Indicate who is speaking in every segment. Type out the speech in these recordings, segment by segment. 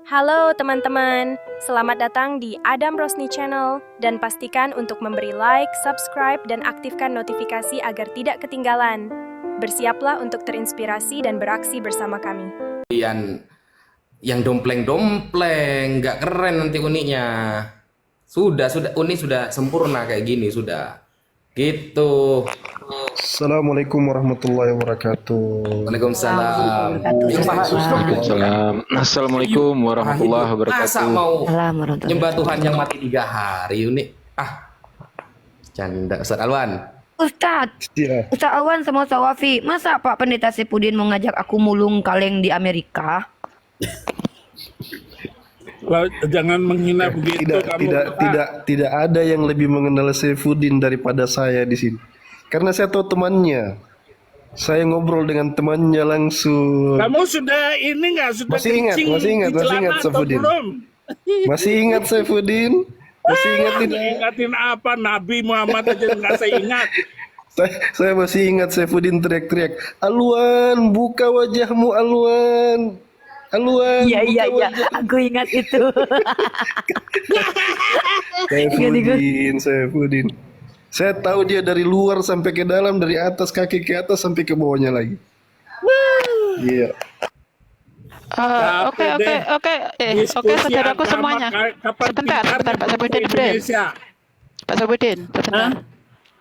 Speaker 1: Halo teman-teman, selamat datang di Adam Rosni Channel dan pastikan untuk memberi like, subscribe, dan aktifkan notifikasi agar tidak ketinggalan. Bersiaplah untuk terinspirasi dan beraksi bersama kami.
Speaker 2: Yang dompleng-dompleng, nggak keren nanti uniknya. Sudah, unik sudah sempurna kayak gini sudah. Gitu.
Speaker 3: Assalamualaikum warahmatullahi wabarakatuh.
Speaker 2: Waalaikumsalam.
Speaker 4: Waalaikumsalam. Assalamualaikum warahmatullahi
Speaker 2: Masa
Speaker 4: wabarakatuh.
Speaker 2: mau nyembah Tuhan yang mati 3 hari unik? Canda Ustaz Alwan.
Speaker 5: Ustadz,
Speaker 3: Ya,
Speaker 5: Ustadz Awan sama Ustadz Wafi, masa Pak Pendeta Saipudin mau ngajak aku mulung kaleng di Amerika?
Speaker 6: Jangan menghina begitu kamu.
Speaker 3: tidak ada yang lebih mengenal Saifuddin daripada saya di sini. Karena saya tahu temannya. Saya ngobrol dengan temannya langsung.
Speaker 6: Kamu sudah ini nggak sudah
Speaker 3: Masih ingat
Speaker 6: di celana atau
Speaker 3: Saifuddin?
Speaker 6: belum?
Speaker 3: Masih ingat Saifuddin? Masih ingat tidak?
Speaker 6: Ingatin apa? Nabi Muhammad aja nggak saya ingat.
Speaker 3: Saya masih ingat Saifuddin teriak-teriak, "Alwan, buka wajahmu Alwan. Alwan,
Speaker 5: Iya,
Speaker 3: buka wajah."
Speaker 5: aku ingat itu.
Speaker 3: Saifuddin. Saya tahu dia dari luar sampai ke dalam, dari atas kaki ke atas sampai ke bawahnya lagi. Iya.
Speaker 6: Capek deh.
Speaker 7: Oke,
Speaker 6: Diskusi
Speaker 7: saudaraku
Speaker 6: agama,
Speaker 7: semuanya.
Speaker 6: kapan
Speaker 7: Sebentar,
Speaker 6: pintarnya
Speaker 7: Pak
Speaker 6: bangsa
Speaker 7: Saipudin,
Speaker 6: Indonesia?
Speaker 7: Pak Saipudin, sebentar.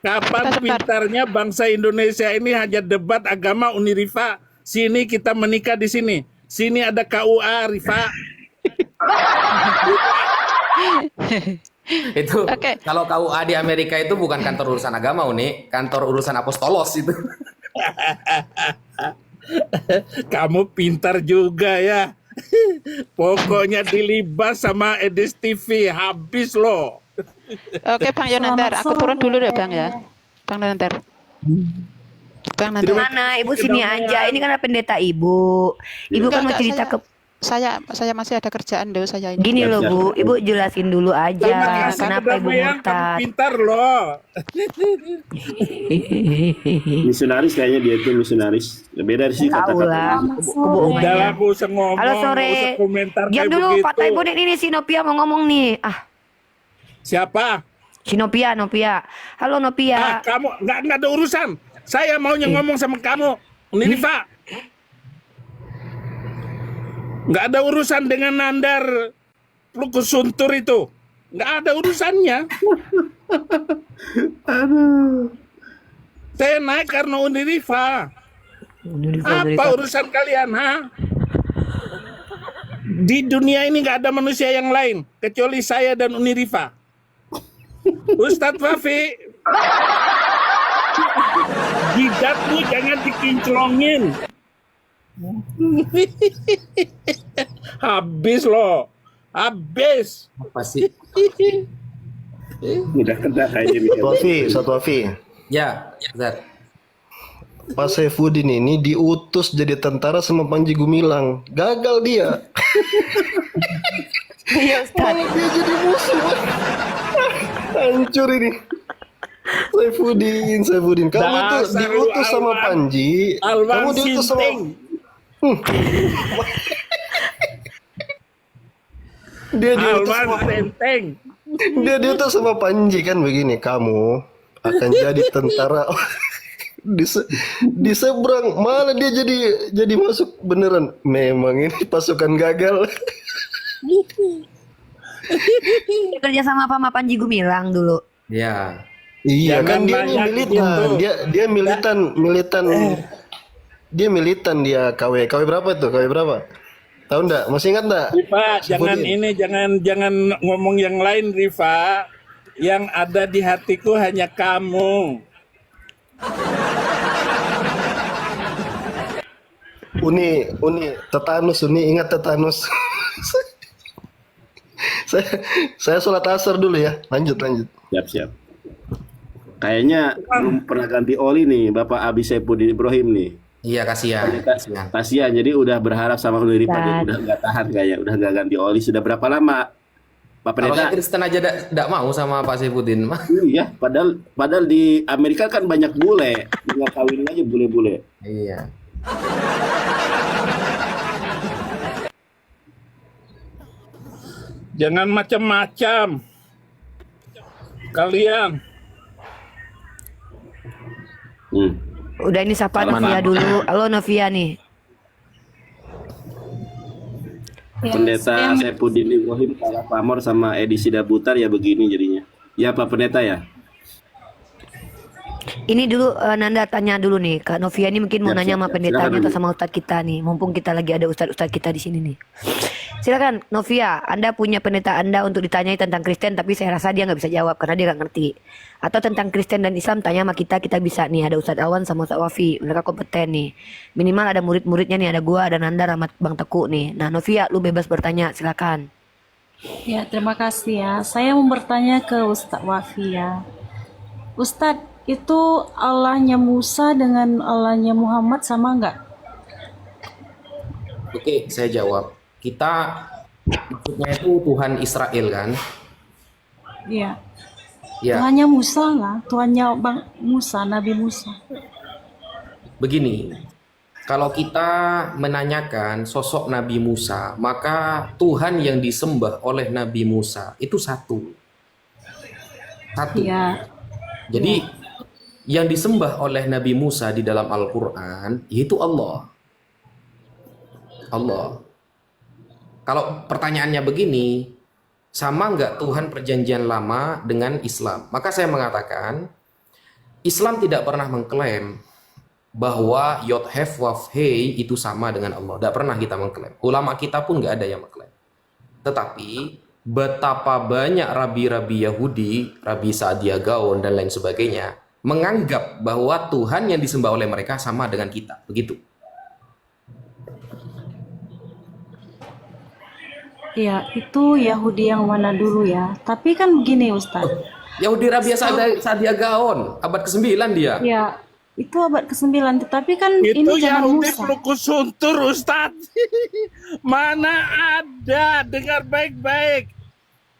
Speaker 6: Kapan
Speaker 7: Sebentar.
Speaker 6: pintarnya bangsa Indonesia ini hanya debat agama Unirifa? Sini kita menikah di sini. Sini ada KUA, Rifa.
Speaker 2: Itu
Speaker 7: Oke.
Speaker 2: kalau KUA di Amerika itu bukan kantor urusan agama Uni, kantor urusan apostolos itu.
Speaker 6: Kamu pintar juga ya. Pokoknya dilibas sama Edis TV habis loh.
Speaker 7: Oke, Bang Yonantar, aku turun dulu deh, Bang ya. Bang Yonantar. Bang Yonantar.
Speaker 5: Mana Ibu sini aja, ini kan pendeta Ibu. Ibu kan mau
Speaker 7: Enggak,
Speaker 5: cerita ke...
Speaker 7: saya masih ada kerjaan dulu saya ini.
Speaker 5: Gini loh Bu, Ibu jelasin dulu
Speaker 6: Terima
Speaker 5: aja
Speaker 6: kasih
Speaker 5: kenapa Ibu
Speaker 6: kedamaian, kamu
Speaker 5: murtad.
Speaker 6: pintar loh.
Speaker 8: Misionaris kayaknya dia itu misionaris. Beda sih
Speaker 5: Tahu
Speaker 8: kata-kata.
Speaker 5: lah,
Speaker 6: Udah
Speaker 5: kebohongannya.
Speaker 6: aku usah ngomong,
Speaker 5: Halo
Speaker 6: nggak
Speaker 5: sore.
Speaker 6: usah komentar
Speaker 5: Diam
Speaker 6: kayak
Speaker 5: dulu,
Speaker 6: begitu.
Speaker 5: Pak Saipudin ini si Nopia mau ngomong nih.
Speaker 6: Siapa?
Speaker 5: Si Nopia. Halo Nopia.
Speaker 6: Kamu nggak ada urusan. Saya maunya ngomong sama kamu, Ninifa. Nggak ada urusan dengan Nandar Lukus Suntur itu. Nggak ada urusannya. Saya naik karena Unirifa. Apa urusan kalian, ha? Di dunia ini nggak ada manusia yang lain kecuali saya dan Unirifa. Ustadz Fafi, jidatmu jangan dikinclongin. Habis loh, habis.
Speaker 2: Apa sih?
Speaker 8: Udah kena kayaknya.
Speaker 3: Satu Wafi.
Speaker 2: Ya, Ustaz.
Speaker 3: Pak Saifuddin ini diutus jadi tentara sama Panji Gumilang. Gagal dia.
Speaker 5: Iya Ustaz.
Speaker 3: Malah dia jadi musuh. Hancur ini. Saifuddin. Kamu tuh
Speaker 6: Dasar lu,
Speaker 3: diutus sama
Speaker 6: Alwan.
Speaker 3: Panji.
Speaker 6: Alwan
Speaker 3: Kamu diutus sama
Speaker 6: Sinting.
Speaker 3: Dia diutus sama Panji kan begini, kamu akan jadi tentara di seberang, malah dia jadi masuk beneran. Memang ini pasukan gagal.
Speaker 5: Dia kerja sama apa sama Panji Gumilang dulu.
Speaker 2: Ya.
Speaker 3: Iya
Speaker 6: Jangan
Speaker 3: kan dia
Speaker 6: banyak
Speaker 3: militan,
Speaker 6: gitu.
Speaker 3: dia militan dia KW berapa tuh? KW berapa? Tahu enggak? Masih ingat enggak?
Speaker 6: Rifa, jangan
Speaker 3: Sebutin.
Speaker 6: ini, jangan ngomong yang lain, Rifa. Yang ada di hatiku hanya kamu.
Speaker 3: Uni, tetanus, ingat tetanus. saya sholat asar dulu ya. Lanjut.
Speaker 8: Siap. Kayaknya belum pernah ganti oli nih Bapak Abi Saifuddin Ibrahim nih.
Speaker 2: Iya, kasihan.
Speaker 8: Kasihan, jadi udah berharap sama Unirifa dia udah nggak tahan kayaknya, udah nggak ganti oli. Sudah berapa lama Pak
Speaker 2: Kalau
Speaker 8: Pendeta?
Speaker 2: Kristen aja tidak mau sama Pak Saifuddin mah.
Speaker 8: Iya, padahal di Amerika kan banyak bule, tinggal kawin aja bule-bule.
Speaker 2: Iya.
Speaker 6: Jangan macam-macam. Kalian.
Speaker 5: Udah ini sapa Novia dulu. Halo Novia nih.
Speaker 8: Pendeta Saifuddin Ibrahim kalah pamor sama Edi Sidabutar ya begini jadinya. Ya Pak Pendeta ya.
Speaker 5: Ini dulu Nanda tanya dulu nih, Kak Novia ini mungkin mau
Speaker 8: Siap,
Speaker 5: nanya
Speaker 8: siap,
Speaker 5: sama
Speaker 8: siap.
Speaker 5: pendetanya
Speaker 8: Silakan
Speaker 5: atau
Speaker 8: dulu.
Speaker 5: sama ustadz kita nih. Mumpung kita lagi ada ustadz kita di sini nih. Silakan Novia, Anda punya pendeta Anda untuk ditanyai tentang Kristen, tapi saya rasa dia nggak bisa jawab karena dia nggak ngerti. Atau tentang Kristen dan Islam tanya sama kita bisa nih. Ada Ustadz Awan sama Ustadz Wafi, mereka kompeten nih. Minimal ada murid-muridnya nih, ada gua, ada Nanda, Rahmat, Bang Teku nih. Nah Novia, lu bebas bertanya, silakan.
Speaker 9: Ya, terima kasih ya. Saya mau bertanya ke Ustadz Wafi ya. Ustadz, itu Allahnya Musa dengan Allahnya Muhammad sama nggak?
Speaker 2: Oke, saya jawab. Kita maksudnya itu Tuhan Israel kan?
Speaker 9: Iya.
Speaker 2: Ya,
Speaker 9: Tuhannya Musa lah, Tuhannya Bang Musa, Nabi Musa.
Speaker 2: begini. Kalau kita menanyakan sosok Nabi Musa, maka Tuhan yang disembah oleh Nabi Musa itu satu. Satu.
Speaker 9: Iya.
Speaker 2: Jadi yang disembah oleh Nabi Musa di dalam Al-Quran yaitu Allah. Allah. Kalau pertanyaannya begini, sama nggak Tuhan perjanjian lama dengan Islam? Maka saya mengatakan, Islam tidak pernah mengklaim bahwa Yod Hef Waf Hei itu sama dengan Allah. Tidak pernah kita mengklaim. Ulama kita pun nggak ada yang mengklaim. Tetapi betapa banyak rabi-rabi Yahudi, Rabi Sa'dia Gaon dan lain sebagainya, menganggap bahwa Tuhan yang disembah oleh mereka sama dengan kita. Begitu.
Speaker 9: Iya, itu Yahudi yang mana dulu ya? Tapi kan begini Ustadz.
Speaker 2: Yahudi Rabi Sa'dia Gaon, abad ke-9 dia.
Speaker 9: Ya, itu abad ke-9. Tetapi kan ini
Speaker 6: Itu
Speaker 9: zaman
Speaker 6: Yahudi
Speaker 9: Musa.
Speaker 6: pelukis suntur Ustadz. Mana ada, dengar baik-baik.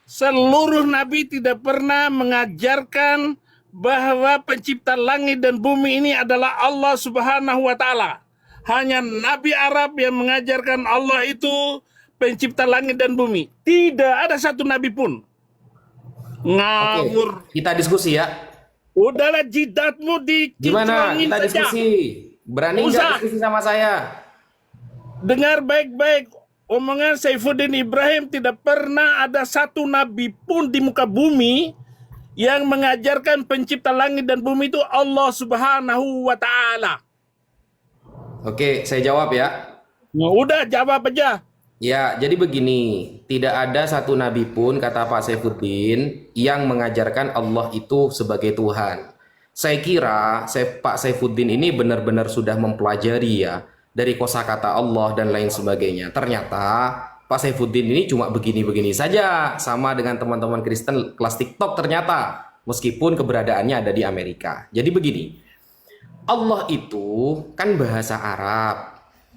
Speaker 6: Seluruh nabi tidak pernah mengajarkan bahwa pencipta langit dan bumi ini adalah Allah Subhanahu wa taala. Hanya nabi Arab yang mengajarkan Allah itu pencipta langit dan bumi. Tidak ada satu nabi pun. Ngawur.
Speaker 2: Oke, kita diskusi ya.
Speaker 6: Udahlah jidatmu
Speaker 2: Gimana?
Speaker 6: dikinclongin
Speaker 2: Kita
Speaker 6: saja.
Speaker 2: diskusi. Berani nggak
Speaker 6: Usah.
Speaker 2: diskusi sama saya?
Speaker 6: Dengar baik-baik. Omongan Saifuddin Ibrahim, tidak pernah ada satu nabi pun di muka bumi yang mengajarkan pencipta langit dan bumi itu Allah Subhanahu wa taala.
Speaker 2: Oke, saya jawab ya.
Speaker 6: Nah, udah jawab aja.
Speaker 2: Ya, jadi begini, tidak ada satu nabi pun, kata Pak Saifuddin, yang mengajarkan Allah itu sebagai Tuhan. Saya kira Pak Saifuddin ini benar-benar sudah mempelajari ya, dari kosakata Allah dan lain sebagainya. Ternyata Pak Saifuddin ini cuma begini-begini saja, sama dengan teman-teman Kristen kelas TikTok ternyata, meskipun keberadaannya ada di Amerika. Jadi begini, Allah itu kan bahasa Arab.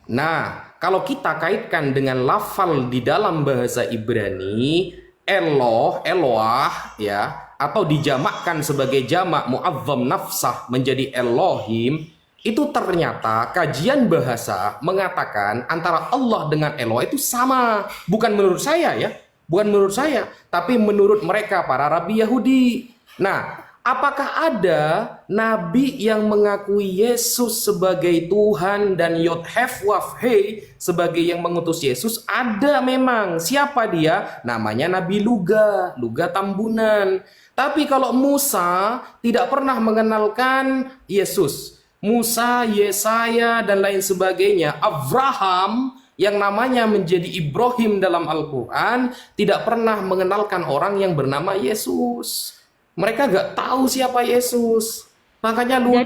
Speaker 2: Nah, kalau kita kaitkan dengan lafal di dalam bahasa Ibrani, Eloah ya, atau dijamakkan sebagai jamak mu'azzam nafsah menjadi Elohim, itu ternyata kajian bahasa mengatakan antara Allah dengan Eloah itu sama. Bukan menurut saya ya, bukan menurut saya, tapi menurut mereka para rabi Yahudi. Nah, apakah ada nabi yang mengakui Yesus sebagai Tuhan dan Yod Hef Waf Hei sebagai yang mengutus Yesus? Ada memang. Siapa dia? Namanya Nabi Luga Tambunan. Tapi kalau Musa tidak pernah mengenalkan Yesus. Musa, Yesaya dan lain sebagainya. Abraham yang namanya menjadi Ibrahim dalam Al-Quran tidak pernah mengenalkan orang yang bernama Yesus. Mereka gak tahu siapa Yesus. Makanya lucu.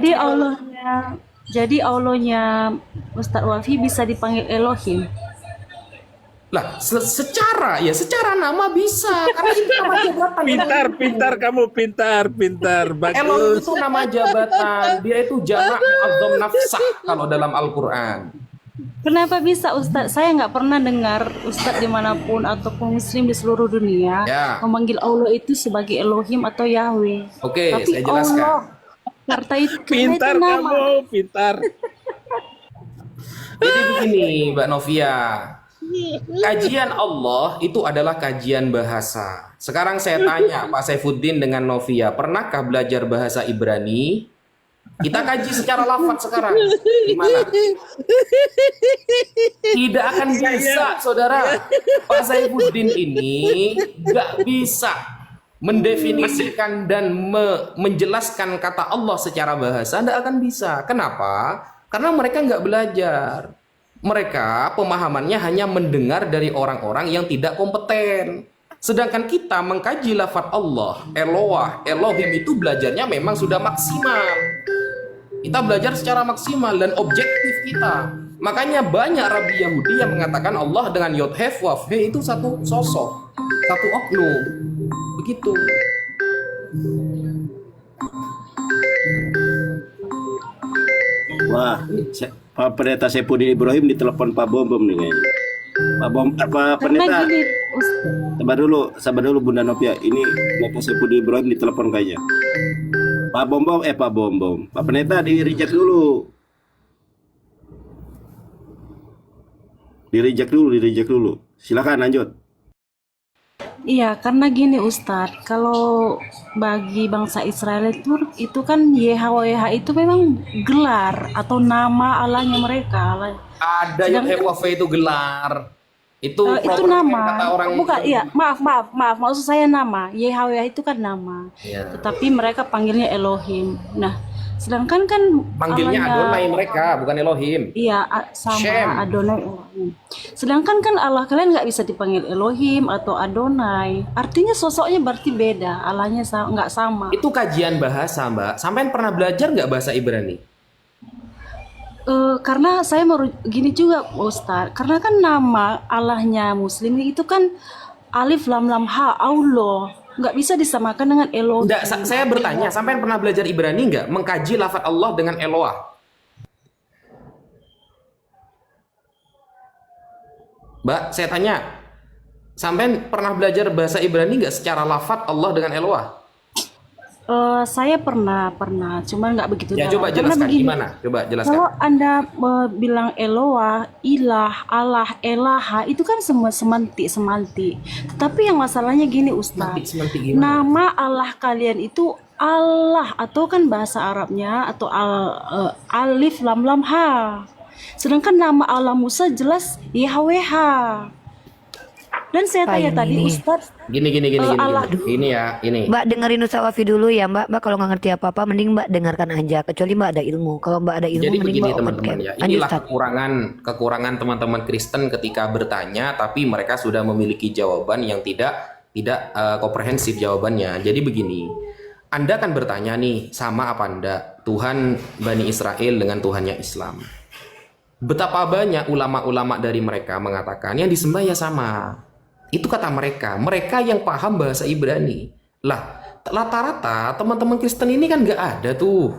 Speaker 9: Jadi Allahnya Ustadz Wafi bisa dipanggil Elohim.
Speaker 2: Lah, secara nama bisa. Karena itu nama jabatan.
Speaker 6: Pintar kamu, pintar.
Speaker 2: Elohim
Speaker 6: Bagus.
Speaker 2: itu nama jabatan. Dia itu jamak mu'azzam nafsah kalau dalam Al-Quran.
Speaker 9: Kenapa bisa Ustadz? Saya nggak pernah dengar Ustadz dimanapun ataupun Muslim di seluruh dunia
Speaker 2: Ya.
Speaker 9: memanggil Allah itu sebagai Elohim atau Yahweh.
Speaker 2: Oke,
Speaker 9: Tapi
Speaker 2: saya jelaskan.
Speaker 9: Allah, karena itu
Speaker 6: Pintar
Speaker 9: nama.
Speaker 6: kamu, pintar.
Speaker 2: Jadi begini, Mbak Novia. Kajian Allah itu adalah kajian bahasa. Sekarang saya tanya Pak Saifuddin dengan Novia, pernahkah belajar bahasa Ibrani? Kita kaji secara lafaz sekarang. Gimana? Tidak akan bisa, saudara. Pak Saifuddin ini nggak bisa mendefinisikan dan menjelaskan kata Allah secara bahasa. Nggak akan bisa. Kenapa? Karena mereka nggak belajar. Mereka pemahamannya hanya mendengar dari orang-orang yang tidak kompeten. Sedangkan kita mengkaji lafaz Allah, Eloah, Elohim itu belajarnya memang sudah maksimal. Kita belajar secara maksimal dan objektif kita. Makanya banyak Rabi Yahudi yang mengatakan Allah dengan Yod Hef Waf He itu satu sosok, satu oknum. Begitu.
Speaker 8: Wah, Pak Pendeta Saifuddin Ibrahim ditelepon Pak Bom nih kayaknya. Pak Bom, apa
Speaker 9: Karena
Speaker 8: Pendeta?
Speaker 9: gini, Ustaz.
Speaker 8: Sabar dulu Bunda Novia. Ini Pendeta Saifuddin Ibrahim ditelepon kayaknya. Pak Bom, Pak Bom. Pak Pendeta di reject dulu. Di reject dulu. Silakan lanjut.
Speaker 9: Iya, karena gini Ustadz, kalau bagi bangsa Israel itu kan YHWH itu memang gelar atau nama Allahnya mereka.
Speaker 2: Ada Yod Hef Waf He itu gelar. Itu
Speaker 9: Itu nama,
Speaker 2: kata orang
Speaker 9: bukan? Iya, maaf, maksud saya nama. YHWH itu kan nama.
Speaker 2: Ya.
Speaker 9: Tetapi mereka panggilnya Elohim. Nah, sedangkan kan
Speaker 2: Panggilnya Adonai mereka, bukan Elohim.
Speaker 9: Iya, sama
Speaker 2: Shem.
Speaker 9: Adonai Elohim. Sedangkan kan Allah kalian nggak bisa dipanggil Elohim atau Adonai. Artinya sosoknya berarti beda. Allahnya nggak sama.
Speaker 2: Itu kajian bahasa, Mbak. Sampai pernah belajar nggak bahasa Ibrani?
Speaker 9: Karena saya mau gini juga Ustaz. Karena kan nama Allahnya Muslim itu kan Alif Lam Lam Ha, Allah. Nggak bisa disamakan dengan Elohim.
Speaker 2: Enggak, saya bertanya, sampai pernah belajar Ibrani nggak? Mengkaji lafaz Allah dengan Eloah? Mbak, saya tanya, sampai pernah belajar bahasa Ibrani nggak secara lafaz Allah dengan Eloah?
Speaker 9: Saya pernah, cuman nggak begitu
Speaker 2: Ya,
Speaker 9: dalam.
Speaker 2: coba
Speaker 9: Karena
Speaker 2: jelaskan
Speaker 9: begini,
Speaker 2: gimana? Coba jelaskan.
Speaker 9: kalau Anda bilang Eloah, Ilah, Allah, Elaha, itu kan semua semantik. Tetapi yang masalahnya gini Ustaz,
Speaker 2: Semantik gimana?
Speaker 9: nama Allah kalian itu Allah atau kan bahasa Arabnya atau Alif Lam Lam Ha. Sedangkan nama Allah Musa jelas YHWH. Dan saya tanya tadi Ustaz,
Speaker 2: Gini.
Speaker 9: Allah.
Speaker 2: Ini ya, ini.
Speaker 5: Mbak dengerin Ustaz Wafi dulu ya Mbak. Mbak kalau nggak ngerti apa-apa mending Mbak dengarkan aja. Kecuali Mbak ada ilmu. Kalau Mbak ada ilmu
Speaker 2: Jadi
Speaker 5: mending
Speaker 2: begini
Speaker 5: Mbak open
Speaker 2: teman-teman
Speaker 5: cam.
Speaker 2: ya,
Speaker 5: Lanjut,
Speaker 2: inilah
Speaker 5: Ustaz.
Speaker 2: kekurangan teman-teman Kristen ketika bertanya, tapi mereka sudah memiliki jawaban yang tidak komprehensif jawabannya. Jadi begini, Anda kan bertanya nih, sama apa Anda Tuhan Bani Israel dengan Tuhannya Islam? Betapa banyak ulama-ulama dari mereka mengatakan yang disembah ya sama. Itu kata mereka yang paham bahasa Ibrani. Lah, rata-rata teman-teman Kristen ini kan nggak ada tuh.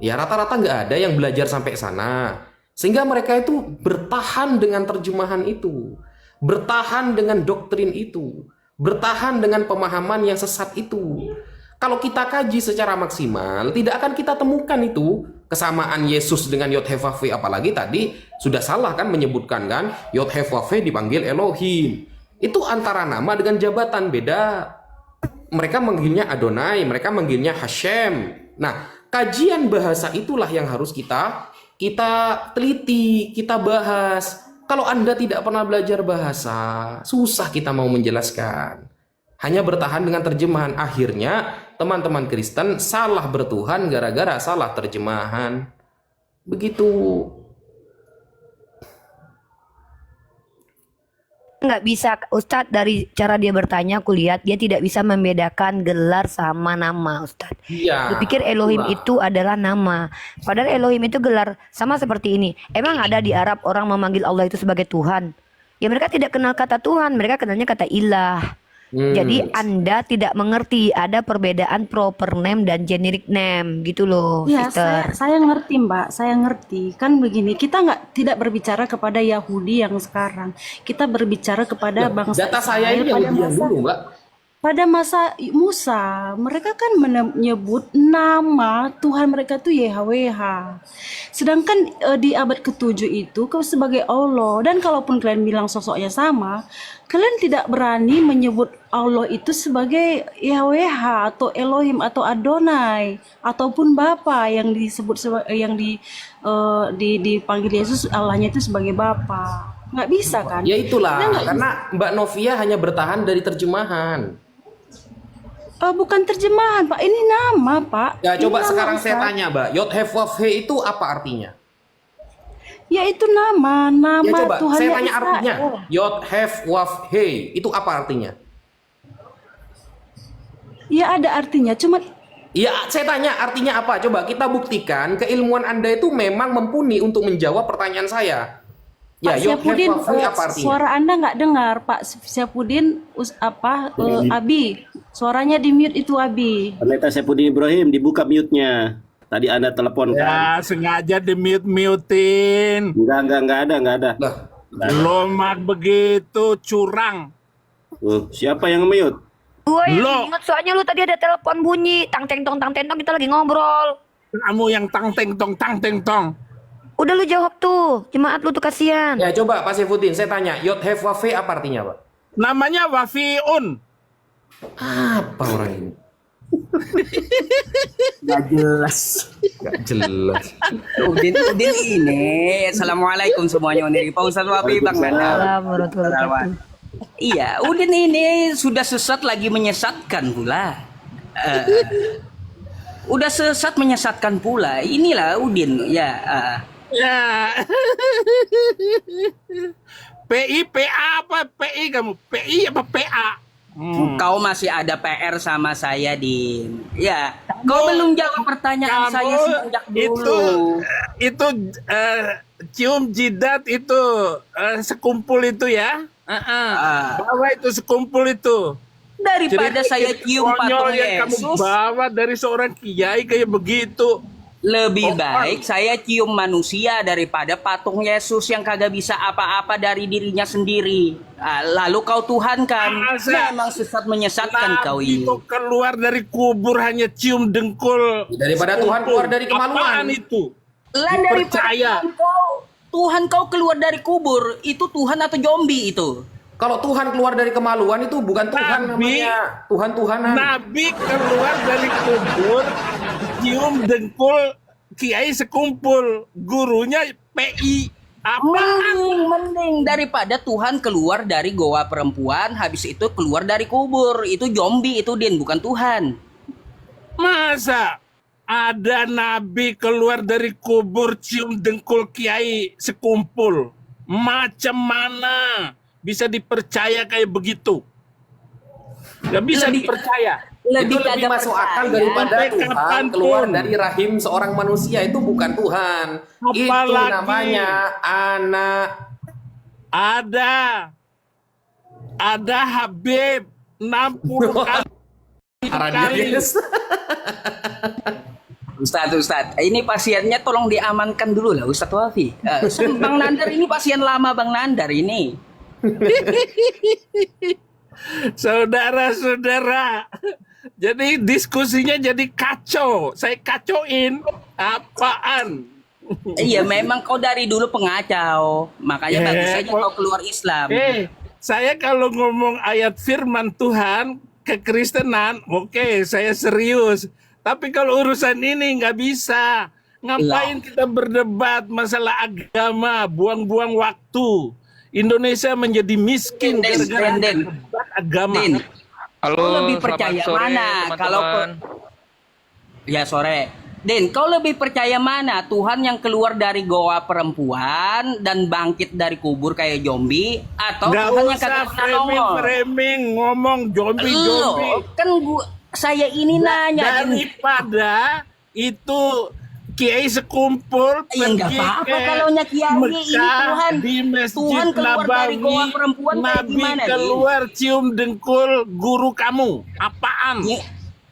Speaker 2: Ya rata-rata nggak ada yang belajar sampai sana. Sehingga mereka itu bertahan dengan terjemahan itu. Bertahan dengan doktrin itu. Bertahan dengan pemahaman yang sesat itu. Kalau kita kaji secara maksimal, tidak akan kita temukan itu kesamaan Yesus dengan Yod Hef Waf He. Apalagi tadi sudah salah kan menyebutkan kan Yod Hef Waf He dipanggil Elohim. Itu antara nama dengan jabatan beda. Mereka manggilnya Adonai, mereka manggilnya Hashem. Nah, kajian bahasa itulah yang harus kita teliti, kita bahas. Kalau Anda tidak pernah belajar bahasa, susah kita mau menjelaskan. Hanya bertahan dengan terjemahan. Akhirnya teman-teman Kristen salah bertuhan gara-gara salah terjemahan. Begitu.
Speaker 5: Nggak bisa Ustadz, dari cara dia bertanya aku lihat dia tidak bisa membedakan gelar sama nama Ustadz.
Speaker 2: Iya.
Speaker 5: Dipikir Elohim itu adalah nama, padahal Elohim itu gelar. Sama seperti ini, emang ada di Arab orang memanggil Allah itu sebagai Tuhan? Ya mereka tidak kenal kata Tuhan, mereka kenalnya kata ilah. Jadi Anda tidak mengerti ada perbedaan proper name dan generic name gitu loh,
Speaker 9: ya,
Speaker 5: sister.
Speaker 9: saya ngerti Mbak, saya ngerti. Kan begini, kita tidak berbicara kepada Yahudi yang sekarang. Kita berbicara kepada bangsa
Speaker 2: Data saya ini
Speaker 9: Israel pada
Speaker 2: Yahudi yang
Speaker 9: masa
Speaker 2: dulu, Mbak.
Speaker 9: pada masa Musa, mereka kan menyebut nama Tuhan mereka tuh YHWH. Sedangkan di abad ke-7 itu kau sebagai Allah, dan kalaupun kalian bilang sosoknya sama, kalian tidak berani menyebut Allah itu sebagai YHWH atau Elohim atau Adonai ataupun Bapa yang disebut dipanggil Yesus Allahnya itu sebagai Bapa. Nggak bisa kan?
Speaker 2: Ya itulah,
Speaker 9: Kita nggak
Speaker 2: karena Mbak Novia hanya bertahan dari terjemahan.
Speaker 9: bukan terjemahan, Pak. Ini nama, Pak.
Speaker 2: Ya
Speaker 9: Ini
Speaker 2: coba
Speaker 9: nama,
Speaker 2: sekarang saya
Speaker 9: Ustaz.
Speaker 2: tanya, Mbak, Yod Hef Waf He itu apa artinya?
Speaker 9: Ya itu nama
Speaker 2: Ya coba
Speaker 9: Tuhannya
Speaker 2: saya tanya
Speaker 9: Israel.
Speaker 2: artinya. Yod Hef Waf He itu apa artinya?
Speaker 9: Ya ada artinya, cuma
Speaker 2: Ya saya tanya artinya apa? Coba kita buktikan keilmuan Anda itu memang mumpuni untuk menjawab pertanyaan saya. Ya,
Speaker 9: Pak
Speaker 2: Yod Hef
Speaker 9: Syafudin,
Speaker 2: Waf He apa artinya?
Speaker 9: suara Anda nggak dengar, Pak Syafudin. Abi, suaranya di mute itu Abi.
Speaker 8: Pendeta Saifuddin Ibrahim, dibuka mute-nya. Tadi Anda telepon kan?
Speaker 6: Ya, sengaja di-mute-mutein.
Speaker 8: Enggak ada.
Speaker 2: Lah,
Speaker 6: Lo mak begitu curang.
Speaker 8: Siapa yang mute?
Speaker 5: Gue yang
Speaker 6: Lo.
Speaker 5: ingat soalnya lu tadi ada telepon bunyi, tang teng tong kita lagi ngobrol.
Speaker 6: Kamu yang tang teng tong.
Speaker 5: Udah lu jawab tuh, jemaat lu tuh kasihan.
Speaker 2: ya coba Pak Saifuddin, saya tanya, Yod Hef Waf He apa artinya, Pak?
Speaker 6: Namanya Wafiun.
Speaker 2: Apa orang ini?
Speaker 10: Gak jelas.
Speaker 2: Gak jelas.
Speaker 10: Udin ini. Assalamualaikum semuanya. Pak Ustadz Wafi, Bang Nanda.
Speaker 5: Assalamualaikum warahmatullahi wabarakatuh.
Speaker 10: Iya, Udin ini sudah sesat lagi menyesatkan pula. Udah sesat menyesatkan pula. Inilah Udin, ya.
Speaker 6: Ya. PI, PA apa? PI kamu? PI apa PA?
Speaker 10: Kau masih ada PR sama saya, Din. Ya, kau belum jawab pertanyaan saya sejak dulu.
Speaker 6: Itu cium jidat itu sekumpul itu ya. Bawa itu sekumpul itu.
Speaker 10: Daripada saya cium patung
Speaker 6: yang kamu
Speaker 10: Yesus,
Speaker 6: bawa dari seorang kiai kayak begitu.
Speaker 10: lebih baik saya cium manusia daripada patung Yesus yang kagak bisa apa-apa dari dirinya sendiri. Lalu kau Tuhan kan? Memang sesat menyesatkan kau ini.
Speaker 6: Itu keluar dari kubur hanya cium dengkul.
Speaker 2: Daripada Tuhan keluar dari kemaluan.
Speaker 6: Apaan itu?
Speaker 10: Lah daripada
Speaker 6: Dipercaya.
Speaker 10: Tuhan kau keluar dari kubur, itu Tuhan atau zombie itu?
Speaker 2: Kalau Tuhan keluar dari kemaluan itu bukan Tuhan namanya. Tuhan-Tuhanan.
Speaker 6: Nabi keluar dari kubur, cium dengkul kiai sekumpul, gurunya PI.
Speaker 10: Mending daripada Tuhan keluar dari goa perempuan, habis itu keluar dari kubur. Itu zombie itu, Din, bukan Tuhan.
Speaker 6: Masa ada nabi keluar dari kubur cium dengkul kiai sekumpul? Macam mana bisa dipercaya kayak begitu? Gak bisa dipercaya.
Speaker 2: Itu lebih masuk akal daripada Tuhan keluar dari rahim seorang manusia. Itu bukan Tuhan. Itu
Speaker 6: Apalagi
Speaker 2: namanya anak.
Speaker 6: Ada Habib 60 kali.
Speaker 10: Ustadz, ini pasiennya tolong diamankan dulu lah, Ustadz Wafi. Bang Nandar ini pasien lama, Bang Nandar ini.
Speaker 6: Saudara-saudara, jadi diskusinya jadi kacau. Saya kacauin. Apaan?
Speaker 10: Iya, memang kau dari dulu pengacau. Makanya bagus saja kau keluar Islam.
Speaker 6: Saya kalau ngomong ayat firman Tuhan kekristenan, oke, saya serius. Tapi kalau urusan ini nggak bisa. Ngapain kita berdebat masalah agama, buang-buang waktu. Indonesia menjadi miskin gara-gara debat agama.
Speaker 10: Kau lebih percaya mana? Kalau ya sore, Den, kau lebih percaya mana? Tuhan yang keluar dari goa perempuan dan bangkit dari kubur kayak zombie, atau
Speaker 6: Nggak
Speaker 10: Tuhan yang
Speaker 6: usah
Speaker 10: kagak pernah nongol?
Speaker 6: framing ngomong zombie.
Speaker 10: Kan saya ini nanya, Den.
Speaker 6: Daripada itu kiai sekumpul
Speaker 10: Ya nggak apa-apa kalau nya kiai ini Tuhan.
Speaker 6: di Masjid
Speaker 10: Tuhan keluar dari
Speaker 6: Nabawi,
Speaker 10: goa perempuan kayak
Speaker 6: Nabi
Speaker 10: gimana, Din?
Speaker 6: keluar cium dengkul guru kamu. Apaan?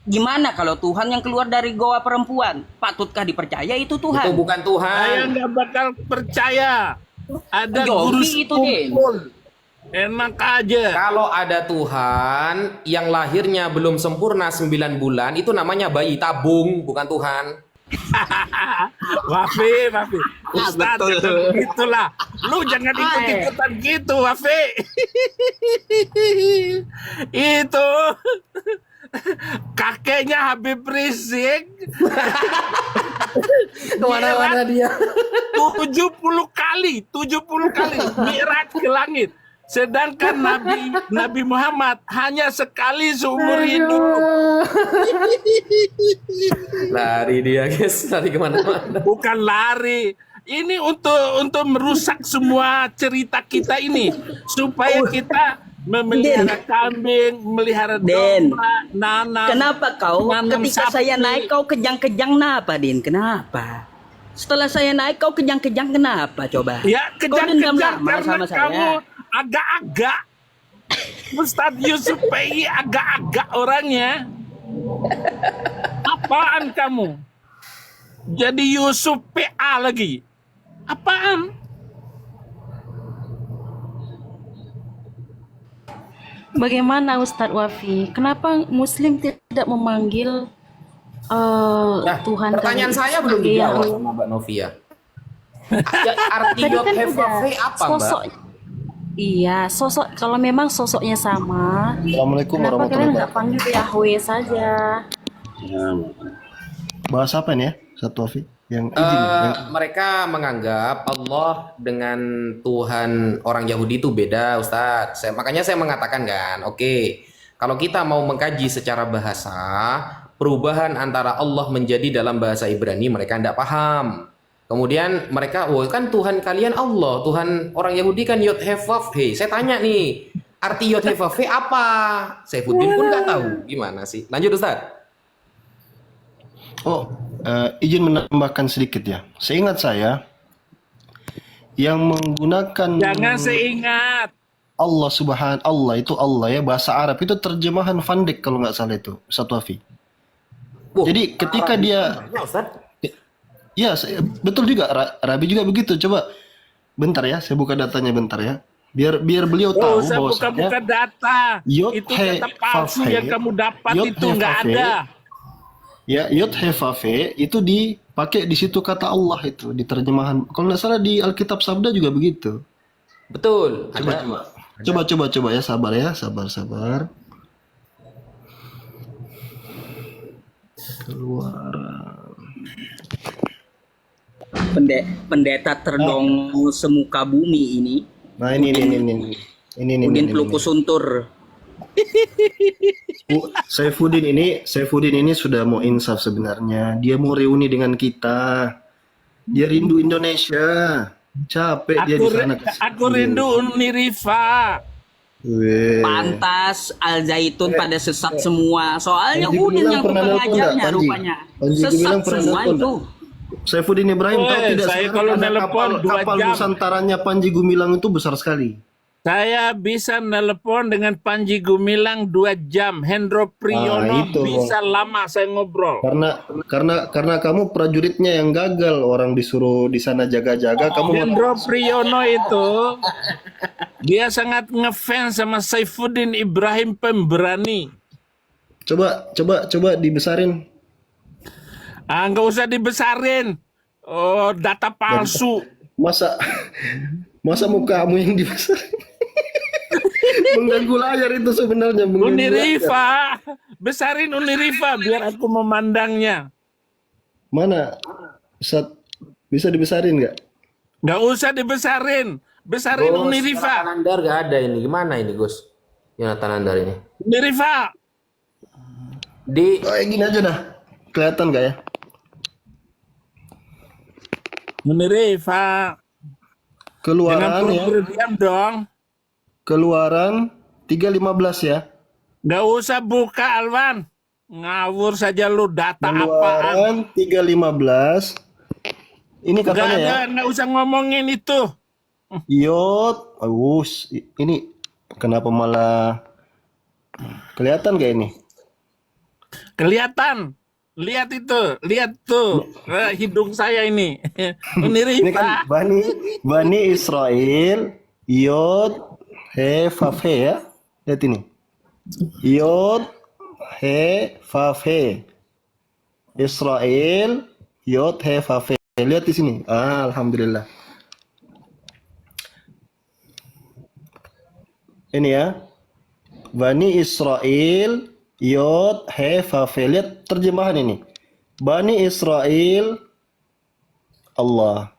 Speaker 10: Gimana kalau Tuhan yang keluar dari goa perempuan? Patutkah dipercaya itu Tuhan?
Speaker 2: Itu bukan Tuhan.
Speaker 6: Saya nggak bakal percaya. Ada guru
Speaker 10: Zombie itu, Din.
Speaker 6: sekumpul. Enak aja.
Speaker 2: Kalau ada Tuhan yang lahirnya belum sempurna 9 bulan, itu namanya bayi tabung, bukan Tuhan.
Speaker 6: Wafi. Ustaz, gitulah. Lu jangan ikut-ikutan gitu, Wafi. Itu kakeknya Habib Rizik.
Speaker 2: Kemana-mana dia.
Speaker 6: 70 kali mi'raj ke langit. Sedangkan Nabi Muhammad hanya sekali seumur hidup.
Speaker 2: Lari dia, guys. Lari kemana-mana.
Speaker 6: Bukan lari. Ini untuk merusak semua cerita kita ini. Supaya kita memelihara kambing, memelihara domba, nanam.
Speaker 10: Kenapa kau
Speaker 6: nanam
Speaker 10: ketika
Speaker 6: sapi.
Speaker 10: saya naik kau kejang-kejang kenapa, Din? Kenapa? Setelah saya naik kau kejang-kejang kenapa coba?
Speaker 6: Ya
Speaker 10: Kau dendam
Speaker 6: kejang-kejang
Speaker 10: lama
Speaker 6: karena
Speaker 10: sama saya.
Speaker 6: kamu agak-agak. Ustadz Yusuf PI agak-agak orangnya. Apaan kamu? Jadi Yusuf PA lagi. Apaan?
Speaker 9: Bagaimana Ustadz Wafi? Kenapa Muslim tidak memanggil Tuhan
Speaker 2: Pertanyaan
Speaker 9: kami
Speaker 2: saya belum
Speaker 9: sebagai
Speaker 2: dijawab
Speaker 9: Yahweh?
Speaker 2: sama Mbak Novia. Ya, arti
Speaker 9: Tadi
Speaker 2: Yod
Speaker 9: kan
Speaker 2: Heh Vav
Speaker 9: udah
Speaker 2: Heh apa, Mbak?
Speaker 9: sosok. Iya, sosok. Kalau memang sosoknya sama,
Speaker 3: Assalamualaikum
Speaker 9: kenapa
Speaker 3: warahmatullahi
Speaker 9: kalian nggak
Speaker 3: wabarakatuh.
Speaker 9: panggil Yahweh saja?
Speaker 3: Bahas apa nih ya? Satu Wafi yang izin.
Speaker 2: Mereka menganggap Allah dengan Tuhan orang Yahudi itu beda, Ustadz. Makanya saya mengatakan kan, oke, kalau kita mau mengkaji secara bahasa, perubahan antara Allah menjadi dalam bahasa Ibrani mereka tidak paham. Kemudian mereka, oh kan Tuhan kalian Allah, Tuhan orang Yahudi kan Yod Heh Vav Heh. Saya tanya nih, arti Yod Heh Vav Heh apa? Saifuddin pun nggak tahu. Gimana sih? Lanjut, Ustadz.
Speaker 3: Izin menambahkan sedikit ya. Seingat saya, yang menggunakan
Speaker 6: Jangan seingat.
Speaker 3: Allah itu Allah ya, bahasa Arab itu terjemahan Van Dijk kalau nggak salah itu, Ustadz Wafi. Jadi ketika dia, ya betul juga, Rabi juga begitu. Coba bentar ya, saya buka datanya bentar ya. Biar beliau tahu
Speaker 6: Usah
Speaker 3: bahwasanya
Speaker 6: buka-buka data.
Speaker 3: Yod
Speaker 6: Itu
Speaker 3: Heh
Speaker 6: kata palsu
Speaker 3: Vav Heh.
Speaker 6: yang kamu dapat
Speaker 3: Yod
Speaker 6: itu
Speaker 3: Heh
Speaker 6: nggak
Speaker 3: Vav Heh.
Speaker 6: ada.
Speaker 3: Ya, Yod Heh Vav Heh itu dipakai di situ kata Allah itu di terjemahan. Kalau nggak salah di Alkitab Sabda juga begitu.
Speaker 2: Betul.
Speaker 3: Coba ya, sabar ya, sabar. Keluaran.
Speaker 10: Pendeta terdong semuka bumi ini.
Speaker 3: Nah ini.
Speaker 10: Udin Pelukus Suntur.
Speaker 3: Saifuddin ini sudah mau insaf sebenarnya. Dia mau reuni dengan kita. Dia rindu Indonesia. Capek dia di sana.
Speaker 6: Aku rindu Unirifa.
Speaker 10: Pantas Al Zaitun pada sesat semua. Soalnya
Speaker 3: Panji
Speaker 10: Udin
Speaker 3: Gumilang
Speaker 10: yang
Speaker 3: pernah nelpon
Speaker 10: pengajarnya
Speaker 3: nggak, Panji?
Speaker 10: rupanya.
Speaker 3: Panji
Speaker 10: Sesat
Speaker 3: Gumilang pernah
Speaker 10: semua
Speaker 3: nelpon
Speaker 10: itu.
Speaker 3: Saifuddin Ibrahim tahu tidak
Speaker 6: Saya
Speaker 3: sekarang
Speaker 6: kalau
Speaker 3: ada
Speaker 6: nelpon 2
Speaker 3: kapal
Speaker 6: jam.
Speaker 3: Nusantaranya Panji Gumilang itu besar sekali.
Speaker 6: Saya bisa nelpon dengan Panji Gumilang 2 jam. Hendro Priyono
Speaker 3: itu.
Speaker 6: bisa lama saya ngobrol.
Speaker 3: Karena kamu prajuritnya yang gagal, orang disuruh di sana jaga-jaga, kamu
Speaker 6: Hendro Priyono itu dia sangat ngefans sama Saifuddin Ibrahim Pemberani.
Speaker 3: coba dibesarin.
Speaker 6: Nggak usah dibesarin. Oh, data palsu.
Speaker 3: Masa mukamu yang dibesarin? Mengganggu layar itu sebenarnya.
Speaker 6: Unirifa, besarin Unirifa biar aku memandangnya.
Speaker 3: Mana? Bisa dibesarin nggak?
Speaker 6: Nggak usah dibesarin, besarin Unirifa.
Speaker 2: Jonathan Andar nggak ada ini. Gimana ini, Gus? Jonathan Andar ini.
Speaker 6: Unirifa.
Speaker 3: Gini aja dah. Kelihatan nggak ya?
Speaker 6: Unirifa.
Speaker 3: Keluaran
Speaker 6: Jangan
Speaker 3: ya.
Speaker 6: berdiam dong.
Speaker 3: Keluaran 3:15 ya.
Speaker 6: Nggak usah buka, Alwan. Ngawur saja lu, data apaan.
Speaker 3: Keluaran 3:15. Ini katanya ya.
Speaker 6: Nggak usah ngomongin itu.
Speaker 3: Yod. Ini kenapa malah kelihatan gak ini?
Speaker 6: Kelihatan. Lihat itu, lihat tuh. Hidung saya ini.
Speaker 3: Ini kan
Speaker 6: Unirifa.
Speaker 3: Bani Israel, Yod, he fa fe ya. Lihat ini. Yod he fa fe. Israel yod he fa fe. Lihat di sini. Alhamdulillah. Ini ya. Bani Israel yod he fa fe. Lihat terjemahan ini. Bani Israel Allah.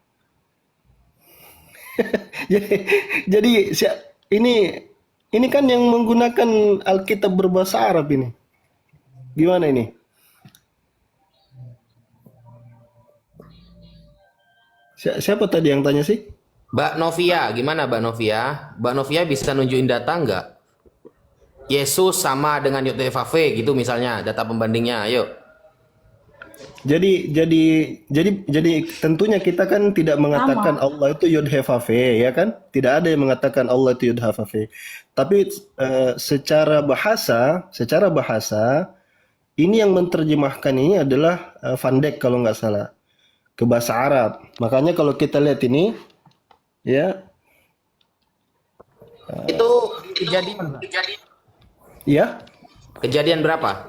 Speaker 3: Jadi ini kan yang menggunakan Alkitab berbahasa Arab ini. Gimana ini? Siapa tadi yang tanya sih?
Speaker 2: Mbak Novia, gimana Mbak Novia? Mbak Novia bisa nunjukin data nggak? Yesus sama dengan YOTFAV gitu misalnya, data pembandingnya, ayo.
Speaker 3: Jadi tentunya kita kan tidak mengatakan Allah itu Yod He Fa Fe, ya kan? Tidak ada yang mengatakan Allah itu Yod He Fa Fe. Tapi secara bahasa ini yang menerjemahkan ini adalah Van Dijk kalau nggak salah ke bahasa Arab. Makanya kalau kita lihat ini, ya.
Speaker 2: Itu kejadian.
Speaker 3: Ya.
Speaker 2: Kejadian berapa?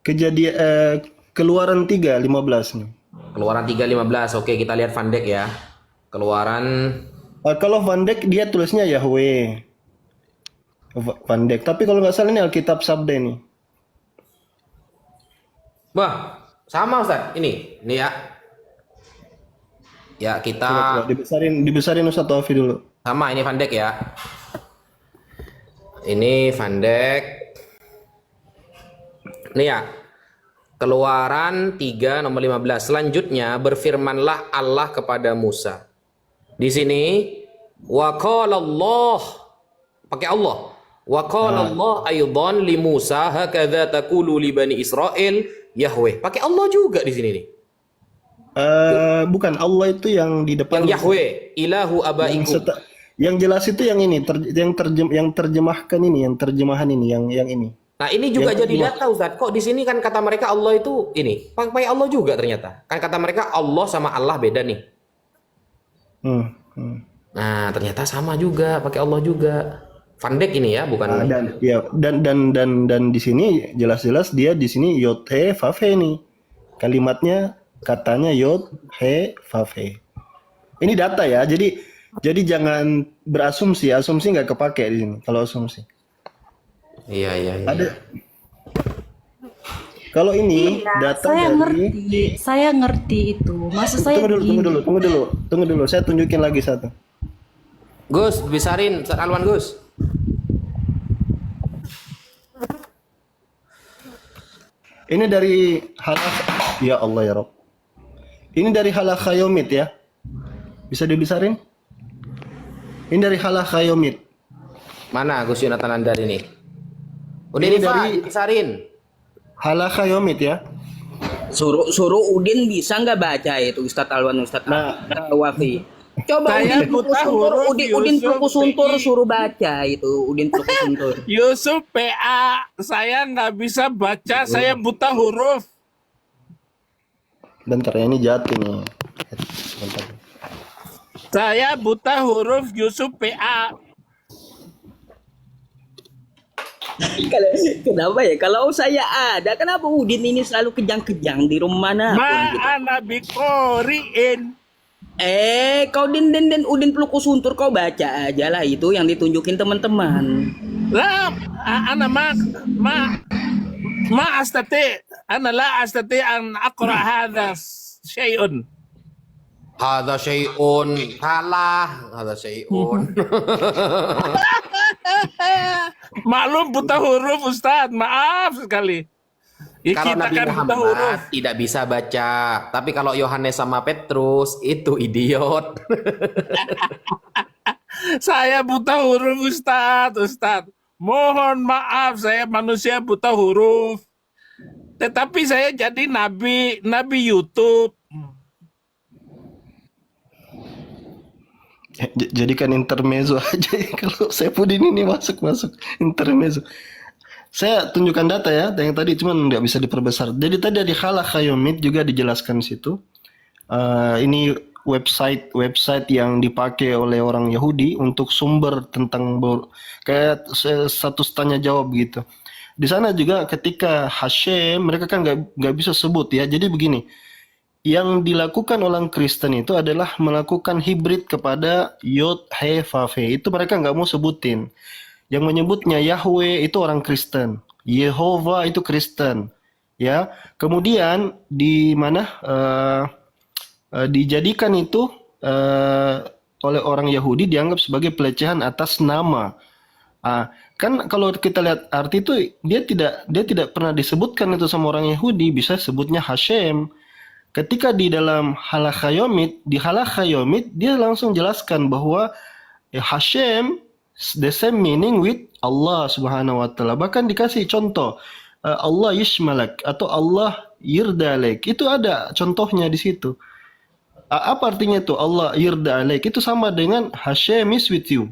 Speaker 3: Kejadian Keluaran 3:15 nih.
Speaker 2: Keluaran 3:15. Oke, kita lihat Van Dijk ya. Keluaran
Speaker 3: Kalau Van Dijk dia tulisnya Yahweh. Van Dijk. Tapi kalau nggak salah ini Alkitab Sabda ini.
Speaker 2: Wah, sama Ustaz. Ini ya. Ya, kita
Speaker 3: Coba, dibesarin Ustaz Taufi dulu.
Speaker 2: sama ini Van Dijk ya. Ini Van Dijk. Ini ya. Keluaran 3 nomor 15. Selanjutnya berfirmanlah Allah kepada Musa. Di sini wa qala Allah, pakai Allah. Wa qala Allah aidan li Musa hakadza taqulu li bani Israil Yahweh. Pakai Allah juga di sini nih.
Speaker 3: Bukan, Allah itu yang di depan.
Speaker 2: Yang Yahweh, ilahu abaikum.
Speaker 3: Yang jelas itu yang ini, yang terjemahkan ini, yang terjemahan ini, yang ini.
Speaker 2: Nah, ini juga jadi data Ustaz. Kok di sini kan kata mereka Allah itu ini, pakai Allah juga ternyata. Kan kata mereka Allah sama Allah beda nih. Nah, ternyata sama juga, pakai Allah juga. Van Dijk ini ya, bukan.
Speaker 3: Dan di sini jelas-jelas dia di sini Yod He Fa Fe nih. Kalimatnya katanya Yod He Fa Fe. Ini data ya. Jadi jangan berasumsi, asumsi nggak kepake di sini kalau asumsi.
Speaker 2: Iya.
Speaker 3: Ada. Kalau ini data
Speaker 9: saya ngerti itu. Maksud saya
Speaker 3: Tunggu dulu. Saya tunjukin lagi satu.
Speaker 2: Gus, besarin Ustaz Alwan Gus.
Speaker 3: Ini dari ya Allah ya Rob. Ini dari Halakhayomit ya. Bisa dibesarin? Ini dari Halakhayomit.
Speaker 2: Mana Gus Yonatan Andar ini? Udah ini dari dibesarin.
Speaker 3: Halakhayomit ya.
Speaker 10: Suruh Udin bisa nggak baca itu Ustadz Alwan, Ustadz Wafi. Coba Udin Plukusuntur suruh baca itu, Udin Plukusuntur.
Speaker 6: Yusuf PA, saya nggak bisa baca, saya buta huruf.
Speaker 3: Bentar ya, ini jati nih. Bentar.
Speaker 6: Saya buta huruf Yusuf PA.
Speaker 10: Kenapa ya? Kalau saya ada, kenapa Udin ini selalu kejang-kejang di rumah mana?
Speaker 6: Ma'ana bikoriin.
Speaker 10: Kau Udin Plukusuntur kau baca aja lah itu yang ditunjukin teman-teman.
Speaker 6: Lah, ana ma astati, ana la astati an aqra hadha syai'un.
Speaker 2: Hadza syai'un, salah, hadza syai'un.
Speaker 6: Maklum buta huruf Ustaz, maaf sekali. Ya,
Speaker 2: kalau
Speaker 6: kita
Speaker 2: Nabi
Speaker 6: kan buta
Speaker 2: Muhammad
Speaker 6: huruf.
Speaker 2: tidak bisa baca, tapi kalau Yohanes sama Petrus itu idiot.
Speaker 6: Saya buta huruf Ustaz. Mohon maaf, saya manusia buta huruf. Tetapi saya jadi nabi YouTube.
Speaker 3: Jadikan intermezzo aja kalau Saifuddin ini masuk intermezzo. Saya tunjukkan data ya, yang tadi cuman nggak bisa diperbesar. Jadi tadi di Halakhayomit juga dijelaskan situ. Ini website yang dipakai oleh orang Yahudi untuk sumber tentang kayak status tanya jawab gitu. Di sana juga ketika Hashem mereka kan nggak bisa sebut ya. Jadi begini, yang dilakukan orang Kristen itu adalah melakukan hibrid kepada Yod He Vav He. Itu mereka nggak mau sebutin. Yang menyebutnya Yahweh itu orang Kristen, Yehova itu Kristen, ya. Kemudian di mana dijadikan itu oleh orang Yahudi dianggap sebagai pelecehan atas nama. Kan kalau kita lihat arti itu dia tidak pernah disebutkan itu sama orang Yahudi, bisa sebutnya Hashem. Ketika di dalam Halakha Yomit, dia langsung jelaskan bahwa Hashem the same meaning with Allah Subhanahu wa taala. Bahkan dikasih contoh Allah yishmalak atau Allah yirdalek. Itu ada contohnya di situ. Apa artinya itu? Allah yirdalek itu sama dengan Hashem is with you.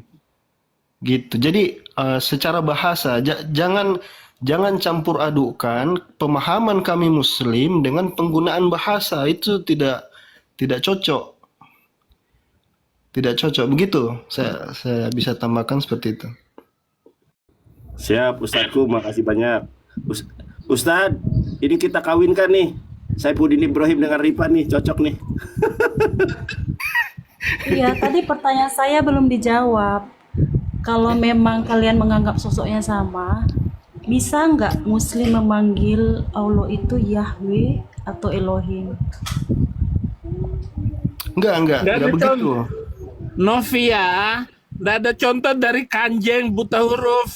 Speaker 3: Gitu. Jadi secara bahasa jangan campur adukan pemahaman kami muslim dengan penggunaan bahasa, itu tidak cocok. Tidak cocok begitu. Saya bisa tambahkan seperti itu.
Speaker 8: Siap, Ustadku, makasih banyak. Ustadz, ini kita kawinkan nih. Saifuddin Ibrahim dengan Rifa nih, cocok nih.
Speaker 9: Iya, tadi pertanyaan saya belum dijawab. Kalau memang kalian menganggap sosoknya sama, bisa nggak Muslim memanggil Allah itu Yahweh atau Elohim?
Speaker 3: Enggak begitu.
Speaker 6: Novia, nggak ada contoh dari Kanjeng buta huruf.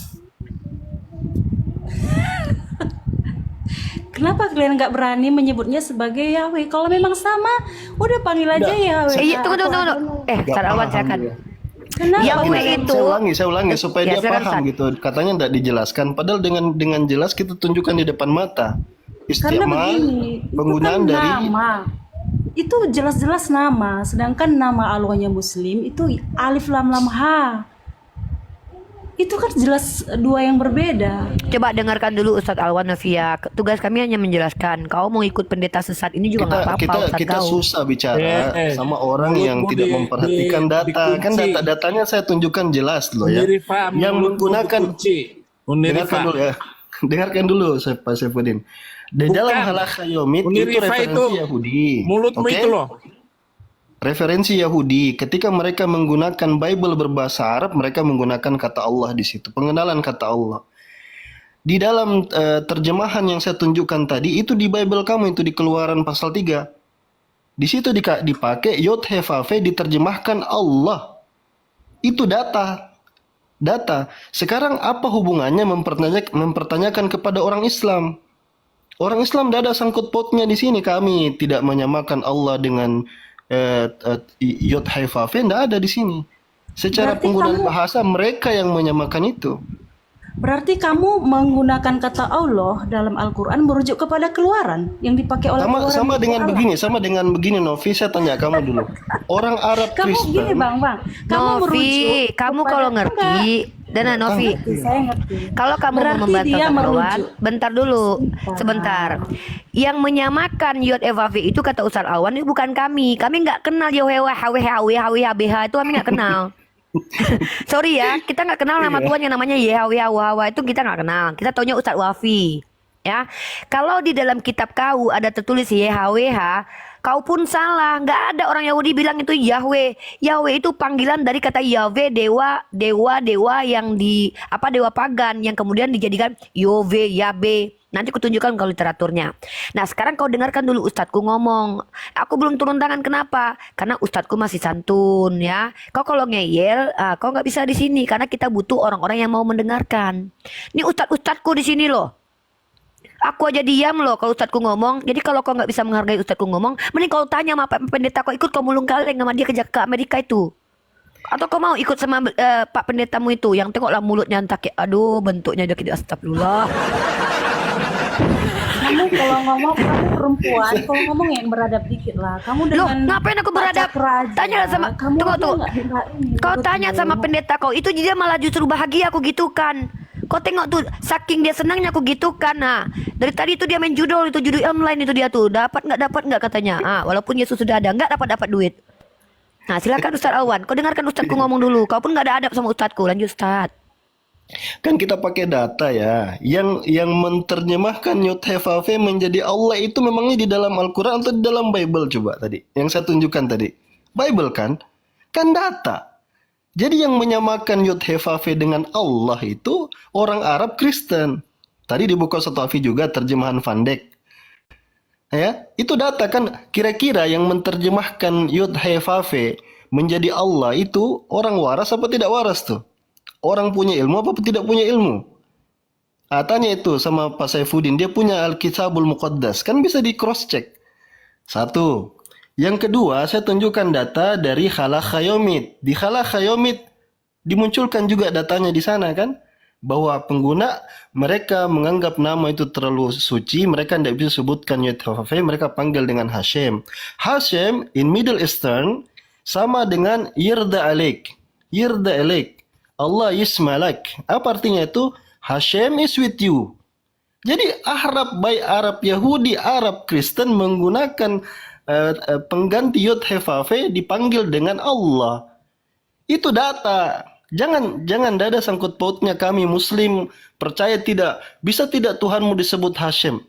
Speaker 9: Kenapa kalian nggak berani menyebutnya sebagai Yahweh? Kalau memang sama, udah panggil aja Yahweh.
Speaker 5: Tunggu. Ustaz Alwan silakan.
Speaker 9: Kenapa?
Speaker 5: Yahweh itu
Speaker 3: Saya ulangi supaya dia paham gitu. Katanya tidak dijelaskan, padahal dengan jelas kita tunjukkan di depan mata.
Speaker 9: Karena begini,
Speaker 3: penggunaan
Speaker 9: itu kan
Speaker 3: dari
Speaker 9: nama. Itu jelas-jelas nama, sedangkan nama Allahnya Muslim itu Alif Lam Lam Ha. Itu kan jelas dua yang berbeda.
Speaker 5: Coba dengarkan dulu Ustadz Alwan Novia. Tugas kami hanya menjelaskan. Kau mau ikut pendeta sesat ini juga nggak apa-apa.
Speaker 3: Kita susah bicara sama orang yang tidak memperhatikan data. Kan data-datanya saya tunjukkan jelas loh ya. Yang menggunakan dengarkan dulu ya. Dengarkan dulu Pak Saifuddin. Di dalam Halakha Yomit itu referensi Yahudi.
Speaker 6: Mulutmu itu loh.
Speaker 3: Referensi Yahudi, ketika mereka menggunakan Bible berbahasa Arab, mereka menggunakan kata Allah di situ, pengenalan kata Allah. Di dalam terjemahan yang saya tunjukkan tadi, itu di Bible kamu, itu di Keluaran pasal 3. Di situ dipakai Yod He Vav He, diterjemahkan Allah. Itu data. Sekarang apa hubungannya mempertanyakan kepada orang Islam? Orang Islam tidak ada sangkut pautnya di sini. Kami tidak menyamakan Allah dengan Yod He Vav He, tidak ada di sini. Secara
Speaker 9: Berarti
Speaker 3: penggunaan bahasa mereka yang menyamakan itu.
Speaker 9: Berarti kamu menggunakan kata Allah dalam Al-Quran merujuk kepada Keluaran yang dipakai oleh Keluaran.
Speaker 3: Sama dengan begini Novi, saya tanya kamu dulu. Orang Arab
Speaker 9: Kamu
Speaker 3: Kristen.
Speaker 9: gini Bang. Kamu
Speaker 5: Novi, kamu kalau ngerti, Dana Novi,
Speaker 9: saya ngerti.
Speaker 5: kalau kamu mau
Speaker 9: Berarti
Speaker 5: membantah
Speaker 9: dia
Speaker 5: Ustaz Alwan,
Speaker 9: merujuk.
Speaker 5: bentar dulu, sebentar. Yang menyamakan Yod He Vav He itu kata Ustaz Alwan itu bukan kami. Kami nggak kenal Yahweh, HWH itu kami nggak kenal. Sorry ya, kita nggak kenal nama Tuhan yang namanya Yahweh, itu kita nggak kenal. Kita taunya Ustadz Wafi. Ya, kalau di dalam kitab kau ada tertulis YHWH, kau pun salah. Nggak ada orang Yahudi bilang itu Yahweh. Yahweh itu panggilan dari kata Yahweh, dewa yang dewa pagan yang kemudian dijadikan Yahweh, Yabe. Nanti kutunjukkan kalau literaturnya. Nah sekarang kau dengarkan dulu Ustadku ngomong. Aku belum turun tangan, kenapa? Karena Ustadku masih santun ya. Kau kalau ngeyel, kau nggak bisa di sini karena kita butuh orang-orang yang mau mendengarkan. Ini Ustadku di sini loh. Aku aja diam loh kalau Ustadku ngomong. Jadi kalau kau nggak bisa menghargai Ustadku ngomong, mending kau tanya sama pendeta kau, ikut kau mulung kaleng sama dia ke Amerika itu. Atau kau mau ikut sama Pak pendetamu itu yang tengoklah mulutnya entah kayak aduh bentuknya udah kayak astagfirullah.
Speaker 9: Kamu kalau ngomong, kamu perempuan, kalau ngomong yang beradab dikit lah. Kamu dengan
Speaker 5: ngapain aku beradab? Tanya sama kau tanya sama pendeta kau, itu dia malah justru bahagia aku gitu kan. Kau tengok tuh, saking dia senangnya aku gitu kan. Nah, dari tadi itu dia main judul online itu dia tuh. Dapat nggak katanya. Walaupun Yesus sudah ada, nggak dapat duit. Nah, silakan Ustadz Awan. Kau dengarkan Ustadku ngomong dulu. Kau pun nggak ada adab sama Ustadku. Lanjut Ustadz.
Speaker 3: Kan kita pakai data ya. Yang menerjemahkan Yud He Fa Fe menjadi Allah itu memangnya di dalam Al-Quran atau di dalam Bible coba tadi? Yang saya tunjukkan tadi. Bible kan? Kan data. Jadi yang menyamakan Yud He Fa Fe dengan Allah itu orang Arab Kristen. Tadi dibuka satu Afi juga terjemahan Van Dijk. Ya, itu data kan, kira-kira yang menerjemahkan Yud He Fa Fe menjadi Allah itu orang waras apa tidak waras tuh? Orang punya ilmu apa tidak punya ilmu? Tanya itu sama Pak Saifuddin, dia punya Al-Kitabul Muqaddas, kan bisa di cross check. Satu. Yang kedua, saya tunjukkan data dari Khalaq Khayomit. Di Khalaq Khayomit dimunculkan juga datanya di sana kan? Bahwa pengguna mereka menganggap nama itu terlalu suci, mereka tidak bisa sebutkan Yud He Fa Fe, mereka panggil dengan Hashem. Hashem in Middle Eastern sama dengan Yirda Alik. Yirda Alik. Allah Yismalak. Apa artinya itu? Hashem is with you. Jadi Arab, baik Arab Yahudi, Arab Kristen menggunakan pengganti Yud He Fa Fe dipanggil dengan Allah. Itu data. Jangan ada sangkut pautnya kami Muslim percaya tidak. Bisa tidak Tuhanmu disebut Hashem?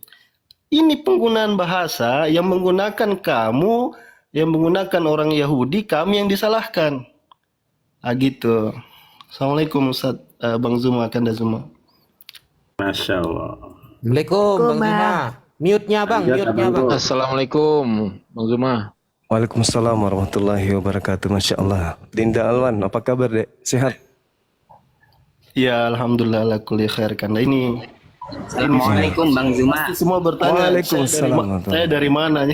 Speaker 3: Ini penggunaan bahasa yang menggunakan kamu, yang menggunakan orang Yahudi, kami yang disalahkan. Gitu. Assalamualaikum Ustaz Bang Zuma, Kanda Zuma.
Speaker 8: Masya Allah.
Speaker 2: Assalamualaikum Bang Zuma. Mute-nya Bang, mute-nya Bang.
Speaker 4: Assalamualaikum, Bang Zuma.
Speaker 3: Waalaikumsalam warahmatullahi wabarakatuh. Masya Allah. Dinda Alwan, apa kabar dek? Sehat? Ya Alhamdulillah ala kulli khair. Karena ini
Speaker 10: Assalamualaikum Bang Zuma.
Speaker 3: semua bertanya
Speaker 4: Waalaikumsalam.
Speaker 3: saya dari mana?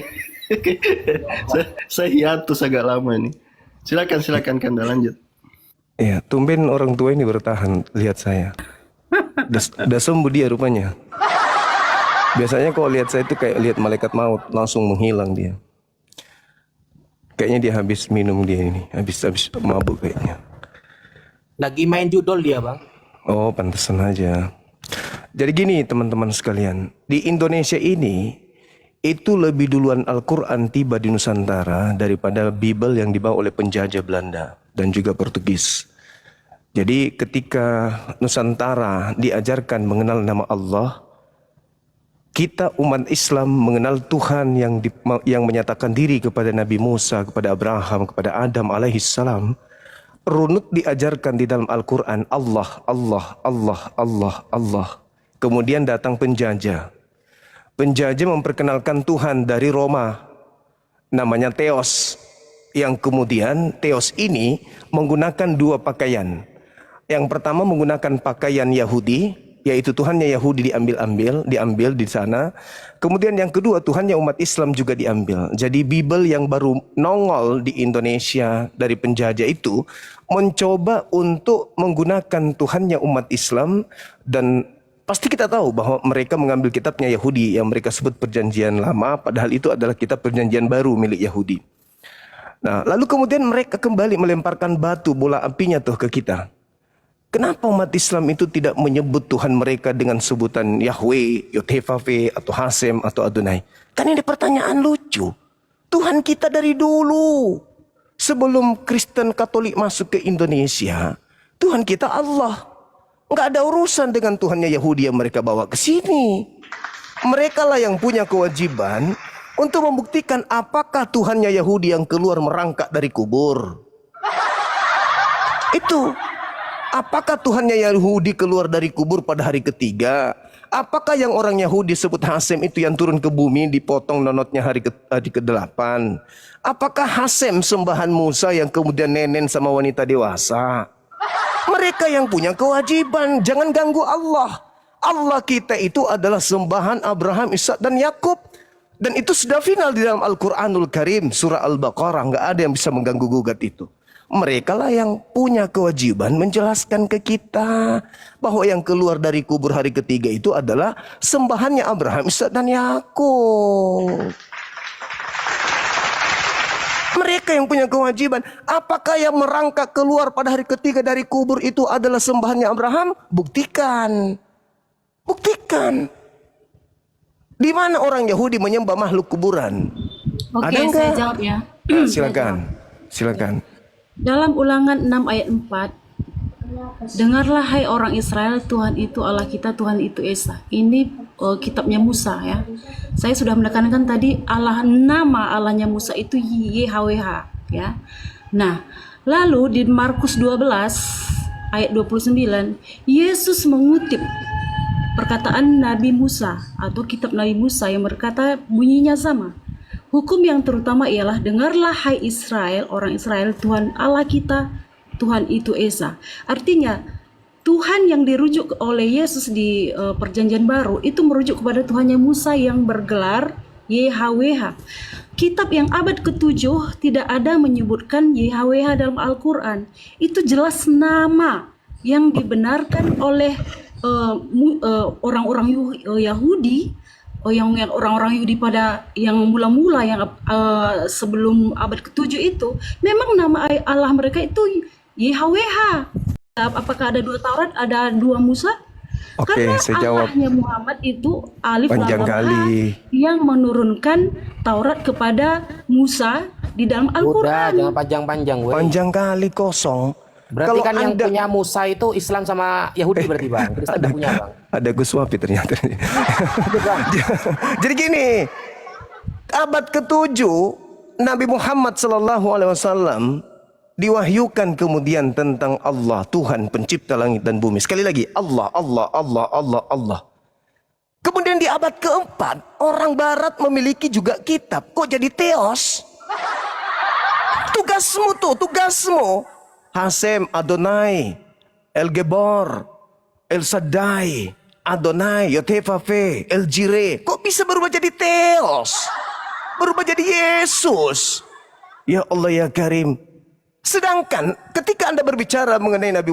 Speaker 3: saya hiatus agak lama ini. Silakan Kanda lanjut.
Speaker 11: Ya, tumben orang tua ini bertahan lihat saya. Udah sembuh dia rupanya. Biasanya kalau lihat saya itu kayak lihat malaikat maut, langsung menghilang dia. Kayaknya dia habis minum dia ini, habis mabuk kayaknya.
Speaker 2: Lagi main judol dia Bang.
Speaker 11: Oh, pantesan aja. Jadi gini teman-teman sekalian, di Indonesia ini itu lebih duluan Al-Quran tiba di Nusantara daripada Bible yang dibawa oleh penjajah Belanda dan juga Portugis. Jadi ketika Nusantara diajarkan mengenal nama Allah, kita umat Islam mengenal Tuhan yang menyatakan diri kepada Nabi Musa, kepada Abraham, kepada Adam alaihissalam. Runut diajarkan di dalam Al-Quran Allah, Allah, Allah, Allah, Allah. Kemudian datang penjajah. Penjajah memperkenalkan Tuhan dari Roma, namanya Theos. Yang kemudian Theos ini menggunakan dua pakaian. Yang pertama menggunakan pakaian Yahudi, yaitu Tuhannya Yahudi diambil di sana. Kemudian yang kedua Tuhannya umat Islam juga diambil. Jadi Bible yang baru nongol di Indonesia dari penjajah itu mencoba untuk menggunakan Tuhannya umat Islam, dan pasti kita tahu bahwa mereka mengambil kitabnya Yahudi yang mereka sebut Perjanjian Lama, padahal itu adalah kitab Perjanjian Baru milik Yahudi. Nah, lalu kemudian mereka kembali melemparkan batu bola apinya tuh ke kita. Kenapa umat Islam itu tidak menyebut Tuhan mereka dengan sebutan Yahweh, Yud He Fa Fe, atau Hasem, atau Adonai? Kan ini pertanyaan lucu. Tuhan kita dari dulu, sebelum Kristen Katolik masuk ke Indonesia, Tuhan kita Allah. Nggak ada urusan dengan Tuhannya Yahudi yang mereka bawa ke sini. Mereka lah yang punya kewajiban untuk membuktikan apakah Tuhannya Yahudi yang keluar merangkak dari kubur. Itu. Apakah Tuhannya Yahudi keluar dari kubur pada hari ketiga? Apakah yang orang Yahudi sebut Hasem itu yang turun ke bumi dipotong nonotnya hari ke-8? Apakah Hasem sembahan Musa yang kemudian nenen sama wanita dewasa? Mereka yang punya kewajiban, jangan ganggu Allah. Allah kita itu adalah sembahan Abraham, Ishak dan Yakub. Dan itu sudah final di dalam Al-Quranul Karim, surah Al-Baqarah. Nggak ada yang bisa mengganggu gugat itu. Mereka lah yang punya kewajiban menjelaskan ke kita bahwa yang keluar dari kubur hari ketiga itu adalah sembahannya Abraham, Ishak dan Yakub. Mereka yang punya kewajiban. Apakah yang merangkak keluar pada hari ketiga dari kubur itu adalah sembahannya Abraham? Buktikan. Buktikan. Di mana orang Yahudi menyembah makhluk kuburan?
Speaker 9: Oke,
Speaker 11: Ada
Speaker 9: saya jawab ya.
Speaker 11: Silakan. Silakan.
Speaker 9: Dalam Ulangan 6 ayat 4, dengarlah hai orang Israel, Tuhan itu Allah kita, Tuhan itu Esa. Ini kitabnya Musa ya. Saya sudah menekankan tadi nama Allahnya Musa itu YHWH ya. Nah, lalu di Markus 12 ayat 29, Yesus mengutip perkataan Nabi Musa atau kitab Nabi Musa yang berkata bunyinya sama. Hukum yang terutama ialah dengarlah hai Israel, orang Israel, Tuhan Allah kita, Tuhan itu Esa. Artinya Tuhan yang dirujuk oleh Yesus di perjanjian baru itu merujuk kepada Tuhannya Musa yang bergelar YHWH. Kitab yang abad ke-7 tidak ada menyebutkan YHWH dalam Al-Quran. Itu jelas nama yang dibenarkan oleh orang-orang Yahudi, orang-orang Yahudi pada yang mula-mula yang sebelum abad ke-7 itu, memang nama Allah mereka itu YHWH. Apakah ada 2 Taurat, ada 2 Musa?
Speaker 11: Oke,
Speaker 9: Karena
Speaker 11: saya jawab.
Speaker 9: Allahnya Muhammad itu Alif
Speaker 11: Panjang
Speaker 9: Lam Mim
Speaker 11: kali.
Speaker 9: yang menurunkan Taurat kepada Musa di dalam
Speaker 2: Udah,
Speaker 9: Al-Quran.
Speaker 2: jangan panjang-panjang, weh.
Speaker 11: Panjang kali kosong.
Speaker 2: Berarti
Speaker 11: Kalau
Speaker 2: kan yang
Speaker 11: Anda-
Speaker 2: punya Musa itu Islam sama Yahudi berarti Bang. Kristen tidak punya Bang.
Speaker 11: Ada Gus Wapi ternyata. Jadi gini, abad ke-7 Nabi Muhammad SAW diwahyukan kemudian tentang Allah, Tuhan pencipta langit dan bumi. Sekali lagi, Allah, Allah, Allah, Allah, Allah. Kemudian di abad ke-4 orang barat memiliki juga kitab. Kok jadi teos? Tugasmu. Hasem, Adonai, El Gebor, El Shaddai, Adonai, Yotefafe, El Jireh. Kok bisa berubah jadi Theos? Berubah jadi Yesus? Ya Allah ya Karim. Sedangkan ketika Anda berbicara mengenai Nabi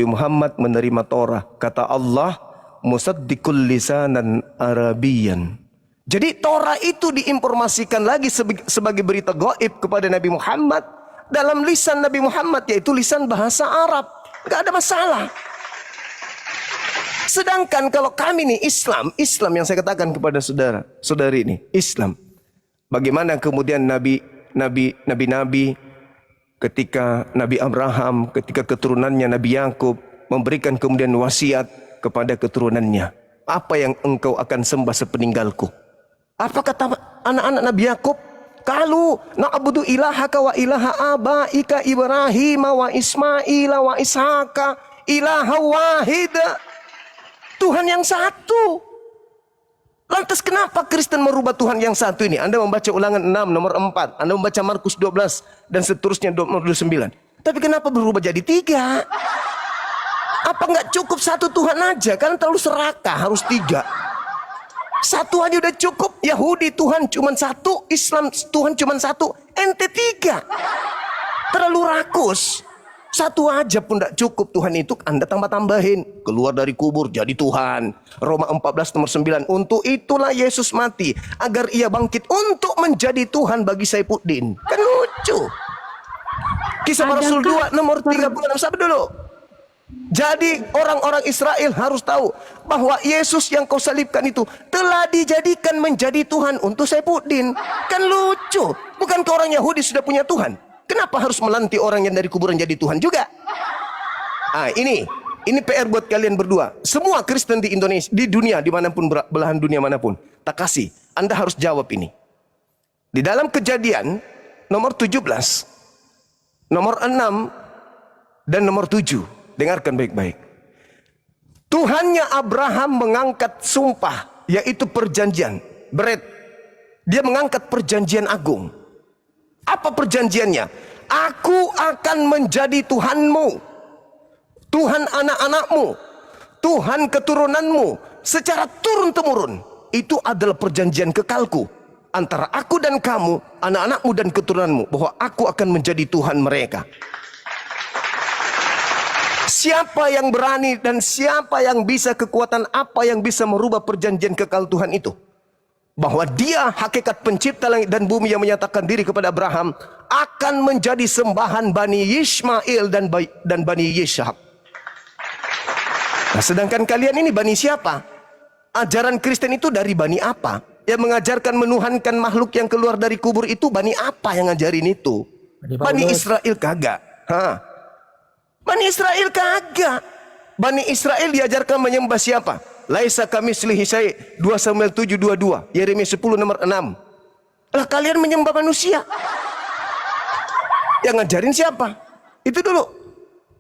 Speaker 11: Muhammad menerima Torah. Kata Allah, musaddiqul lisanan Arabiyan. Jadi Torah itu diinformasikan lagi sebagai berita gaib kepada Nabi Muhammad. Dalam lisan Nabi Muhammad, yaitu lisan bahasa Arab. Gak ada masalah. Sedangkan kalau kami nih Islam yang saya katakan kepada saudari ini, Islam. Bagaimana kemudian nabi ketika Nabi Abraham, ketika keturunannya Nabi Yakub memberikan kemudian wasiat kepada keturunannya. Apa yang engkau akan sembah sepeninggalku? Apa kata anak-anak Nabi Yakub? Kalau na'budu ilahaka wa ilaha abaika Ibrahim wa Ismail wa Ishaka ilaha wahid. Tuhan yang satu. Lantas kenapa Kristen merubah Tuhan yang satu ini? Anda membaca Ulangan 6 nomor 4, Anda membaca Markus 12 dan seterusnya nomor 29. Tapi kenapa berubah jadi 3? Apa nggak cukup satu Tuhan aja? Kan terlalu serakah, harus 3. Satu aja udah cukup. Yahudi Tuhan cuma 1, Islam Tuhan cuma 1, ente 3. Terlalu rakus. Satu aja pun tidak cukup. Tuhan itu Anda tambah-tambahin. Keluar dari kubur jadi Tuhan. Roma 14 nomor 9. Untuk itulah Yesus mati, agar ia bangkit untuk menjadi Tuhan bagi Saifuddin. Kan lucu. Kisah Para Rasul 2 nomor 36. Sabar dulu. Jadi orang-orang Israel harus tahu bahwa Yesus yang kau salibkan itu telah dijadikan menjadi Tuhan untuk Saifuddin. Kan lucu. Bukankah orang Yahudi sudah punya Tuhan? Kenapa harus melantik orang yang dari kuburan jadi Tuhan juga? Ini PR buat kalian berdua. Semua Kristen di Indonesia, di dunia, dimanapun belahan dunia manapun, tak kasih. Anda harus jawab ini. Di dalam Kejadian nomor 17, nomor 6 dan nomor 7. Dengarkan baik-baik. Tuhannya Abraham mengangkat sumpah, yaitu perjanjian. Beret. Dia mengangkat perjanjian agung. Apa perjanjiannya? Aku akan menjadi Tuhanmu, Tuhan anak-anakmu, Tuhan keturunanmu, secara turun-temurun. Itu adalah perjanjian kekalku antara aku dan kamu, anak-anakmu dan keturunanmu, bahwa aku akan menjadi Tuhan mereka. Siapa yang berani dan siapa yang bisa, kekuatan apa yang bisa merubah perjanjian kekal Tuhan itu? Bahwa dia hakikat pencipta langit dan bumi yang menyatakan diri kepada Abraham akan menjadi sembahan Bani Ismail dan Bani Yishak. Nah, sedangkan kalian ini Bani siapa? Ajaran Kristen itu dari Bani apa? Yang mengajarkan menuhankan makhluk yang keluar dari kubur itu Bani apa yang ngajarin itu? Bani Israel kagak. Bani Israel kagak. Bani Israel diajarkan menyembah siapa? Laisa kamitslihi syai'. 2 Samuel 7:22. Yeremia 10 nomor 6. Lah kalian menyembah manusia. Yang ngajarin siapa? Itu dulu.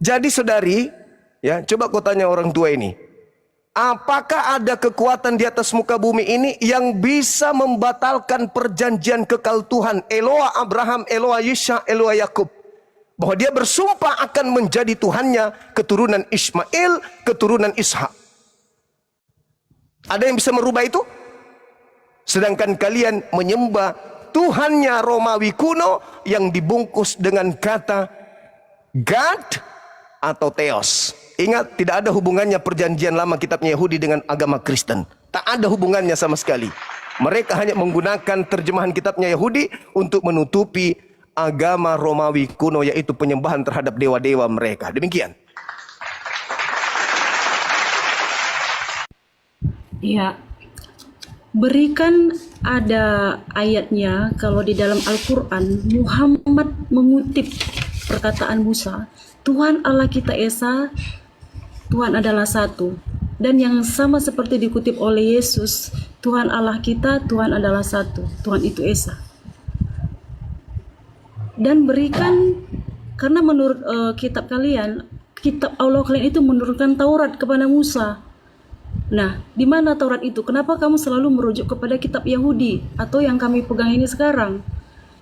Speaker 11: Jadi saudari, ya, coba kau tanya orang tua ini. Apakah ada kekuatan di atas muka bumi ini yang bisa membatalkan perjanjian kekal Tuhan Eloa Abraham, Eloa Yisha, Eloa Yakub? Bahwa dia bersumpah akan menjadi Tuhannya keturunan Ismail, keturunan Ishak. Ada yang bisa merubah itu? Sedangkan kalian menyembah Tuhannya Romawi kuno yang dibungkus dengan kata God atau Theos. Ingat, tidak ada hubungannya perjanjian lama kitabnya Yahudi dengan agama Kristen. Tak ada hubungannya sama sekali. Mereka hanya menggunakan terjemahan kitabnya Yahudi untuk menutupi agama Romawi kuno, yaitu penyembahan terhadap dewa-dewa mereka. Demikian.
Speaker 9: Ya, berikan ada ayatnya kalau di dalam Al-Quran Muhammad mengutip perkataan Musa, Tuhan Allah kita Esa, Tuhan adalah satu. Dan yang sama seperti dikutip oleh Yesus, Tuhan Allah kita, Tuhan adalah satu. Tuhan itu Esa. Dan berikan, karena menurut kitab kalian, kitab Allah kalian itu menurunkan Taurat kepada Musa. Nah, di mana Taurat itu? Kenapa kamu selalu merujuk kepada kitab Yahudi atau yang kami pegang ini sekarang?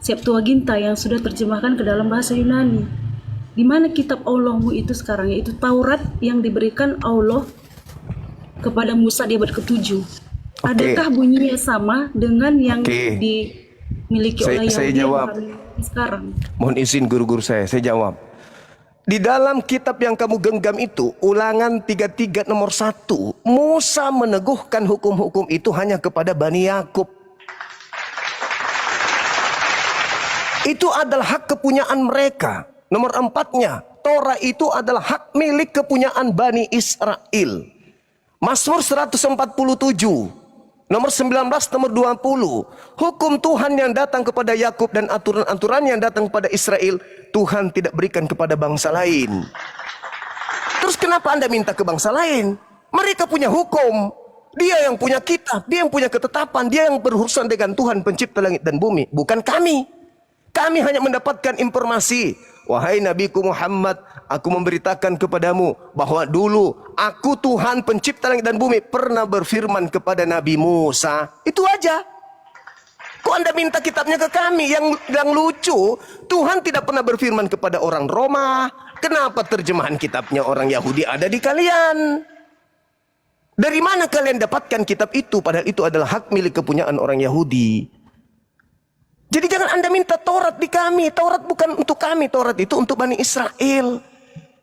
Speaker 9: Septuaginta yang sudah terjemahkan ke dalam bahasa Yunani. Di mana kitab Allahmu itu sekarang, yaitu Taurat yang diberikan Allah kepada Musa di abad ke-7. Adakah bunyinya sama dengan yang dimiliki oleh
Speaker 11: Saya
Speaker 9: Yahudi
Speaker 11: jawab.
Speaker 9: sekarang?
Speaker 11: Mohon izin guru-guru saya jawab. Di dalam kitab yang kamu genggam itu, Ulangan 33 nomor 1, Musa meneguhkan hukum-hukum itu hanya kepada Bani Yakub. Itu adalah hak kepunyaan mereka. Nomor 4-nya, Torah itu adalah hak milik kepunyaan Bani Israel. Mazmur 147, nomor 19, nomor 20. Hukum Tuhan yang datang kepada Yakub dan aturan-aturan yang datang kepada Israel, Tuhan tidak berikan kepada bangsa lain. Terus kenapa Anda minta ke bangsa lain? Mereka punya hukum. Dia yang punya kitab, dia yang punya ketetapan, dia yang berurusan dengan Tuhan pencipta langit dan bumi, bukan kami. Kami hanya mendapatkan informasi. Wahai Nabiku Muhammad, aku memberitakan kepadamu bahwa dulu aku Tuhan pencipta langit dan bumi pernah berfirman kepada Nabi Musa. Itu aja. Kok Anda minta kitabnya ke kami? Yang lucu, Tuhan tidak pernah berfirman kepada orang Roma. Kenapa terjemahan kitabnya orang Yahudi ada di kalian? Dari mana kalian dapatkan kitab itu? Padahal itu adalah hak milik kepunyaan orang Yahudi. Jadi jangan Anda minta Taurat di kami. Taurat bukan untuk kami. Taurat itu untuk Bani Israel.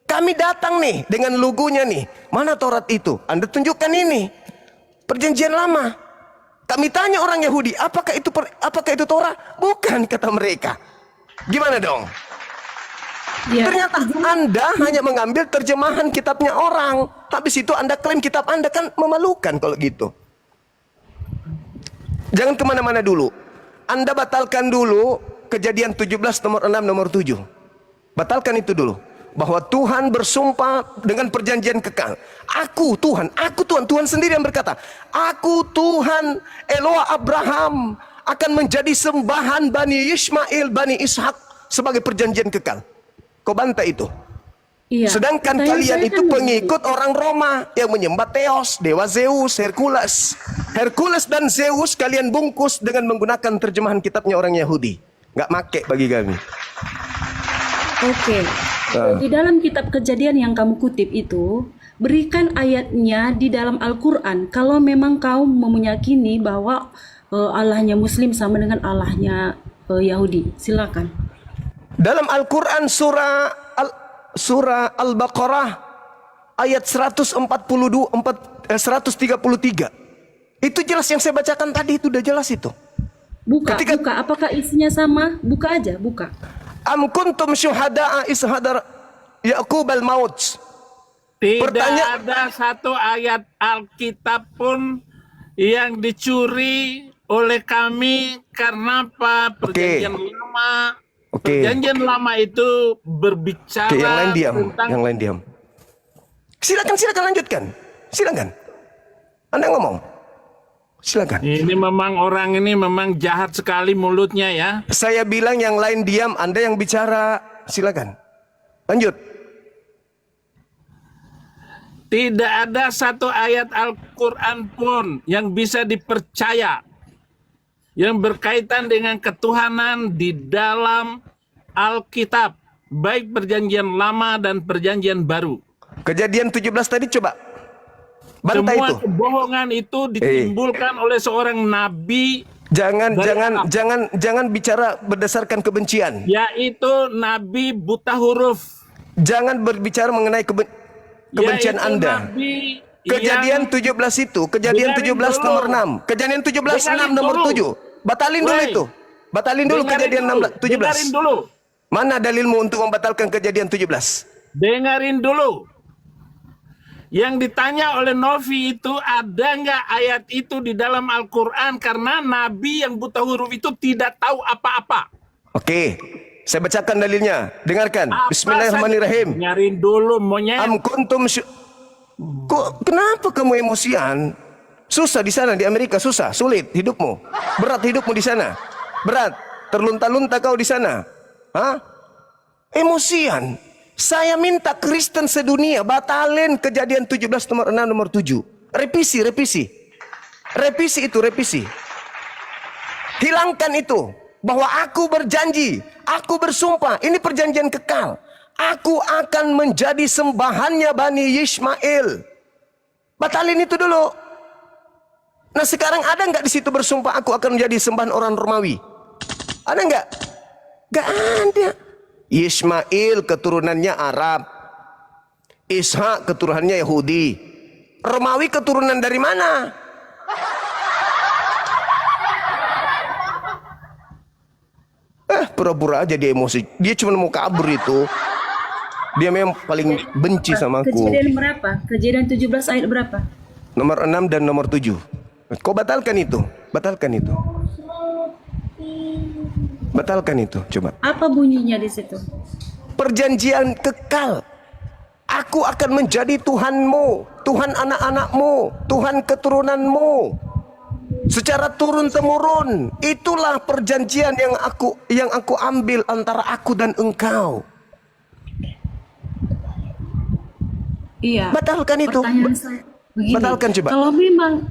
Speaker 11: Kami datang nih dengan logonya nih. Mana Taurat itu? Anda tunjukkan ini. Perjanjian lama. Kami tanya orang Yahudi, apakah itu Taurat? Bukan, kata mereka. Gimana dong?
Speaker 9: Ya.
Speaker 11: Ternyata Anda hanya mengambil terjemahan kitabnya orang. Habis itu Anda klaim kitab Anda, kan memalukan kalau gitu. Jangan kemana-mana dulu. Anda batalkan dulu Kejadian 17 nomor 6 nomor 7. Batalkan itu dulu. Bahwa Tuhan bersumpah dengan perjanjian kekal. Aku Tuhan. Tuhan sendiri yang berkata, aku Tuhan Eloa Abraham akan menjadi sembahan Bani Ismail, Bani Ishak sebagai perjanjian kekal. Kau bantah itu.
Speaker 9: Iya.
Speaker 11: Sedangkan kalian itu pengikut orang Roma yang menyembah Theos, dewa Zeus, Hercules. Hercules dan Zeus kalian bungkus dengan menggunakan terjemahan kitabnya orang Yahudi. Nggak make bagi kami.
Speaker 9: Oke. Di dalam kitab Kejadian yang kamu kutip itu, berikan ayatnya di dalam Al-Quran. Kalau memang kau meyakini bahwa Allahnya Muslim sama dengan Allahnya Yahudi, silakan.
Speaker 11: Dalam Al-Quran surah Al-Baqarah ayat 133. Itu jelas yang saya bacakan tadi, itu udah jelas itu.
Speaker 9: Buka. Apakah isinya sama? Buka aja, buka.
Speaker 11: Am kuntum syuhada'a is hadar Yaqub al-maut.
Speaker 6: Tidak ada satu ayat Alkitab pun yang dicuri oleh kami. Karena apa? Perjanjian lama
Speaker 11: Oke.
Speaker 6: Perjanjian lama itu berbicara
Speaker 11: Oke, yang lain diam.
Speaker 6: tentang
Speaker 11: Yang lain diam. Silakan lanjutkan. Silakan. Anda ngomong. Silakan.
Speaker 6: ini memang orang ini memang jahat sekali mulutnya ya.
Speaker 11: Saya bilang yang lain diam, Anda yang bicara. Silakan. Lanjut.
Speaker 6: Tidak ada satu ayat Al-Quran pun yang bisa dipercaya yang berkaitan dengan ketuhanan di dalam Alkitab, baik perjanjian lama dan perjanjian baru.
Speaker 11: Kejadian 17 tadi coba. Bantai
Speaker 6: Semua
Speaker 11: itu.
Speaker 6: kebohongan itu ditimbulkan oleh seorang nabi,
Speaker 11: Jangan bicara berdasarkan kebencian.
Speaker 6: yaitu nabi buta huruf.
Speaker 11: Jangan berbicara mengenai kebencian
Speaker 6: Yaitu
Speaker 11: Anda.
Speaker 6: nabi
Speaker 11: Kejadian 17 itu, kejadian
Speaker 6: Dengarin
Speaker 11: 17
Speaker 6: dulu.
Speaker 11: nomor 6. Kejadian 17
Speaker 6: Dengarin
Speaker 11: 6 nomor
Speaker 6: dulu.
Speaker 11: 7. Batalin dulu
Speaker 6: Woi.
Speaker 11: itu. Batalin dulu
Speaker 6: Dengarin
Speaker 11: kejadian
Speaker 6: dulu.
Speaker 11: 17.
Speaker 6: Dengarin dulu.
Speaker 11: Mana dalilmu untuk membatalkan kejadian 17?
Speaker 6: Dengarin dulu. Yang ditanya oleh Novi itu, ada nggak ayat itu di dalam Al-Quran? Karena nabi yang buta huruf itu tidak tahu apa-apa.
Speaker 11: Oke. Saya bacakan dalilnya. Dengarkan.
Speaker 6: Apa
Speaker 11: Bismillahirrahmanirrahim.
Speaker 6: saja? Dengarin dulu monyet.
Speaker 11: Am kuntum Kok kenapa kamu emosian? Susah di sana di Amerika, susah, sulit hidupmu. Berat hidupmu di sana. Berat. Terlunta-lunta kau di sana. Hah? Emosian. Saya minta Kristen sedunia batalin kejadian 17 nomor 6 nomor 7. Revisi. Revisi itu, revisi. Hilangkan itu. Bahwa aku berjanji, aku bersumpah, ini perjanjian kekal. Aku akan menjadi sembahannya Bani Ismail. Batalin itu dulu. Nah sekarang ada nggak di situ bersumpah aku akan menjadi sembahan orang Romawi? Ada nggak? Nggak ada. Ismail keturunannya Arab. Ishak keturunannya Yahudi. Romawi keturunan dari mana? Pura-pura aja dia emosi. Dia cuma mau kabur itu. Dia memang paling benci sama aku.
Speaker 9: Kejadian berapa? Kejadian 17 ayat berapa?
Speaker 11: Nomor 6 dan nomor 7. Kau batalkan itu. Batalkan itu. Batalkan itu. Coba.
Speaker 9: Apa bunyinya di situ?
Speaker 11: Perjanjian kekal. Aku akan menjadi Tuhanmu, Tuhan anak-anakmu, Tuhan keturunanmu. Secara turun-temurun. Itulah perjanjian yang aku ambil antara aku dan engkau.
Speaker 9: Iya.
Speaker 11: Batalkan itu.
Speaker 9: Pertanyaan saya begini.
Speaker 11: Batalkan coba.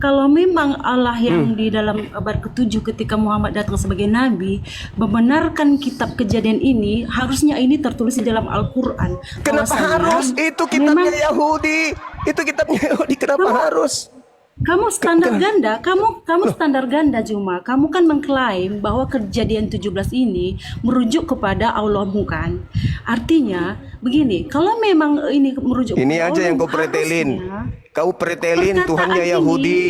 Speaker 9: Kalau memang Allah yang di dalam abad ke-7 ketika Muhammad datang sebagai nabi membenarkan kitab Kejadian ini, harusnya ini tertulis di dalam Al-Qur'an.
Speaker 11: Kenapa harus? Itu kitabnya Yahudi. Itu kitabnya Yahudi. Kenapa harus?
Speaker 9: Kamu standar ganda, kamu standar ganda Juma. Kamu kan mengklaim bahwa Kejadian 17 ini merujuk kepada Allahmu kan. Artinya begini, kalau memang ini merujuk
Speaker 11: Ini
Speaker 9: kepada
Speaker 11: aja yang kau
Speaker 9: Allahmu,
Speaker 11: pretelin.
Speaker 9: harusnya
Speaker 11: Kau pretelin
Speaker 9: perkataan
Speaker 11: Tuhannya
Speaker 9: ini,
Speaker 11: Yahudi,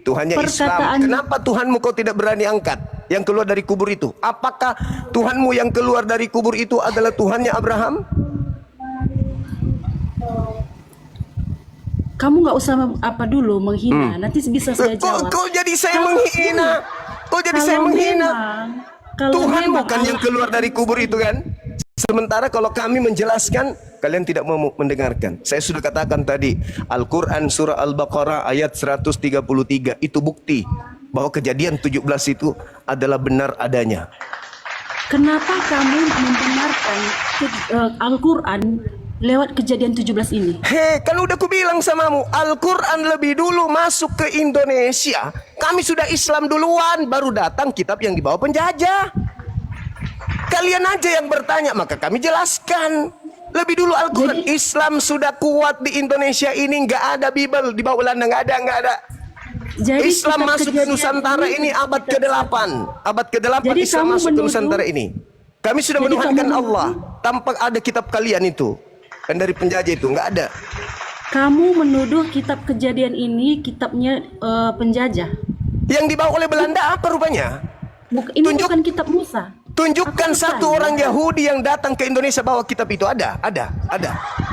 Speaker 11: Tuhannya Islam.
Speaker 9: perkataan-
Speaker 11: Kenapa Tuhanmu kau tidak berani angkat yang keluar dari kubur itu? Apakah Tuhanmu yang keluar dari kubur itu adalah Tuhannya Abraham?
Speaker 9: kamu nggak usah apa dulu menghina. Nanti bisa saya jawab.
Speaker 11: Kau jadi saya
Speaker 9: Kalau
Speaker 11: menghina. Kau jadi
Speaker 9: kalau
Speaker 11: saya menghina.
Speaker 9: kalau
Speaker 11: Tuhan
Speaker 9: memang
Speaker 11: bukan yang
Speaker 9: Allah-
Speaker 11: keluar dari kubur itu kan? Sementara kalau kami menjelaskan, kalian tidak mau mendengarkan. Saya sudah katakan tadi, Al-Quran surah Al-Baqarah ayat 133 itu bukti bahwa kejadian 17 itu adalah benar adanya.
Speaker 9: Kenapa kamu membenarkan Al-Quran lewat Kejadian 17 ini?
Speaker 11: Hei, kan udah ku bilang samamu, Al-Quran lebih dulu masuk ke Indonesia. Kami sudah Islam duluan, baru datang kitab yang dibawa penjajah. Kalian aja yang bertanya, maka kami jelaskan. Lebih dulu Al-Quran. Islam sudah kuat di Indonesia ini, nggak ada Bible di bawah Belanda, nggak ada.
Speaker 9: Jadi
Speaker 11: Islam
Speaker 9: kitab
Speaker 11: masuk ke
Speaker 9: Kejadian
Speaker 11: Nusantara ini abad ke-8. Abad ke-8
Speaker 9: Jadi
Speaker 11: Islam
Speaker 9: kamu
Speaker 11: masuk ke
Speaker 9: menuduh-
Speaker 11: Nusantara ini. Kami sudah
Speaker 9: Jadi
Speaker 11: menuhankan
Speaker 9: kamu menuduh-
Speaker 11: Allah. Tanpa ada kitab kalian itu. Kan dari penjajah itu, nggak ada.
Speaker 9: Kamu menuduh kitab Kejadian ini kitabnya penjajah.
Speaker 11: Yang dibawa oleh Belanda apa rupanya?
Speaker 9: Ini bukan kitab Musa.
Speaker 11: Tunjukkan satu orang Yahudi yang datang ke Indonesia bawa kitab itu. Ada.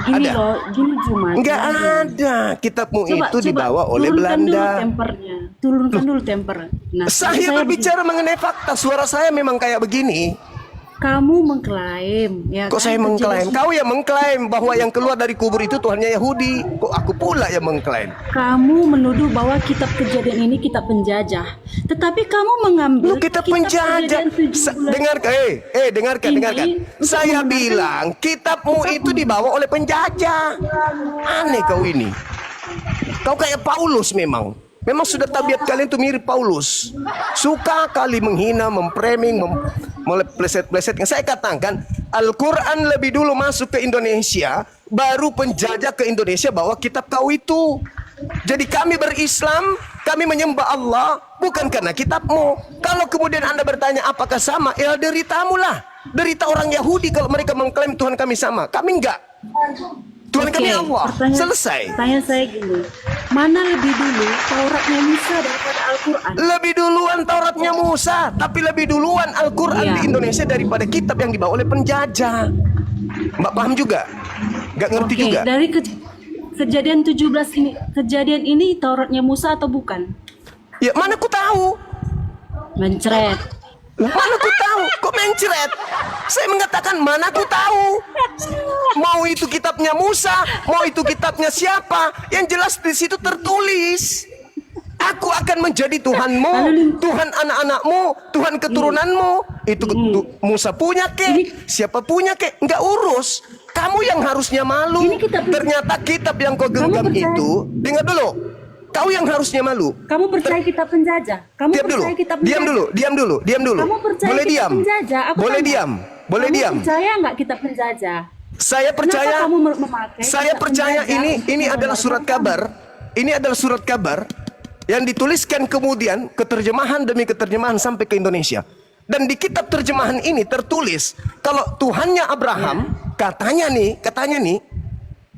Speaker 9: Gini
Speaker 11: Ada.
Speaker 9: loh, gini Juma.
Speaker 11: Nggak
Speaker 9: gini.
Speaker 11: ada. Kitabmu
Speaker 9: Coba,
Speaker 11: itu dibawa oleh
Speaker 9: turunkan
Speaker 11: Belanda.
Speaker 9: dulu tempernya. Turunkan dulu temper. Nah,
Speaker 11: Saya berbicara mengenai fakta. Suara saya memang kayak begini.
Speaker 9: kamu mengklaim, ya
Speaker 11: Kok
Speaker 9: kan?
Speaker 11: saya mengklaim? Kau yang mengklaim bahwa yang keluar dari kubur itu Tuhannya Yahudi. Kok aku pula yang mengklaim?
Speaker 9: Kamu menuduh bahwa kitab Kejadian ini kitab penjajah, tetapi kamu mengambil
Speaker 11: Kitab penjajah. Dengarkan, dengarkan. Saya bilang kitabmu itu dibawa oleh penjajah. Aneh kau ini. Kau kayak Paulus memang. Memang sudah tabiat kalian tuh mirip Paulus. Suka kali menghina, mempraming, meleset-pleset. Saya katakan Al-Quran lebih dulu masuk ke Indonesia, baru penjajah ke Indonesia bawa kitab kau itu. Jadi kami berislam, kami menyembah Allah bukan karena kitabmu. Kalau kemudian Anda bertanya apakah sama, ya deritamu lah. Derita orang Yahudi kalau mereka mengklaim Tuhan kami sama. Kami enggak. Tuhan kami Allah. Selesai.
Speaker 9: Tanya saya gini, mana lebih dulu Tauratnya Musa daripada Al-Quran?
Speaker 11: Lebih duluan Tauratnya Musa, tapi lebih duluan Al-Quran di Indonesia daripada kitab yang dibawa oleh penjajah. Mbak paham juga? Gak ngerti juga?
Speaker 9: Dari kejadian ini Tauratnya Musa atau bukan?
Speaker 11: Ya mana ku tahu?
Speaker 9: Mencret.
Speaker 11: Mana ku tahu? Kok mencret? Saya mengatakan mana ku tahu? Mau itu kitabnya Musa, mau itu kitabnya siapa? Yang jelas di situ tertulis, aku akan menjadi Tuhanmu, Tuhan anak-anakmu, Tuhan keturunanmu. Itu Musa punya kek, siapa punya kek, nggak urus. Kamu yang harusnya malu. Ternyata kitab yang kau genggam itu, dengar dulu. Kau yang harusnya malu.
Speaker 9: Kamu percaya kitab penjajah? Kamu percaya kitab penjajah?
Speaker 11: Diam dulu.
Speaker 9: Kamu percaya
Speaker 11: Boleh
Speaker 9: kitab
Speaker 11: diam.
Speaker 9: penjajah? Aku
Speaker 11: Boleh
Speaker 9: tanya.
Speaker 11: diam. Boleh
Speaker 9: Kamu
Speaker 11: diam.
Speaker 9: percaya nggak kitab penjajah?
Speaker 11: Saya percaya.
Speaker 9: Kenapa kamu memakai
Speaker 11: Saya
Speaker 9: kitab
Speaker 11: percaya
Speaker 9: penjajah
Speaker 11: ini
Speaker 9: untuk
Speaker 11: adalah surat kabar. Ini adalah surat kabar yang dituliskan kemudian keterjemahan demi keterjemahan sampai ke Indonesia. Dan di kitab terjemahan ini tertulis kalau Tuhannya Abraham katanya nih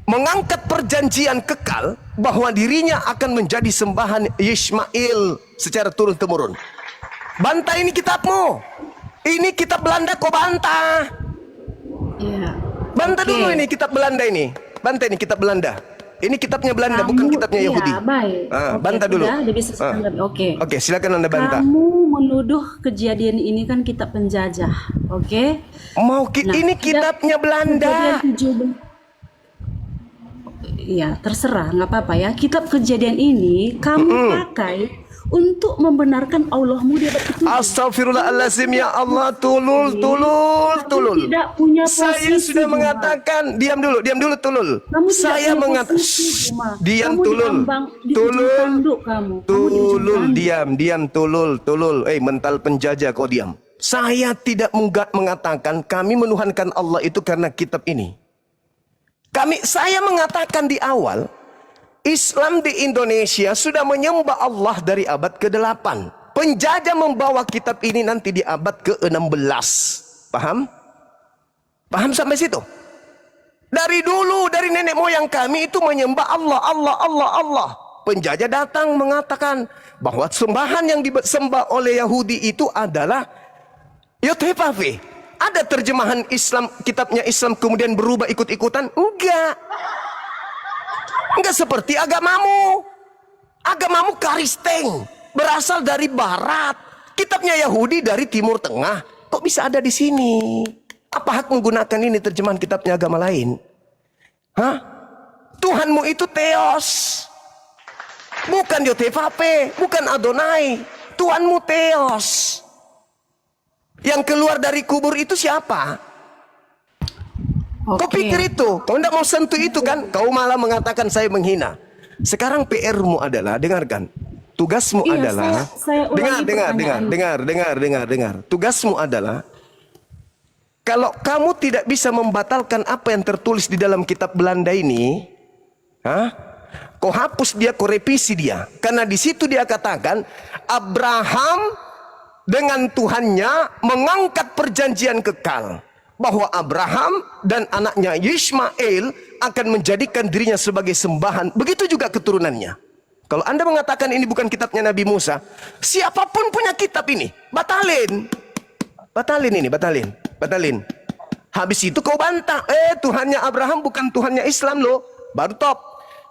Speaker 11: mengangkat perjanjian kekal bahwa dirinya akan menjadi sembahan Ismail secara turun-temurun. Bantah ini kitabmu. Ini kitab Belanda kok bantah.
Speaker 9: Iya.
Speaker 11: Bantah dulu ini kitab Belanda ini. Bantah ini kitab Belanda. Ini kitabnya Belanda, bukan kitabnya Yahudi.
Speaker 9: Baik.
Speaker 11: Bantah dulu.
Speaker 9: Oke,
Speaker 11: silakan Anda bantah.
Speaker 9: Kamu menuduh Kejadian ini kan kitab penjajah. Oke.
Speaker 11: Ini kitabnya Belanda.
Speaker 9: Iya, terserah, nggak apa-apa ya. Kitab Kejadian ini kamu pakai untuk membenarkan Allahmu di abad ke-7.
Speaker 11: Astagfirullahaladzim, ya Allah, tulul.
Speaker 9: Tidak punya posisi.
Speaker 11: Saya sudah mengatakan, diam dulu, tulul. Saya mengatakan, diam, tulul. Diam, tulul. Mental penjajah kau diam. Saya tidak mengatakan kami menuhankan Allah itu karena kitab ini. Saya mengatakan di awal, Islam di Indonesia sudah menyembah Allah dari abad ke-8. Penjajah membawa kitab ini nanti di abad ke-16. Paham? Paham sampai situ? Dari dulu, dari nenek moyang kami itu menyembah Allah. Penjajah datang mengatakan bahwa sembahan yang disembah oleh Yahudi itu adalah Yothepave. Ada terjemahan Islam, kitabnya Islam kemudian berubah ikut-ikutan? Enggak. Enggak seperti agamamu. Agamamu Kristen, berasal dari barat. Kitabnya Yahudi dari Timur Tengah. Kok bisa ada di sini? Apa hak menggunakan ini terjemahan kitabnya agama lain? Hah? Tuhanmu itu Theos. Bukan Yothepave, bukan Adonai. Tuhanmu Theos. Yang keluar dari kubur itu siapa? Kau pikir itu? Kau tidak mau sentuh itu kan? Kau malah mengatakan saya menghina. Sekarang PR-mu adalah, dengarkan. Tugasmu adalah, dengar. Tugasmu adalah, kalau kamu tidak bisa membatalkan apa yang tertulis di dalam kitab Belanda ini, kau hapus dia, kau revisi dia. Karena di situ dia katakan, Abraham dengan Tuhannya mengangkat perjanjian kekal bahwa Abraham dan anaknya Ismail akan menjadikan dirinya sebagai sembahan. Begitu juga keturunannya. Kalau Anda mengatakan ini bukan kitabnya Nabi Musa, siapapun punya kitab ini, batalin. Batalin. Habis itu kau bantah, Tuhannya Abraham bukan Tuhannya Islam loh. Baru top.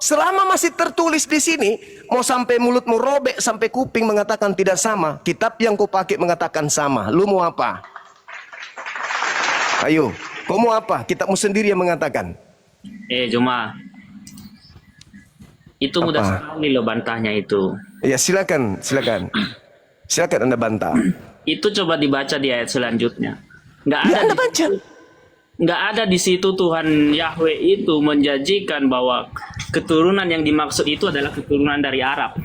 Speaker 11: Selama masih tertulis di sini, mau sampai mulutmu robek sampai kuping mengatakan tidak sama, kitab yang kau pakai mengatakan sama. Lu mau apa? Ayo, kau mau apa? Kitabmu sendiri yang mengatakan.
Speaker 12: Joma. Itu mudah sekali loh bantahnya itu.
Speaker 11: Ya silakan, silakan. Silakan Anda bantah.
Speaker 12: Itu coba dibaca di ayat selanjutnya. Nggak ada di situ Tuhan Yahweh itu menjanjikan bahwa keturunan yang dimaksud itu adalah keturunan dari Arab.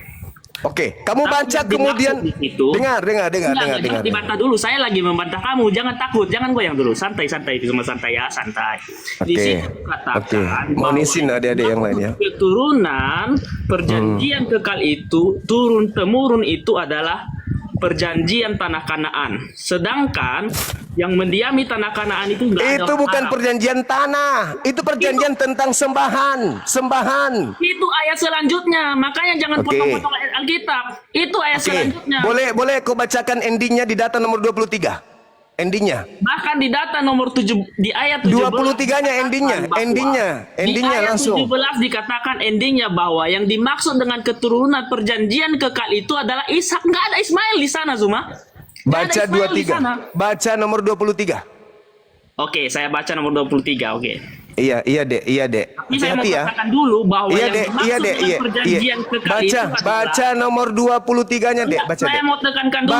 Speaker 11: Oke, kamu baca kemudian dengar.
Speaker 12: Jangan dibantah dulu. Saya lagi membantah kamu. Jangan takut, jangan goyang dulu. Santai itu cuma santai ya, santai. Di situ katakan
Speaker 11: monisin adik-adik yang lain ya.
Speaker 12: Keturunan perjanjian kekal itu turun temurun itu adalah perjanjian tanah Kanaan. Sedangkan yang mendiami tanah Kanaan itu enggak ada.
Speaker 11: Itu bukan
Speaker 12: Arab.
Speaker 11: perjanjian tanah, itu perjanjian tentang sembahan.
Speaker 12: Itu ayat selanjutnya. Makanya jangan potong-potong ayat Alkitab. Itu ayat selanjutnya.
Speaker 11: Boleh kau bacakan endingnya di data nomor 23. Endingnya.
Speaker 12: Bahkan di data nomor 7 di ayat 17
Speaker 11: 23-nya endingnya langsung.
Speaker 12: Di ayat 17 dikatakan endingnya bahwa yang dimaksud dengan keturunan perjanjian kekal itu adalah Ishak. Enggak ada Ismail di sana, Zuma.
Speaker 11: Baca 23. Baca nomor 23.
Speaker 12: Oke, saya baca nomor 23. Oke.
Speaker 11: Iya, Dek.
Speaker 12: Tapi saya mau
Speaker 11: Hati-hati ya.
Speaker 12: katakan dulu bahwa yang dimaksud dengan perjanjian kekal itu adalah
Speaker 11: baca nomor 23-nya, Dek. Baca,
Speaker 12: saya
Speaker 11: Dek.
Speaker 12: mau tekankan dulu.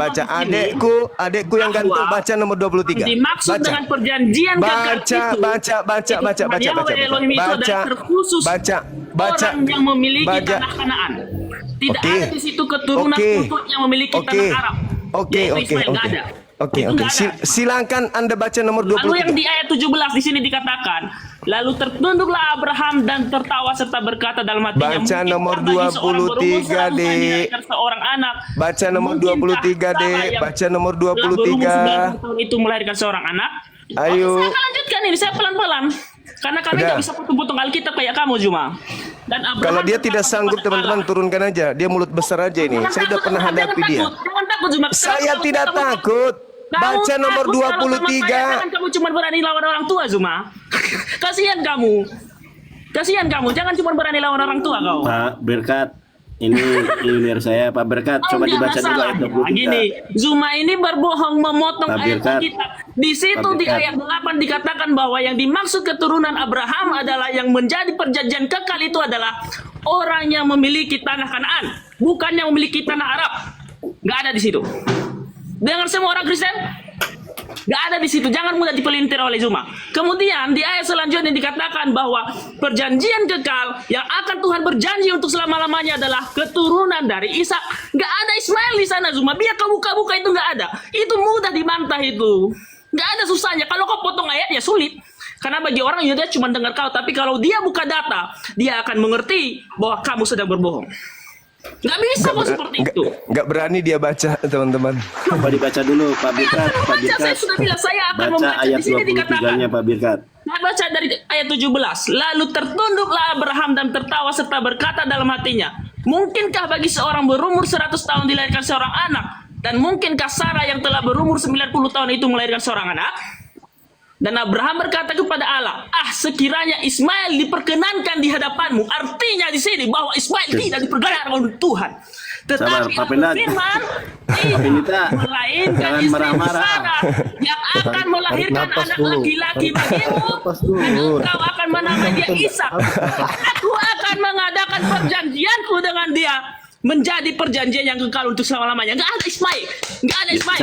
Speaker 11: Baca. Adekku yang gantung baca nomor 23.
Speaker 12: Dimaksud dengan perjanjian kekal itu.
Speaker 11: Baca.
Speaker 12: Orang yang memiliki tanah Kanaan. Tidak ada di situ keturunan untuk yang memiliki tanah Arab.
Speaker 11: Oke. Silakan Anda baca nomor 23.
Speaker 12: Lalu yang di ayat 17 di sini dikatakan, lalu tertunduklah Abraham dan tertawa serta berkata dalam hatinya,
Speaker 11: baca nomor 23, Dek.
Speaker 12: Seorang anak.
Speaker 11: Baca nomor 23, Dek. Baca nomor 23.
Speaker 12: Tahun itu melahirkan seorang anak.
Speaker 11: Ayo.
Speaker 12: Saya akan lanjutkan ini, saya pelan-pelan. Karena kami tidak bisa potong-potong Alkitab kayak kamu, Juma. Dan
Speaker 11: kalau dia tidak sanggup, teman-teman, turunkan aja. Dia mulut besar aja ini. Saya sudah pernah hadapi dia.
Speaker 12: Jangan takut, Juma.
Speaker 11: Saya tidak takut. Baca nomor 23.
Speaker 12: Jangan kamu cuma berani lawan orang tua, Zuma. Kasihan kamu. Jangan cuma berani lawan orang tua kau.
Speaker 8: Pak Berkat, ini junior saya Pak Berkat. Coba dibaca dulu ayat 23.
Speaker 12: Gini, Zuma ini berbohong memotong
Speaker 8: Pak
Speaker 12: ayat
Speaker 8: Berkat.
Speaker 12: kita. Di situ di ayat 8 dikatakan bahwa yang dimaksud keturunan Abraham adalah yang menjadi perjanjian kekal itu adalah orang yang memiliki tanah Kanaan, bukan yang memiliki tanah Arab. Nggak ada di situ. Dengar semua orang Kristen? Gak ada di situ. Jangan mudah dipelintir oleh Zuma. Kemudian di ayat selanjutnya dikatakan bahwa perjanjian kekal yang akan Tuhan berjanji untuk selama-lamanya adalah keturunan dari Ishak. Gak ada Ismail di sana, Zuma. Biar kau buka-buka itu gak ada. Itu mudah dibantah itu. Gak ada susahnya. Kalau kau potong ayat ya sulit. Karena bagi orang Yuda cuma dengar kau. Tapi kalau dia buka data, dia akan mengerti bahwa kamu sedang berbohong. Nggak bisa kok seperti itu.
Speaker 11: Nggak berani dia baca, teman-teman.
Speaker 8: Coba dibaca dulu, Pak Birkat.
Speaker 12: Saya sudah bilang saya akan
Speaker 8: baca
Speaker 12: membaca
Speaker 8: ayat
Speaker 12: di sini dikatakan.
Speaker 8: 23-nya, Pak Birkat.
Speaker 12: Nah, baca dari ayat 17. Lalu tertunduklah Abraham dan tertawa serta berkata dalam hatinya, mungkinkah bagi seorang berumur 100 tahun dilahirkan seorang anak? Dan mungkinkah Sarah yang telah berumur 90 tahun itu melahirkan seorang anak? Dan Abraham berkata kepada Allah, sekiranya Ismail diperkenankan di hadapanmu. Artinya di sini bahwa Ismail tidak diperkenankan oleh Tuhan. Tetapi firman melainkan istri Sarah yang akan melahirkan anak laki-laki bagimu. Dan engkau akan menamai dia Ishak. Aku akan mengadakan perjanjianku dengan dia. Menjadi perjanjian yang kekal untuk selama-lamanya. Enggak ada Ismail. Enggak ada Ismail.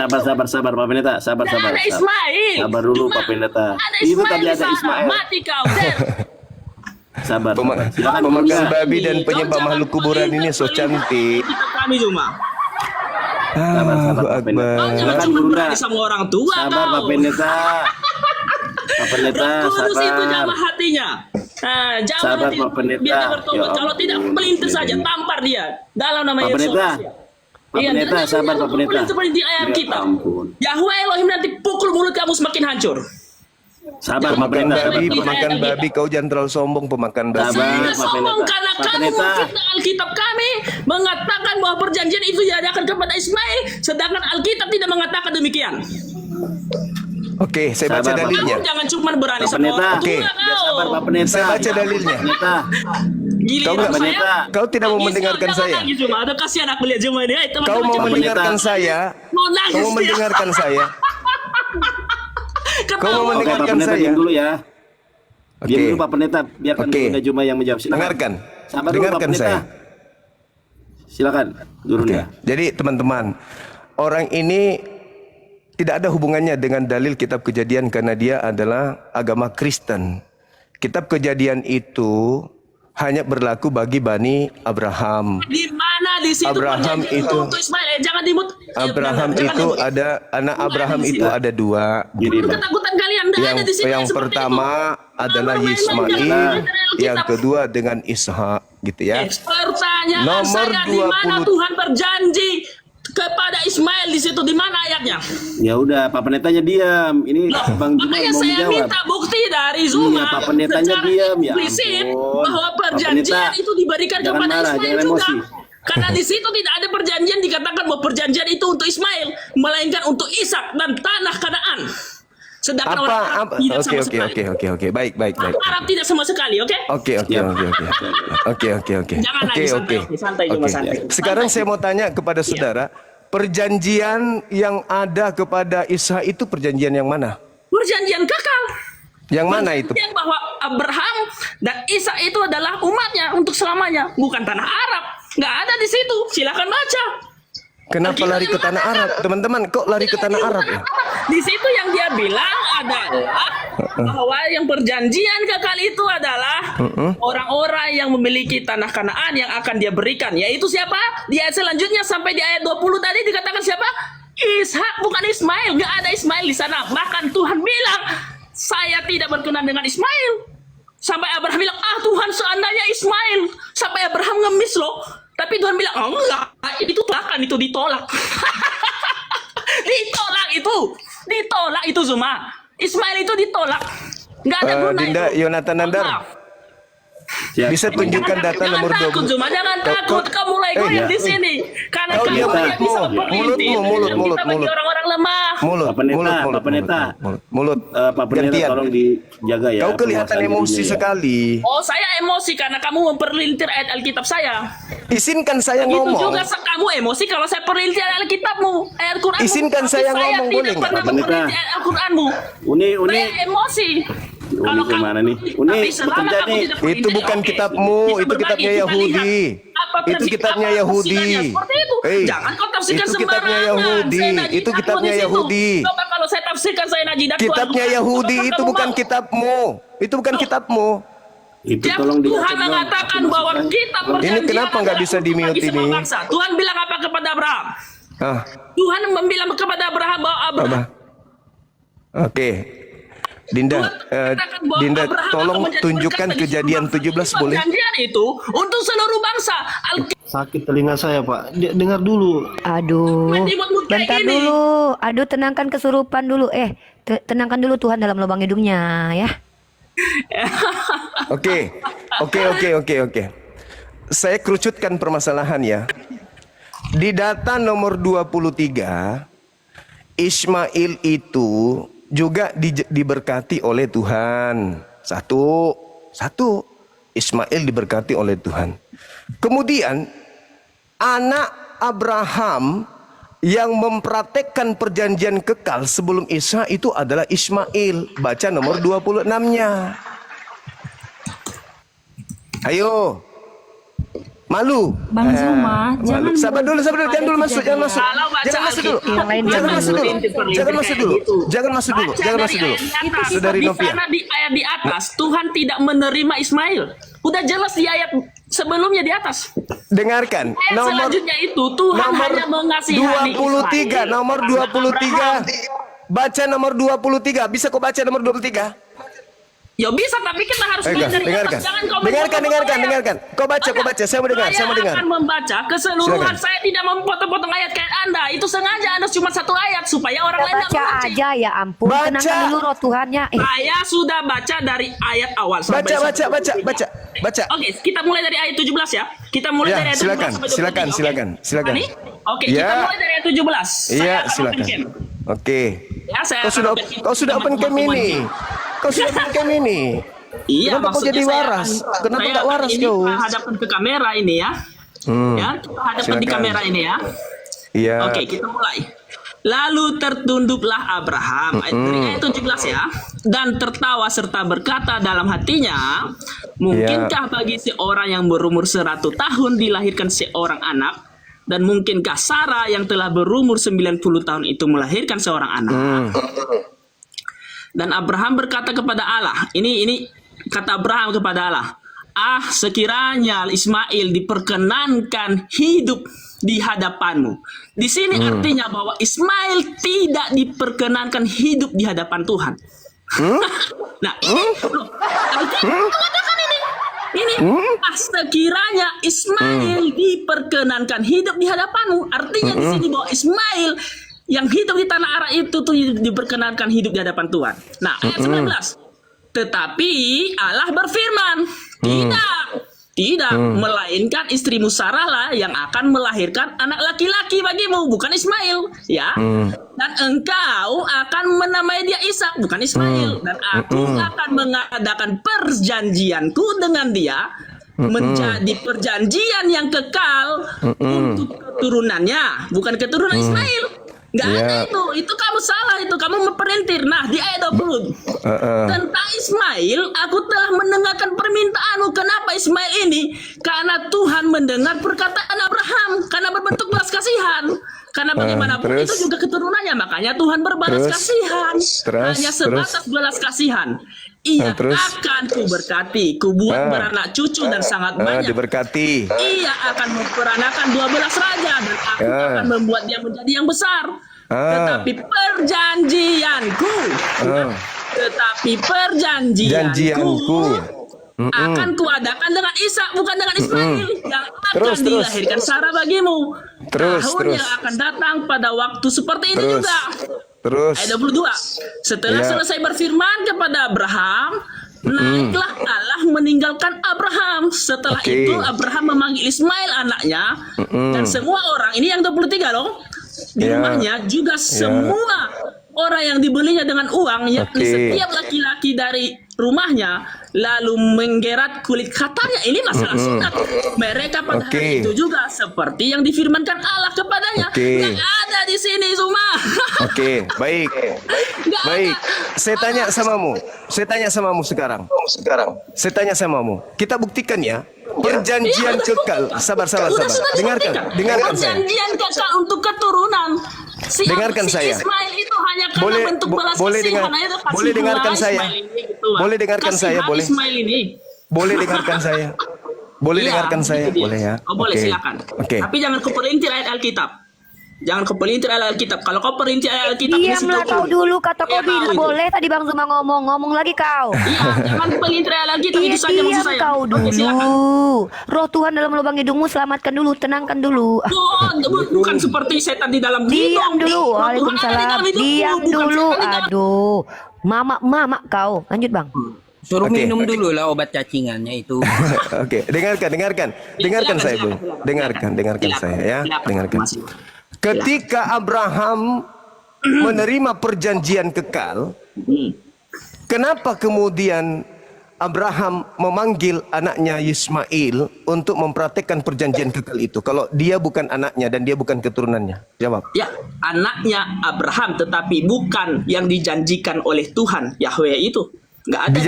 Speaker 8: Sabar Pak Pendeta. Sabar.
Speaker 12: Enggak ada Ismail.
Speaker 8: Sabar dulu Pak Pendeta. Itu tadi ada Ismail.
Speaker 12: Mati kau.
Speaker 8: Sabar.
Speaker 11: Pemakan babi dan penyembah makhluk kuburan ini so cantik.
Speaker 12: Kami cuma.
Speaker 8: Sabar Pak Pendeta.
Speaker 12: Jangan cuma berani sama orang tua.
Speaker 8: Sabar Pak Pendeta. Pak Pendeta,
Speaker 12: Kudus itu
Speaker 8: sabar.
Speaker 12: jamah hatinya. Jangan
Speaker 8: Sabar,
Speaker 12: nanti
Speaker 8: Pak Pendeta.
Speaker 12: biar dia bertobat.
Speaker 8: Ya
Speaker 12: Kalau tidak pelintir saja, tampar dia dalam nama
Speaker 8: Pak
Speaker 12: Yesus.
Speaker 8: Pendeta. Pak Pendeta, sabar Pak Pendeta.
Speaker 12: Seperti di ayat
Speaker 8: Ya
Speaker 12: kita.
Speaker 8: ampun.
Speaker 12: Yahweh Elohim nanti pukul mulut kamu semakin hancur.
Speaker 8: Sabar Pak
Speaker 11: Pemakan
Speaker 8: Pendeta.
Speaker 11: babi, pemakan babi, kau jangan terlalu sombong, pemakan babi.
Speaker 12: Saya sombong karena kamu memfitnah Alkitab kami mengatakan bahwa perjanjian itu diadakan kepada Ismail, sedangkan Alkitab tidak mengatakan demikian.
Speaker 11: Oke, saya baca dalilnya.
Speaker 12: Kamu jangan cuma berani
Speaker 8: Pak
Speaker 12: sama
Speaker 8: Pendeta.
Speaker 12: orang tua
Speaker 8: Sabar
Speaker 12: kau.
Speaker 8: Pak Pendeta.
Speaker 11: Saya baca dalilnya.
Speaker 8: Pendeta.
Speaker 11: Kau nggak, kau tidak mau mendengarkan saya.
Speaker 12: Ada kasihan aku lihat cuma ini.
Speaker 11: Kau mau mendengarkan saya? Kau mau mendengarkan saya? Kau mau
Speaker 8: Oke, Pak
Speaker 11: mendengarkan
Speaker 8: Pendeta
Speaker 11: saya?
Speaker 8: diam dulu ya. Diam
Speaker 11: Oke.
Speaker 8: dulu Pak Pendeta, biarkan
Speaker 11: Oke.
Speaker 8: Gurunda Juma yang menjawab. Silakan.
Speaker 11: Dengarkan.
Speaker 8: Sabar dulu Pak
Speaker 11: Dengarkan
Speaker 8: Pendeta.
Speaker 11: saya.
Speaker 8: Silakan, Gurunda.
Speaker 11: Jadi teman-teman, orang ini tidak ada hubungannya dengan dalil kitab Kejadian karena dia adalah agama Kristen. Kitab Kejadian itu hanya berlaku bagi Bani Abraham.
Speaker 12: Di mana di situ
Speaker 11: Abraham
Speaker 12: perjanjian
Speaker 11: itu-
Speaker 12: untuk Ismail? Jangan dimut.
Speaker 11: Abraham itu ada anak Abraham itu ada dua.
Speaker 12: Ketakutan kalian nggak ada di situ
Speaker 11: Yang
Speaker 12: seperti
Speaker 11: pertama adalah Yismail, yang kedua dengan Ishak, gitu ya.
Speaker 12: Pertanyaan
Speaker 11: Nomor
Speaker 12: saya di mana
Speaker 11: 20.
Speaker 12: Tuhan berjanji kepada Ismail di situ, di mana ayatnya?
Speaker 8: Ya udah, Pak Pendetanya diam. Ini Bang Juma
Speaker 12: Makanya
Speaker 8: mau
Speaker 12: saya
Speaker 8: menjawab.
Speaker 12: minta bukti dari Zuma
Speaker 8: Iya, Pak Pendetanya
Speaker 12: secara
Speaker 8: diam, ya
Speaker 12: eksplisit
Speaker 8: ampun.
Speaker 12: bahwa
Speaker 8: Pak
Speaker 12: perjanjian
Speaker 8: Pendeta,
Speaker 12: itu diberikan
Speaker 8: jangan
Speaker 12: kepada
Speaker 8: marah,
Speaker 12: Ismail
Speaker 8: jangan
Speaker 12: juga.
Speaker 8: emosi.
Speaker 12: Karena di situ tidak ada perjanjian dikatakan bahwa perjanjian itu untuk Ismail, melainkan untuk Ishak dan tanah Kanaan. Sedangkan orang Arab tidak sama sekali.
Speaker 11: Oke. Baik.
Speaker 12: Orang Arab tidak sama sekali, oke?
Speaker 11: Oke.
Speaker 12: Jangan nangis, santai, cuma santai.
Speaker 11: Sekarang saya mau tanya kepada saudara, perjanjian yang ada kepada Ishak itu perjanjian yang mana?
Speaker 12: Perjanjian kekal.
Speaker 11: Yang mana itu?
Speaker 12: Yang bahwa Abraham dan Ishak itu adalah umatnya untuk selamanya, bukan tanah Arab. Nggak ada di situ. Silakan baca.
Speaker 11: Kenapa lari ke tanah Arab? Teman-teman, kok lari ke tanah Arab ya?
Speaker 12: Di situ yang dia bilang adalah bahwa yang perjanjian kekal itu adalah orang-orang yang memiliki tanah Kanaan yang akan dia berikan. Yaitu siapa? Di ayat selanjutnya sampai di ayat 20 tadi dikatakan siapa? Ishak, bukan Ismail. Nggak ada Ismail di sana. Bahkan Tuhan bilang, saya tidak berkenan dengan Ismail. Sampai Abraham bilang, Tuhan seandainya Ismail. Sampai Abraham ngemis loh. Tapi Tuhan bilang, oh enggak, itu tolakan, itu ditolak. Ditolak itu Zuma. Ismail itu ditolak. Nggak ada gunanya.
Speaker 11: Dinda, Yonatan Nandar, bisa tunjukkan data nomor
Speaker 12: Jangan takut
Speaker 11: 20.
Speaker 12: Zuma, jangan takut. Kau mulai goyang di sini. Karena
Speaker 11: Kau
Speaker 12: kamu
Speaker 11: diam,
Speaker 12: yang bisa memperintir.
Speaker 11: mulut.
Speaker 12: Kita bagi orang-orang lemah.
Speaker 11: Mulut.
Speaker 8: Pak Pendeta
Speaker 11: Gantian.
Speaker 8: tolong dijaga ya.
Speaker 11: Kau kelihatan
Speaker 8: penguasaan
Speaker 11: emosi
Speaker 8: dirinya ya.
Speaker 11: sekali.
Speaker 12: Oh, saya emosi karena kamu memperlintir ayat Alkitab saya.
Speaker 11: Izinkan saya
Speaker 12: Itu
Speaker 11: ngomong.
Speaker 12: juga kamu emosi kalau saya perlintir ayat Alkitabmu, ayat Quranmu.
Speaker 11: Izinkan
Speaker 12: Tapi
Speaker 11: saya ngomong,
Speaker 12: tidak
Speaker 11: boleh nggak,
Speaker 12: pernah
Speaker 8: Pak Pendeta?
Speaker 12: memperlintir ayat Al-Quranmu.
Speaker 8: Uni.
Speaker 12: Saya emosi.
Speaker 8: Uni kemana nih? Uni,
Speaker 12: Tapi selama
Speaker 8: bekerja
Speaker 12: kamu
Speaker 8: nih.
Speaker 12: tidak
Speaker 11: Itu
Speaker 12: perlintir,
Speaker 11: bukan
Speaker 12: oke.
Speaker 11: kitabmu,
Speaker 12: Kita
Speaker 11: itu
Speaker 12: berbagi,
Speaker 11: kitabnya
Speaker 12: kita
Speaker 11: Yahudi.
Speaker 12: lihat apa
Speaker 11: Itu
Speaker 12: prinsip,
Speaker 11: kitabnya
Speaker 12: apa
Speaker 11: Yahudi.
Speaker 12: tafsirannya, seperti itu. Jangan kau tafsirkan
Speaker 11: Itu kitabnya
Speaker 12: sembarangan.
Speaker 11: Yahudi.
Speaker 12: Saya najis
Speaker 11: Itu
Speaker 12: aku
Speaker 11: kitabnya
Speaker 12: di situ.
Speaker 11: Yahudi.
Speaker 12: Coba kalau saya tafsirkan saya najidat
Speaker 11: Kitabnya Yahudi itu bukan kitabmu. Itu bukan kitabmu.
Speaker 8: Itu
Speaker 12: Tiap
Speaker 8: tolong
Speaker 12: Tuhan
Speaker 8: diatur dong.
Speaker 12: mengatakan bahwa kita
Speaker 11: Ini
Speaker 12: perjanjian
Speaker 11: kenapa nggak
Speaker 12: adalah
Speaker 11: bisa
Speaker 12: untuk
Speaker 11: di-mute
Speaker 12: bagi semua
Speaker 11: ini?
Speaker 12: bangsa. Tuhan bilang apa kepada Abraham?
Speaker 11: Ah,
Speaker 12: Tuhan bilang kepada Abraham bahwa Abraham
Speaker 11: apa? Oke. Dinda, Dinda, tolong tunjukkan Kejadian 17 boleh?
Speaker 12: perjanjian itu untuk seluruh bangsa.
Speaker 3: Sakit telinga saya, Pak. Dengar dulu.
Speaker 5: Aduh, bentar dulu. Aduh, tenangkan kesurupan dulu. Tenangkan dulu Tuhan dalam lubang hidungnya ya.
Speaker 11: Oke. Saya kerucutkan permasalahan ya. Di data nomor 23, Ismail itu juga diberkati oleh Tuhan. Satu. Ismail diberkati oleh Tuhan. Kemudian anak Abraham yang mempraktekkan perjanjian kekal sebelum Isa itu adalah Ismail. Baca nomor 26-nya. Ayo. Malu.
Speaker 9: Bang Zuma, jangan
Speaker 11: Sabar dulu, jangan dulu masuk, jangan masuk.
Speaker 12: Kalau baca
Speaker 11: Jangan masuk dulu.
Speaker 12: Alkitab,
Speaker 11: Jangan masuk dulu. Jangan masuk dulu. Jangan masuk dulu.
Speaker 12: Baca
Speaker 11: Jangan
Speaker 12: dari
Speaker 11: masuk dulu.
Speaker 12: ayat di atas.
Speaker 11: Saudari
Speaker 12: Di
Speaker 11: Novia.
Speaker 12: sana di ayat di atas Tuhan tidak menerima Ismail. Udah jelas di ayat sebelumnya di atas.
Speaker 11: Dengarkan.
Speaker 12: Ayat
Speaker 11: Nomor
Speaker 12: selanjutnya itu Tuhan hanya mengasihani
Speaker 11: 23,
Speaker 12: Ismail.
Speaker 11: nomor 23. Baca nomor 23. Bisa kau baca nomor 23?
Speaker 12: Ya bisa, tapi kita harus lihat dari
Speaker 11: Dengarkan.
Speaker 12: atas. Jangan kau
Speaker 11: Dengarkan. Kau baca. Saya mau dengar.
Speaker 12: Saya akan membaca keseluruhan.
Speaker 11: Silakan.
Speaker 12: Saya tidak memotong-potong ayat kayak Anda. Itu sengaja Anda cuma satu ayat supaya orang lain
Speaker 5: Baca aja ya ampun.
Speaker 11: Baca.
Speaker 5: Tenangkan dulu roh Tuhannya.
Speaker 12: Saya sudah baca dari ayat awal sampai
Speaker 11: Baca.
Speaker 12: Oke, kita mulai dari ayat 17 ya. Kita mulai dari ayat 17 sampai 23.
Speaker 11: Silakan.
Speaker 12: Ini? Oke, kita
Speaker 11: Ya.
Speaker 12: mulai dari ayat 17.
Speaker 11: Iya,
Speaker 12: Saya akan
Speaker 11: silakan.
Speaker 12: open cam.
Speaker 11: Oke.
Speaker 12: Ya, saya
Speaker 11: Kau sudah open cam ini.
Speaker 12: Iya,
Speaker 11: Kenapa kau
Speaker 12: maksudnya
Speaker 11: jadi
Speaker 12: saya
Speaker 11: waras?
Speaker 12: akan-
Speaker 11: Kenapa
Speaker 12: saya
Speaker 11: nggak
Speaker 12: akan
Speaker 11: waras
Speaker 12: ini
Speaker 11: kau?
Speaker 12: kita hadapkan ke kamera ini ya. Ya, kita hadapkan di
Speaker 11: Silakan.
Speaker 12: kamera ini ya.
Speaker 11: Iya.
Speaker 12: Oke, kita mulai. Lalu tertunduklah Abraham, ayat 17 ya, dan tertawa serta berkata dalam hatinya, mungkinkah bagi seorang yang berumur 100 tahun dilahirkan seorang anak, dan mungkinkah Sarah yang telah berumur 90 tahun itu melahirkan seorang anak? Dan Abraham berkata kepada Allah, ini kata Abraham kepada Allah, sekiranya Ismail diperkenankan hidup di hadapanmu. Di sini artinya bahwa Ismail tidak diperkenankan hidup di hadapan Tuhan. Nah, ini mengatakan ini sekiranya Ismail diperkenankan hidup di hadapanmu. Artinya di sini bahwa Ismail yang hidup di tanah Arab itu tuh diperkenankan hidup di hadapan Tuhan. Nah, ayat 19. Tetapi Allah berfirman, tidak, melainkan istrimu Sarah lah yang akan melahirkan anak laki-laki bagimu, bukan Ismail, ya. Dan engkau akan menamai dia Ishak, bukan Ismail. Dan aku akan mengadakan perjanjianku dengan dia, menjadi perjanjian yang kekal untuk keturunannya, bukan keturunan Ismail. Nggak ada itu kamu salah, itu kamu memperintir. Nah, di ayat 20 tentang Ismail, aku telah mendengarkan permintaanmu. Kenapa Ismail ini? Karena Tuhan mendengar perkataan Abraham, karena berbentuk belas kasihan. Karena bagaimanapun itu juga keturunannya, makanya Tuhan berbalas kasihan. Hanya sebatas belas kasihan. Ia akan kuberkati, kubuat beranak cucu dan sangat banyak.
Speaker 11: Diberkati.
Speaker 12: Ia akan memperanakan 12 raja dan aku akan membuat dia menjadi yang besar. Tetapi perjanjianku akan kuadakan dengan Ishak, bukan dengan Ismail, yang akan dilahirkan Sarah bagimu. Tahun yang akan datang pada waktu seperti ini juga. Ayat 22. Setelah selesai berfirman kepada Abraham, naiklah Allah meninggalkan Abraham. Setelah itu Abraham memanggil Ismail anaknya dan semua orang, ini yang 23 loh, di rumahnya juga semua orang yang dibelinya dengan uang, yakni setiap laki-laki dari rumahnya, lalu menggerat kulit katanya. Ini masalah sunat. Mereka pada hari itu juga seperti yang difirmankan Allah kepadanya. Nggak ada di sini semua.
Speaker 11: Baik. Baik. Saya tanya samamu sekarang. Saya tanya samamu. Kita buktikan ya. Perjanjian kekal. Sabar. Dengarkan saya.
Speaker 12: Perjanjian kekal untuk keturunan.
Speaker 11: Dengarkan saya.
Speaker 12: Ismail itu hanya karena bentuk belas kasihan.
Speaker 11: Boleh dengarkan saya. Boleh dengarkan saya, boleh. Boleh dengarkan saya. Boleh dengarkan saya, boleh ya.
Speaker 12: Boleh, silakan. Tapi jangan kau perintir ayat Alkitab. Jangan kau perintir ayat Alkitab. Kalau kau perintir ayat Alkitab,
Speaker 5: diamlah kau dulu, kata kau bilang boleh tadi Bang Zuma ngomong lagi kau.
Speaker 12: Iya, jangan perintir ayat Alkitab, itu saja maksud saya.
Speaker 5: Kau dulu. Roh Tuhan dalam lubang hidungmu, selamatkan dulu, tenangkan dulu.
Speaker 12: Bukan seperti setan di dalam hidung.
Speaker 5: Diam dulu. Waalaikumsalam. Diam dulu. Aduh. Mama kau. Lanjut Bang.
Speaker 10: Suruh minum dulu lah obat cacingannya itu.
Speaker 11: Dengarkan saya, Bung. Dengarkan saya ya. Dengarkan. Ketika Abraham menerima perjanjian kekal, kenapa kemudian Abraham memanggil anaknya Ismail untuk mempraktekkan perjanjian kekal itu? Kalau dia bukan anaknya dan dia bukan keturunannya, jawab.
Speaker 12: Ya, anaknya Abraham, tetapi bukan yang dijanjikan oleh Tuhan Yahweh itu. Nggak ada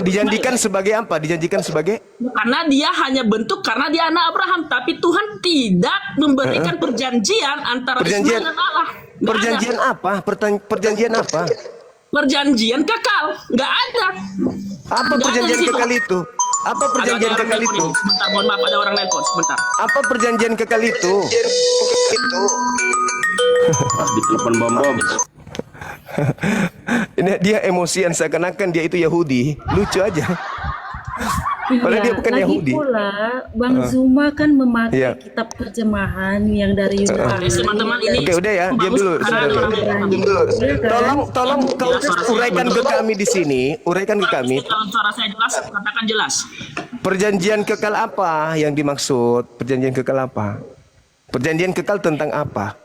Speaker 11: dijanjikan sebagai apa? Dijanjikan sebagai?
Speaker 12: Karena dia hanya bentuk karena dia anak Abraham, tapi Tuhan tidak memberikan perjanjian antara Ismail dan Allah.
Speaker 11: Perjanjian apa? Perjanjian apa?
Speaker 12: Perjanjian kekal, nggak ada.
Speaker 11: Apa perjanjian kekal itu? Apa perjanjian kekal itu?
Speaker 12: Sebentar, mohon maaf, ada orang nelpon, sebentar.
Speaker 11: Apa perjanjian kekal itu?
Speaker 8: Di telepon bom.
Speaker 11: Ini dia emosian seakan-akan dia itu Yahudi. Lucu aja. Padahal dia bukan Yahudi.
Speaker 9: Lagi pula Bang Zuma kan memakai kitab terjemahan yang dari Yunani.
Speaker 12: Teman-teman ini.
Speaker 11: Oke, udah ya, diam dulu. Tolong kau uraikan ke kami di sini, uraikan ke kami.
Speaker 12: Kalau suara saya jelas, katakan jelas.
Speaker 11: Perjanjian kekal apa yang dimaksud? Perjanjian kekal apa? Perjanjian kekal tentang apa?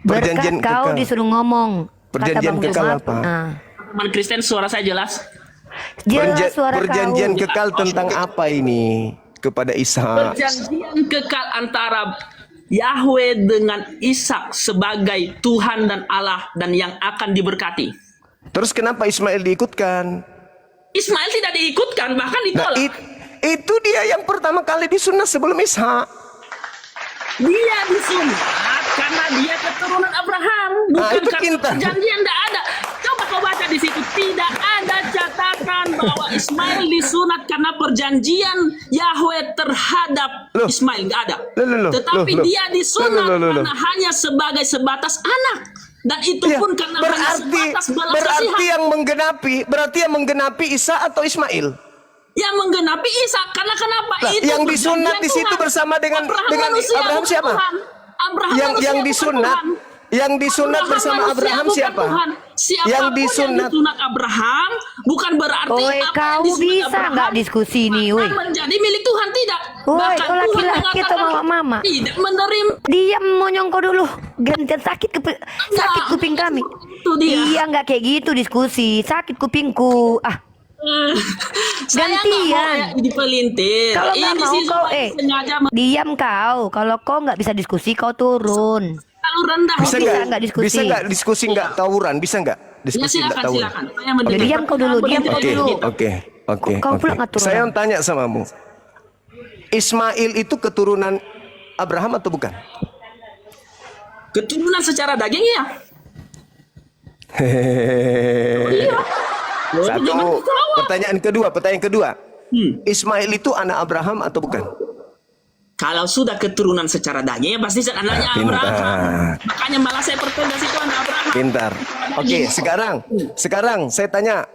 Speaker 5: Perjanjian kau disuruh ngomong.
Speaker 11: Perjanjian kekal apa?
Speaker 12: Teman Kristen, suara saya jelas.
Speaker 5: Jelas suara
Speaker 11: perjanjian
Speaker 5: kau.
Speaker 11: kekal tentang apa ini? kepada Ishak.
Speaker 12: Perjanjian kekal antara Yahweh dengan Ishak sebagai Tuhan dan Allah dan yang akan diberkati.
Speaker 11: Terus kenapa Ismail diikutkan?
Speaker 12: Ismail tidak diikutkan, bahkan ditolak.
Speaker 11: Itu dia yang pertama kali disunat sebelum Ishak.
Speaker 12: Dia disunat karena dia keturunan Abraham, bukan
Speaker 11: itu
Speaker 12: karena
Speaker 11: pintar.
Speaker 12: perjanjian. Tidak ada. Coba kau baca di situ, tidak ada catatan bahwa Ismail disunat karena perjanjian Yahweh terhadap Ismail, nggak ada. Tetapi dia disunat karena hanya sebagai sebatas anak. Dan itu pun karena hanya sebatas belas kasihan.
Speaker 11: Berarti yang menggenapi Isa atau Ismail?
Speaker 12: Yang menggenapi Ishak, karena kenapa?
Speaker 11: Lah,
Speaker 12: itu
Speaker 11: yang disunat di situ
Speaker 12: Tuhan.
Speaker 11: bersama dengan
Speaker 12: manusia,
Speaker 11: Abraham
Speaker 12: bukan
Speaker 11: siapa?
Speaker 12: Tuhan. Abraham
Speaker 11: yang
Speaker 12: manusia, bukan
Speaker 11: disunat
Speaker 12: Tuhan.
Speaker 11: yang disunat bersama
Speaker 12: manusia,
Speaker 11: Abraham
Speaker 12: bukan
Speaker 11: siapa?
Speaker 12: Tuhan. Siapapun
Speaker 11: Yang disunat
Speaker 12: Abraham bukan berarti
Speaker 5: Woi,
Speaker 12: apa yang
Speaker 5: kau
Speaker 12: disunat
Speaker 5: bisa
Speaker 12: Abraham
Speaker 5: nggak diskusi nih, woi?
Speaker 12: akan menjadi milik Tuhan, tidak.
Speaker 5: Woi,
Speaker 12: Bahkan
Speaker 5: kau
Speaker 12: Tuhan
Speaker 5: laki-laki atau
Speaker 12: mengatakan
Speaker 5: mama?
Speaker 12: tidak menerima.
Speaker 5: Diam, monyong kau dulu. Gantian sakit kuping kami.
Speaker 12: Itu dia.
Speaker 5: Iya, nggak kayak gitu diskusi. Sakit kupingku.
Speaker 12: Saya nggak mau ya dipelintir.
Speaker 5: Kalau nggak
Speaker 12: Ini
Speaker 5: mau
Speaker 12: sih
Speaker 5: kau,
Speaker 12: sengaja
Speaker 5: diam kau. Kalau kau nggak bisa diskusi, kau turun.
Speaker 12: terlalu rendah.
Speaker 11: bisa nggak
Speaker 5: diskusi?
Speaker 11: Bisa nggak diskusi nggak tawuran? Bisa nggak
Speaker 12: Ya,
Speaker 11: diskusi nggak
Speaker 12: silakan,
Speaker 11: tawuran?
Speaker 12: silakan. Saya mendengar.
Speaker 5: Diam kau dulu, diam kau dulu.
Speaker 11: Oke.
Speaker 5: Kau pula ngatur
Speaker 11: Saya
Speaker 5: orang.
Speaker 11: mau tanya samamu. Ismail itu keturunan Abraham atau bukan?
Speaker 12: Keturunan secara daging ya. Iya.
Speaker 11: Satu. Pertanyaan kedua. Ismail itu anak Abraham atau bukan?
Speaker 12: Kalau sudah keturunan secara daging ya pasti anaknya Abraham. Makanya malah saya pertegas itu anak Abraham.
Speaker 11: Pintar. Oke, sekarang saya tanya,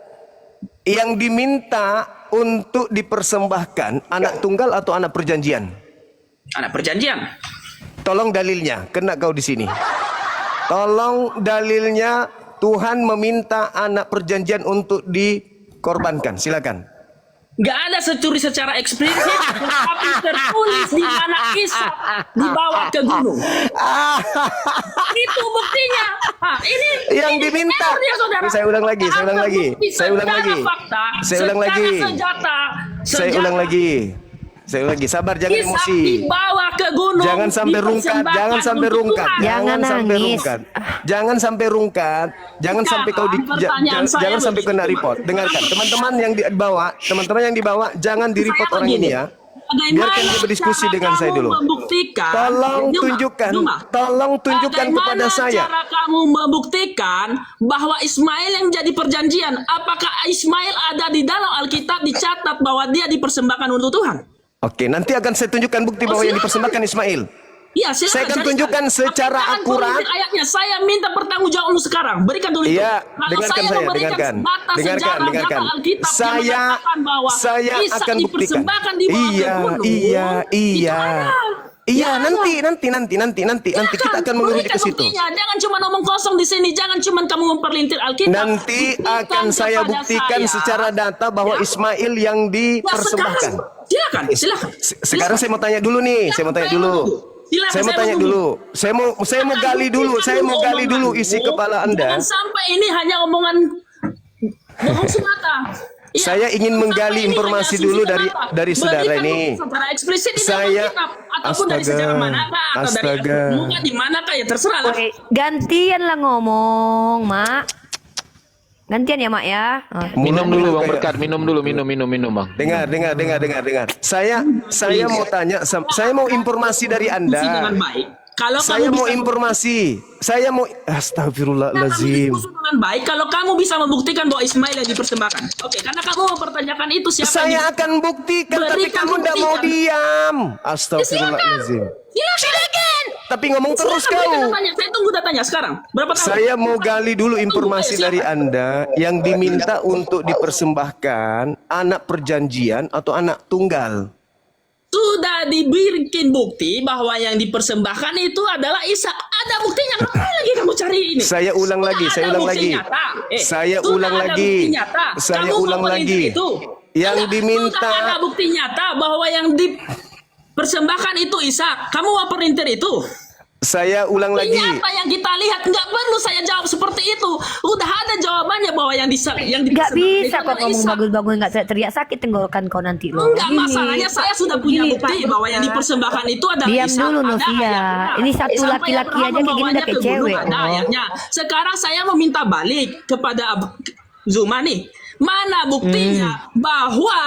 Speaker 11: yang diminta untuk dipersembahkan anak tunggal atau anak perjanjian?
Speaker 12: Anak perjanjian.
Speaker 11: Tolong dalilnya, kena kau di sini. Tolong dalilnya, Tuhan meminta anak perjanjian untuk dikorbankan. Silakan.
Speaker 12: Gak ada securi secara eksplisit, tetapi tertulis di mana Ishak dibawa ke gunung. Itu buktinya. Ini
Speaker 11: yang diminta.
Speaker 12: ya, saudara.
Speaker 11: Saya ulang lagi. Saya ulang lagi. Saya ulang lagi. Sabar, jangan
Speaker 12: Ishak
Speaker 11: emosi.
Speaker 12: dibawa ke gunung.
Speaker 11: Jangan sampai rungkat. Jangan sampai
Speaker 12: untuk
Speaker 11: rungkat.
Speaker 12: Tuhan.
Speaker 11: Jangan sampai rungkat. Jangan sampai rungkat. Jangan sampai kau jangan sampai kena report. Dengarkan, teman-teman yang dibawa, jangan di report orang ini ya. Biarkan dia berdiskusi dengan saya dulu. Tolong tunjukkan kepada saya.
Speaker 12: Cara kamu membuktikan bahwa Ismail yang jadi perjanjian? Apakah Ismail ada di dalam Alkitab dicatat bahwa dia dipersembahkan untuk Tuhan?
Speaker 11: Oke, nanti akan saya tunjukkan bukti bahwa yang dipersembahkan Ismail.
Speaker 12: Iya, silakan.
Speaker 11: Saya akan tunjukkan secara akurat.
Speaker 12: Ayatnya, saya minta pertanggungjawaban sekarang. Berikan dulu itu.
Speaker 11: Iya, dengarkan. Saya akan buktikan. Iya, nanti kita akan menguruti ke situ.
Speaker 12: Jangan cuma ngomong kosong di sini, jangan cuma kamu memperlintir Alkitab.
Speaker 11: Nanti akan saya buktikan secara data bahwa Ismail yang dipersembahkan.
Speaker 12: Silakan.
Speaker 11: Sekarang saya mau tanya dulu nih, saya mau tanya dulu. Saya mau gali dulu isi kepala Anda.
Speaker 12: Jangan sampai ini hanya omongan bohong semata.
Speaker 11: Saya ingin menggali informasi dulu dari saudara ini.
Speaker 12: Secara eksplisit di dalam kitab ataupun dari sejarah manakah atau dari muka di manakah ya terserah lah.
Speaker 5: Gantian lah ngomong, Mak. Gantian ya, Mak ya.
Speaker 4: Minum dulu Bang Berkat, minum Bang.
Speaker 11: Dengar. Saya mau tanya, saya mau informasi dari Anda.
Speaker 12: Dengan baik. Kalau
Speaker 11: saya
Speaker 12: kamu
Speaker 11: mau informasi. Astagfirullahaladzim.
Speaker 12: Dengan baik kalau kamu bisa membuktikan bahwa Ismail yang dipersembahkan. Oke, karena kamu mempertanyakan itu siapa?
Speaker 11: Saya akan buktikan, tapi kamu tidak mau diam. Astagfirullahaladzim.
Speaker 12: Silakan.
Speaker 11: Tapi ngomong terus kau.
Speaker 12: Saya tunggu datanya sekarang. Berapa tahun?
Speaker 11: Saya mau gali dulu informasi dari Anda yang diminta untuk dipersembahkan anak perjanjian atau anak tunggal.
Speaker 12: Sudah dibikin bukti bahwa yang dipersembahkan itu adalah Ishak. Ada buktinya, ngapain lagi kamu cari ini?
Speaker 11: Saya ulang lagi. Yang diminta.
Speaker 12: Ada bukti nyata bahwa yang dipersembahkan itu Ishak. Kamu mau perintir itu?
Speaker 11: Saya ulang lagi.
Speaker 12: Ternyata yang kita lihat nggak perlu saya jawab seperti itu. Udah ada jawabannya bahwa yang
Speaker 5: Nggak bisa kok ngomong bagus-bagus, nggak teriak sakit tenggorokan kau nanti loh.
Speaker 12: Enggak, masalahnya saya sudah punya bukti bahwa yang dipersembahkan itu adalah
Speaker 5: Diam
Speaker 12: Isa.
Speaker 5: dulu
Speaker 12: Ada
Speaker 5: Novia.
Speaker 12: ayatnya.
Speaker 5: Ini satu
Speaker 12: Sampai
Speaker 5: laki-laki
Speaker 12: Abraham
Speaker 5: aja kayak gini udah
Speaker 12: membawanya
Speaker 5: kayak
Speaker 12: ke gunung,
Speaker 5: cewek.
Speaker 12: ada ayatnya. Sekarang saya meminta balik kepada Zuma nih. Mana buktinya bahwa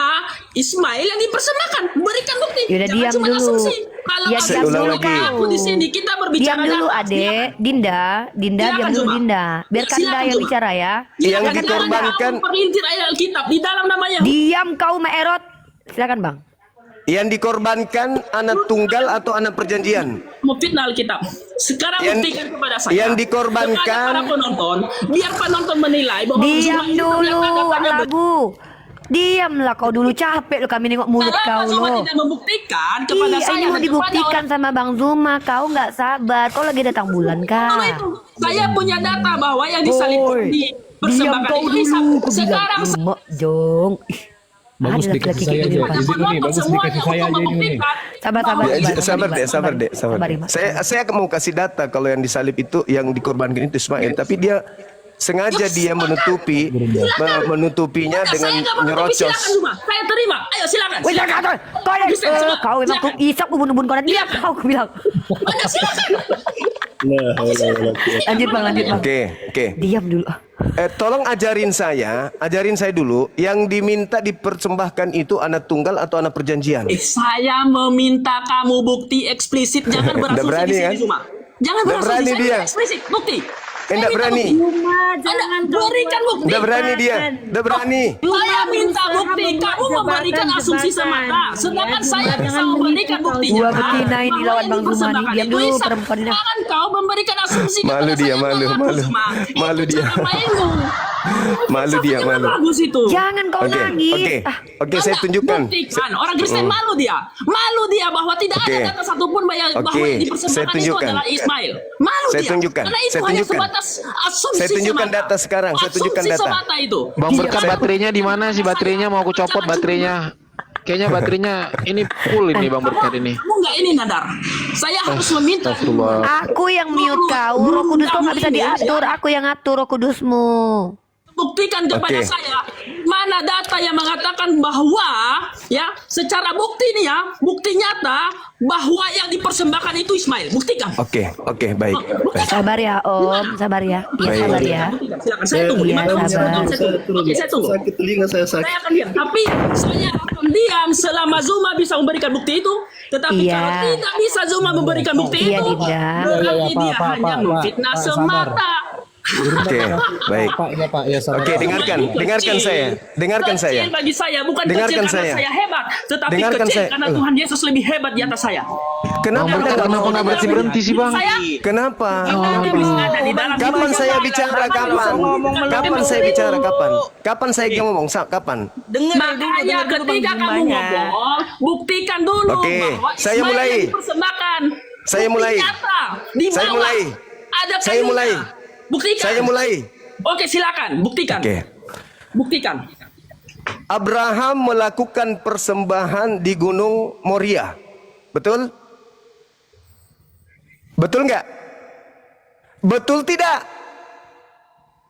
Speaker 12: Ismail yang dipersembahkan? Berikan bukti.
Speaker 5: Yaudah,
Speaker 12: Jangan
Speaker 5: diam
Speaker 12: cuma
Speaker 5: dulu.
Speaker 12: asumsi. Kalau
Speaker 5: Ya,
Speaker 12: asumsi
Speaker 5: diam dulu,
Speaker 12: apa aku di sini kita berbicara
Speaker 5: Diam dulu
Speaker 12: data.
Speaker 5: adek, Dinda,
Speaker 12: Silakan,
Speaker 5: diam dulu
Speaker 12: Zuma.
Speaker 5: Dinda. Biarkan
Speaker 12: Silakan,
Speaker 5: Dinda yang
Speaker 12: Zuma.
Speaker 5: bicara ya.
Speaker 11: Yang
Speaker 12: Silakan,
Speaker 11: dikorbankan-
Speaker 12: Anda memperintir ayat Alkitab di dalam namanya.
Speaker 5: Diam kau Maerot. Silakan Bang.
Speaker 11: Yang dikorbankan anak tunggal atau anak perjanjian?
Speaker 12: Memfitnah Alkitab. Sekarang buktikan kepada saya.
Speaker 11: Yang dikorbankan-
Speaker 12: kepada para penonton, biar penonton menilai bahwa
Speaker 5: Diam
Speaker 12: Zuma itu
Speaker 5: dulu,
Speaker 12: ternyata datanya
Speaker 5: Labu. Diamlah kau dulu, capek lo kami nengok mulut
Speaker 12: Kenapa
Speaker 5: kau
Speaker 12: Zuma
Speaker 5: lo.
Speaker 12: tidak membuktikan kepada
Speaker 5: Iya,
Speaker 12: saya
Speaker 5: ini mau
Speaker 12: dan kepada
Speaker 5: dibuktikan
Speaker 12: orang-
Speaker 5: sama Bang Zuma. Kau nggak sabar. Kau lagi datang bulan kah?
Speaker 12: Saya punya data bahwa yang disalib
Speaker 5: Oi,
Speaker 12: di
Speaker 5: diam
Speaker 12: persembahkan
Speaker 5: kau
Speaker 12: itu Isa.
Speaker 5: dulu. Aku bilang,
Speaker 12: Sekarang
Speaker 5: Mak Jong. Ih,
Speaker 13: Bagus
Speaker 5: ada
Speaker 13: dikasih
Speaker 5: laki-laki
Speaker 13: saya
Speaker 5: kayak
Speaker 13: aja.
Speaker 5: gini, Pak.
Speaker 13: Jadi ini bagus dikasih saya aja ini.
Speaker 5: Sabar.
Speaker 11: Ya, sabar deh.
Speaker 5: Sabar,
Speaker 11: Dek. Saya mau kasih data kalau yang disalib itu yang dikorbankan itu Ismail, tapi dia sengaja dia menutupinya dengan
Speaker 12: Saya nggak menutupi,
Speaker 11: nyerocos.
Speaker 12: silakan Zuma. Saya terima. Ayo silakan.
Speaker 5: Wih, jangan, kau yang
Speaker 12: Kristen, semua.
Speaker 5: kau emang
Speaker 12: Silakan.
Speaker 5: isap ubun-ubun kau nanti kau aku bilang. Lanjut Bang.
Speaker 11: Oke.
Speaker 5: Diam dulu.
Speaker 11: Tolong ajarin saya dulu yang diminta dipersembahkan itu anak tunggal atau anak perjanjian.
Speaker 12: Saya meminta kamu bukti eksplisit, jangan
Speaker 11: Nggak
Speaker 12: berasumsi
Speaker 11: berani,
Speaker 12: di sini
Speaker 11: kan?
Speaker 12: Zuma. Jangan
Speaker 11: Nggak
Speaker 12: berasumsi,
Speaker 11: berani
Speaker 12: saya
Speaker 11: dia.
Speaker 12: minta eksplisit, bukti.
Speaker 11: Nggak berani.
Speaker 12: Anda berikan bukti.
Speaker 11: Udah berani dia. Udah berani.
Speaker 12: Saya minta bukti, kamu memberikan asumsi semata. Sedangkan saya bisa memberikan buktinya.
Speaker 5: Dua betina ini lawan Bang Zuma nih. Diam dulu perempuan ini.
Speaker 12: Jangan kau memberikan asumsi
Speaker 11: Malu
Speaker 12: kepada
Speaker 11: dia,
Speaker 12: saya,
Speaker 11: malu. Malu dia. Malu dia, malu.
Speaker 12: Bagus itu.
Speaker 5: Jangan kau
Speaker 11: Oke,
Speaker 5: nangis.
Speaker 11: oke, saya tunjukkan.
Speaker 12: Buktikan. Orang Kristen malu dia. Malu dia bahwa tidak
Speaker 11: Oke.
Speaker 12: ada data satupun bahwa
Speaker 11: Oke,
Speaker 12: yang
Speaker 11: saya
Speaker 12: dipersembahkan itu
Speaker 11: tunjukkan.
Speaker 12: adalah Ismail. Malu
Speaker 11: Saya
Speaker 12: dia.
Speaker 11: tunjukkan.
Speaker 12: Karena itu
Speaker 11: Saya
Speaker 12: hanya
Speaker 11: tunjukkan.
Speaker 12: sebatas asumsi
Speaker 11: Saya tunjukkan
Speaker 12: semata.
Speaker 11: data sekarang. Saya tunjukkan
Speaker 12: Asumsi
Speaker 11: data.
Speaker 12: semata itu.
Speaker 4: Bang Berkat, baterainya di mana sih baterainya? Mau aku copot baterainya. Kayaknya baterainya ini full ini Bang Berkat ini.
Speaker 12: Kamu nggak ini Nadar. Saya harus meminta.
Speaker 5: Aku yang mute kau. Roh Kudus kau nggak bisa diatur. Aku yang atur Roh Kudusmu.
Speaker 12: Buktikan kepada
Speaker 11: Oke.
Speaker 12: saya mana data yang mengatakan bahwa ya secara bukti nih ya, bukti nyata bahwa yang dipersembahkan itu Ismail. Buktikan.
Speaker 11: Oke, baik.
Speaker 5: Sabar ya Om, sabar ya. Iya
Speaker 11: Baik.
Speaker 5: sabar ya.
Speaker 12: Silakan, saya tunggu.
Speaker 5: Iya,
Speaker 12: 5 menit,
Speaker 5: sabar.
Speaker 12: saya tunggu. Oke, saya tunggu.
Speaker 3: Sakit telinga saya sakit.
Speaker 12: Saya akan diam, tapi saya akan diam selama Zuma bisa memberikan bukti itu. Tetapi
Speaker 5: Iya.
Speaker 12: kalau tidak bisa Zuma memberikan bukti
Speaker 5: Iya,
Speaker 12: itu,
Speaker 5: Dinda.
Speaker 12: berarti dia hanya memfitnah semata.
Speaker 11: Oke, baik. Oke, dengarkan saya.
Speaker 12: Kecil bagi saya, bukan
Speaker 11: Dengarkan
Speaker 12: kecil karena
Speaker 11: saya.
Speaker 12: saya hebat, tetapi
Speaker 11: Dengarkan
Speaker 12: kecil
Speaker 11: saya.
Speaker 12: karena Tuhan Yesus lebih hebat di atas saya.
Speaker 11: Kenapa
Speaker 4: Bang Berkat, kenapa nggak berhenti sih Bang?
Speaker 12: Saya
Speaker 11: Kenapa?
Speaker 12: ada di dalam
Speaker 11: Kapan saya bicara? Kapan? Kapan saya bicara? Kapan? Kapan saya ngomong? Kapan?
Speaker 12: Makanya ketika kamu ngomong, buktikan dulu
Speaker 11: Oke,
Speaker 12: bahwa
Speaker 11: saya
Speaker 12: Ismail
Speaker 11: mulai.
Speaker 12: yang dipersembahkan.
Speaker 11: Saya
Speaker 12: Bukti
Speaker 11: mulai.
Speaker 12: nyata, di
Speaker 11: Saya
Speaker 12: bawah
Speaker 11: mulai.
Speaker 12: Ada
Speaker 11: Saya
Speaker 12: kayunya.
Speaker 11: mulai.
Speaker 12: Buktikan.
Speaker 11: Saya mulai.
Speaker 12: Oke, silakan, buktikan.
Speaker 11: Oke.
Speaker 12: Buktikan.
Speaker 11: Abraham melakukan persembahan di Gunung Moria. Betul? Betul nggak? Betul tidak?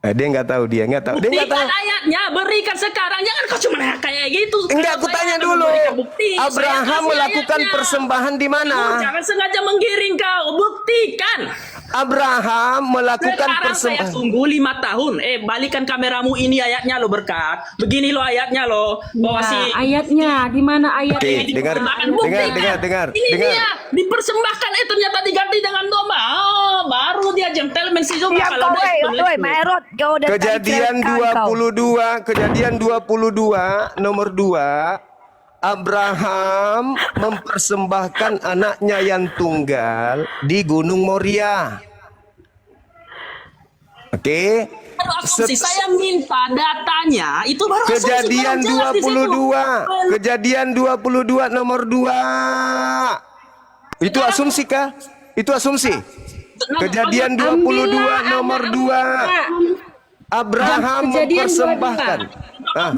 Speaker 11: Dia nggak tahu, dia nggak tahu. Dia nggak
Speaker 12: Buktikan
Speaker 11: tahu.
Speaker 12: ayatnya, berikan sekarang. Jangan kau cuma kayak gitu.
Speaker 11: Enggak,
Speaker 12: Kalau
Speaker 11: aku
Speaker 12: saya
Speaker 11: tanya
Speaker 12: akan
Speaker 11: dulu.
Speaker 12: memberikan bukti, saya
Speaker 11: Abraham
Speaker 12: kasih
Speaker 11: melakukan
Speaker 12: ayatnya.
Speaker 11: persembahan di mana?
Speaker 12: Jangan sengaja menggiring kau. Buktikan.
Speaker 11: Abraham melakukan
Speaker 12: Sekarang saya
Speaker 11: persembahan.
Speaker 12: tunggu 5 tahun. Balikan kameramu, ini ayatnya lo Berkat. Begini lo ayatnya lo. Bahwa si
Speaker 9: Ayatnya di mana ayatnya?
Speaker 11: Oke, dengar, dengar.
Speaker 12: Ini dia dipersembahkan, ternyata diganti dengan domba. Oh, baru dia gentleman si Zuma.
Speaker 5: Ya
Speaker 12: Kalau
Speaker 5: kau
Speaker 12: dia
Speaker 5: woi,
Speaker 12: sebenarnya-
Speaker 5: Maerot, kau udah
Speaker 11: Kejadian 22 nomor 2, Abraham mempersembahkan anaknya yang tunggal di Gunung Moria. Oke.
Speaker 12: Baru asumsi. Saya minta datanya, itu baru asumsi.
Speaker 11: Kejadian
Speaker 12: Belum jelas di situ.
Speaker 11: 22. Kejadian 22 nomor 2. Itu asumsi kah? Itu asumsi. Kejadian 22 nomor 2. Abraham
Speaker 9: Kejadian
Speaker 11: mempersembahkan. Ah.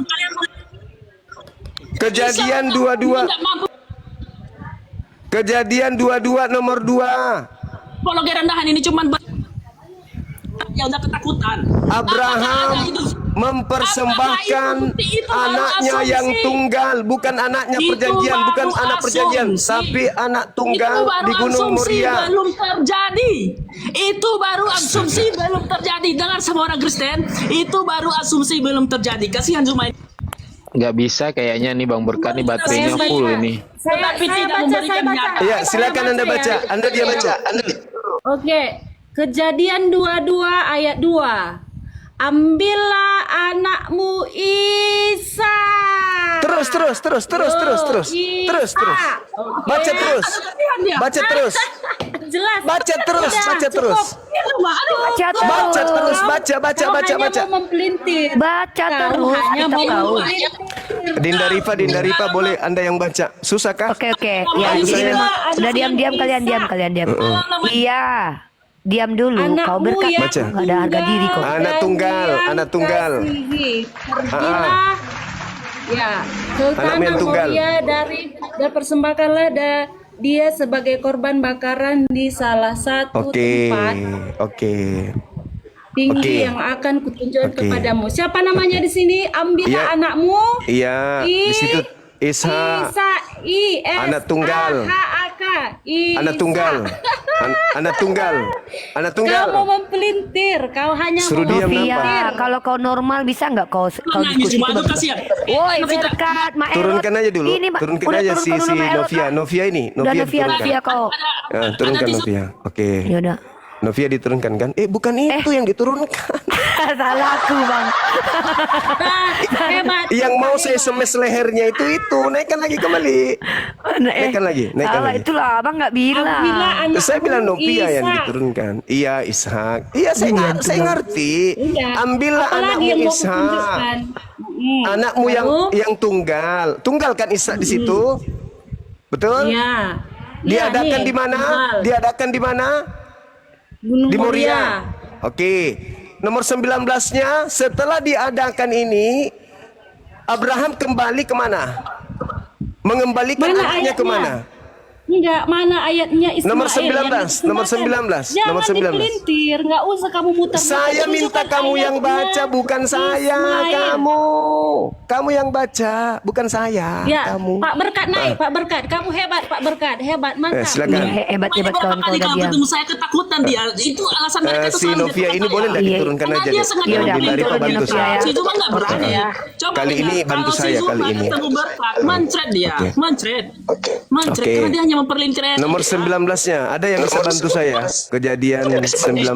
Speaker 11: Kejadian 22. Kejadian 22 nomor 2.
Speaker 12: Apologi rendahan ini cuman ya udah ketakutan.
Speaker 11: Abraham mempersembahkan anaknya yang tunggal, bukan anaknya perjanjian, bukan anak perjanjian, tapi anak tunggal di Gunung Moria.
Speaker 12: Belum terjadi. Itu baru asumsi belum terjadi. Dengar semua orang Kristen, itu baru asumsi belum terjadi. Kasihan Zuma.
Speaker 4: Nggak bisa kayaknya nih Bang Berkat nih baterainya full ini.
Speaker 12: Tetapi tidak memberikan nyata.
Speaker 11: Ya, silakan Anda baca. Anda dia baca.
Speaker 9: Oke, Kejadian 22 ayat 2. Ambillah anakmu Isa.
Speaker 11: Terus. Baca terus. Baca terus.
Speaker 9: Jelas.
Speaker 11: Baca terus. Baca.
Speaker 9: Mau mempelintir.
Speaker 5: Baca terus.
Speaker 9: Hanya
Speaker 5: Kita
Speaker 9: mau
Speaker 5: tahu.
Speaker 9: mempelintir.
Speaker 11: Dinda Rifa boleh Anda yang baca. Susah kah?
Speaker 5: Oke. Ya, jadi udah diam kalian diam. Iya. Diam dulu. Kau Berkat.
Speaker 11: Baca.
Speaker 5: Nggak ada harga diri kok.
Speaker 11: Anak tunggal.
Speaker 9: Pergilah. Ya, ke tanah Moria dan persembahkanlah dia sebagai korban bakaran di salah satu tempat tinggi yang akan kutunjukkan kepadamu. Siapa namanya di sini? Ambillah anakmu.
Speaker 11: Iya, di situ Ishak. Anak tunggal. Anak tunggal.
Speaker 9: Kau mau mempelintir, kau hanya
Speaker 11: Suruh
Speaker 9: mau
Speaker 11: diam,
Speaker 9: mempelintir.
Speaker 5: Kalau kau normal bisa nggak kau diskusi itu bagus. Woi Berkat, Mak Erot.
Speaker 11: Turunkan aja dulu. Turunkan aja si Novia ini. Novia
Speaker 5: Novia kau.
Speaker 11: Ya, turunkan Novia. Oke.
Speaker 5: Yaudah.
Speaker 11: Novia diturunkan kan? Bukan itu yang diturunkan.
Speaker 5: Salah aku Bang.
Speaker 9: Hebat.
Speaker 11: Yang mau saya semes lehernya itu. Naikkan lagi kembali. Naikkan lagi.
Speaker 5: Itulah Abang nggak bilang.
Speaker 11: Saya bilang Novia yang diturunkan. Iya, Ishak. Iya, saya ngerti. Ambillah anakmu Ishak. Anakmu yang tunggal. Tunggal kan Ishak di situ? Betul?
Speaker 9: Iya.
Speaker 11: Diadakan di mana? Diadakan di mana?
Speaker 9: Gunung
Speaker 11: Di
Speaker 9: Moria.
Speaker 11: Oke. Nomor 19-nya setelah diadakan ini Abraham kembali kemana? Mengembalikan anaknya kemana?
Speaker 9: Enggak, mana ayatnya Ismail?
Speaker 11: Nomor 19.
Speaker 9: Jangan dipelintir, enggak usah kamu muter.
Speaker 11: Saya minta kamu yang baca, bukan saya. Kamu yang baca, bukan saya.
Speaker 9: Ya,
Speaker 11: kamu.
Speaker 9: Pak Berkat naik, Pak Berkat. Kamu hebat, Pak Berkat. Hebat, mantap.
Speaker 11: Silakan.
Speaker 5: Hebat kawan kau udah diam.
Speaker 12: Ketemu saya ketakutan dia. Itu alasan mereka itu
Speaker 11: Si Novia ini boleh nggak diturunkan aja deh? Dinda Rifa bantu saya.
Speaker 12: Si Zuma nggak berani.
Speaker 11: Kali ini bantu saya kali ini.
Speaker 12: Ketemu Berkat, mancret dia. Mancret. Karena dia hanya memperlintir.
Speaker 11: Nomor 19-nya ada yang bisa bantu saya? Kejadian 19.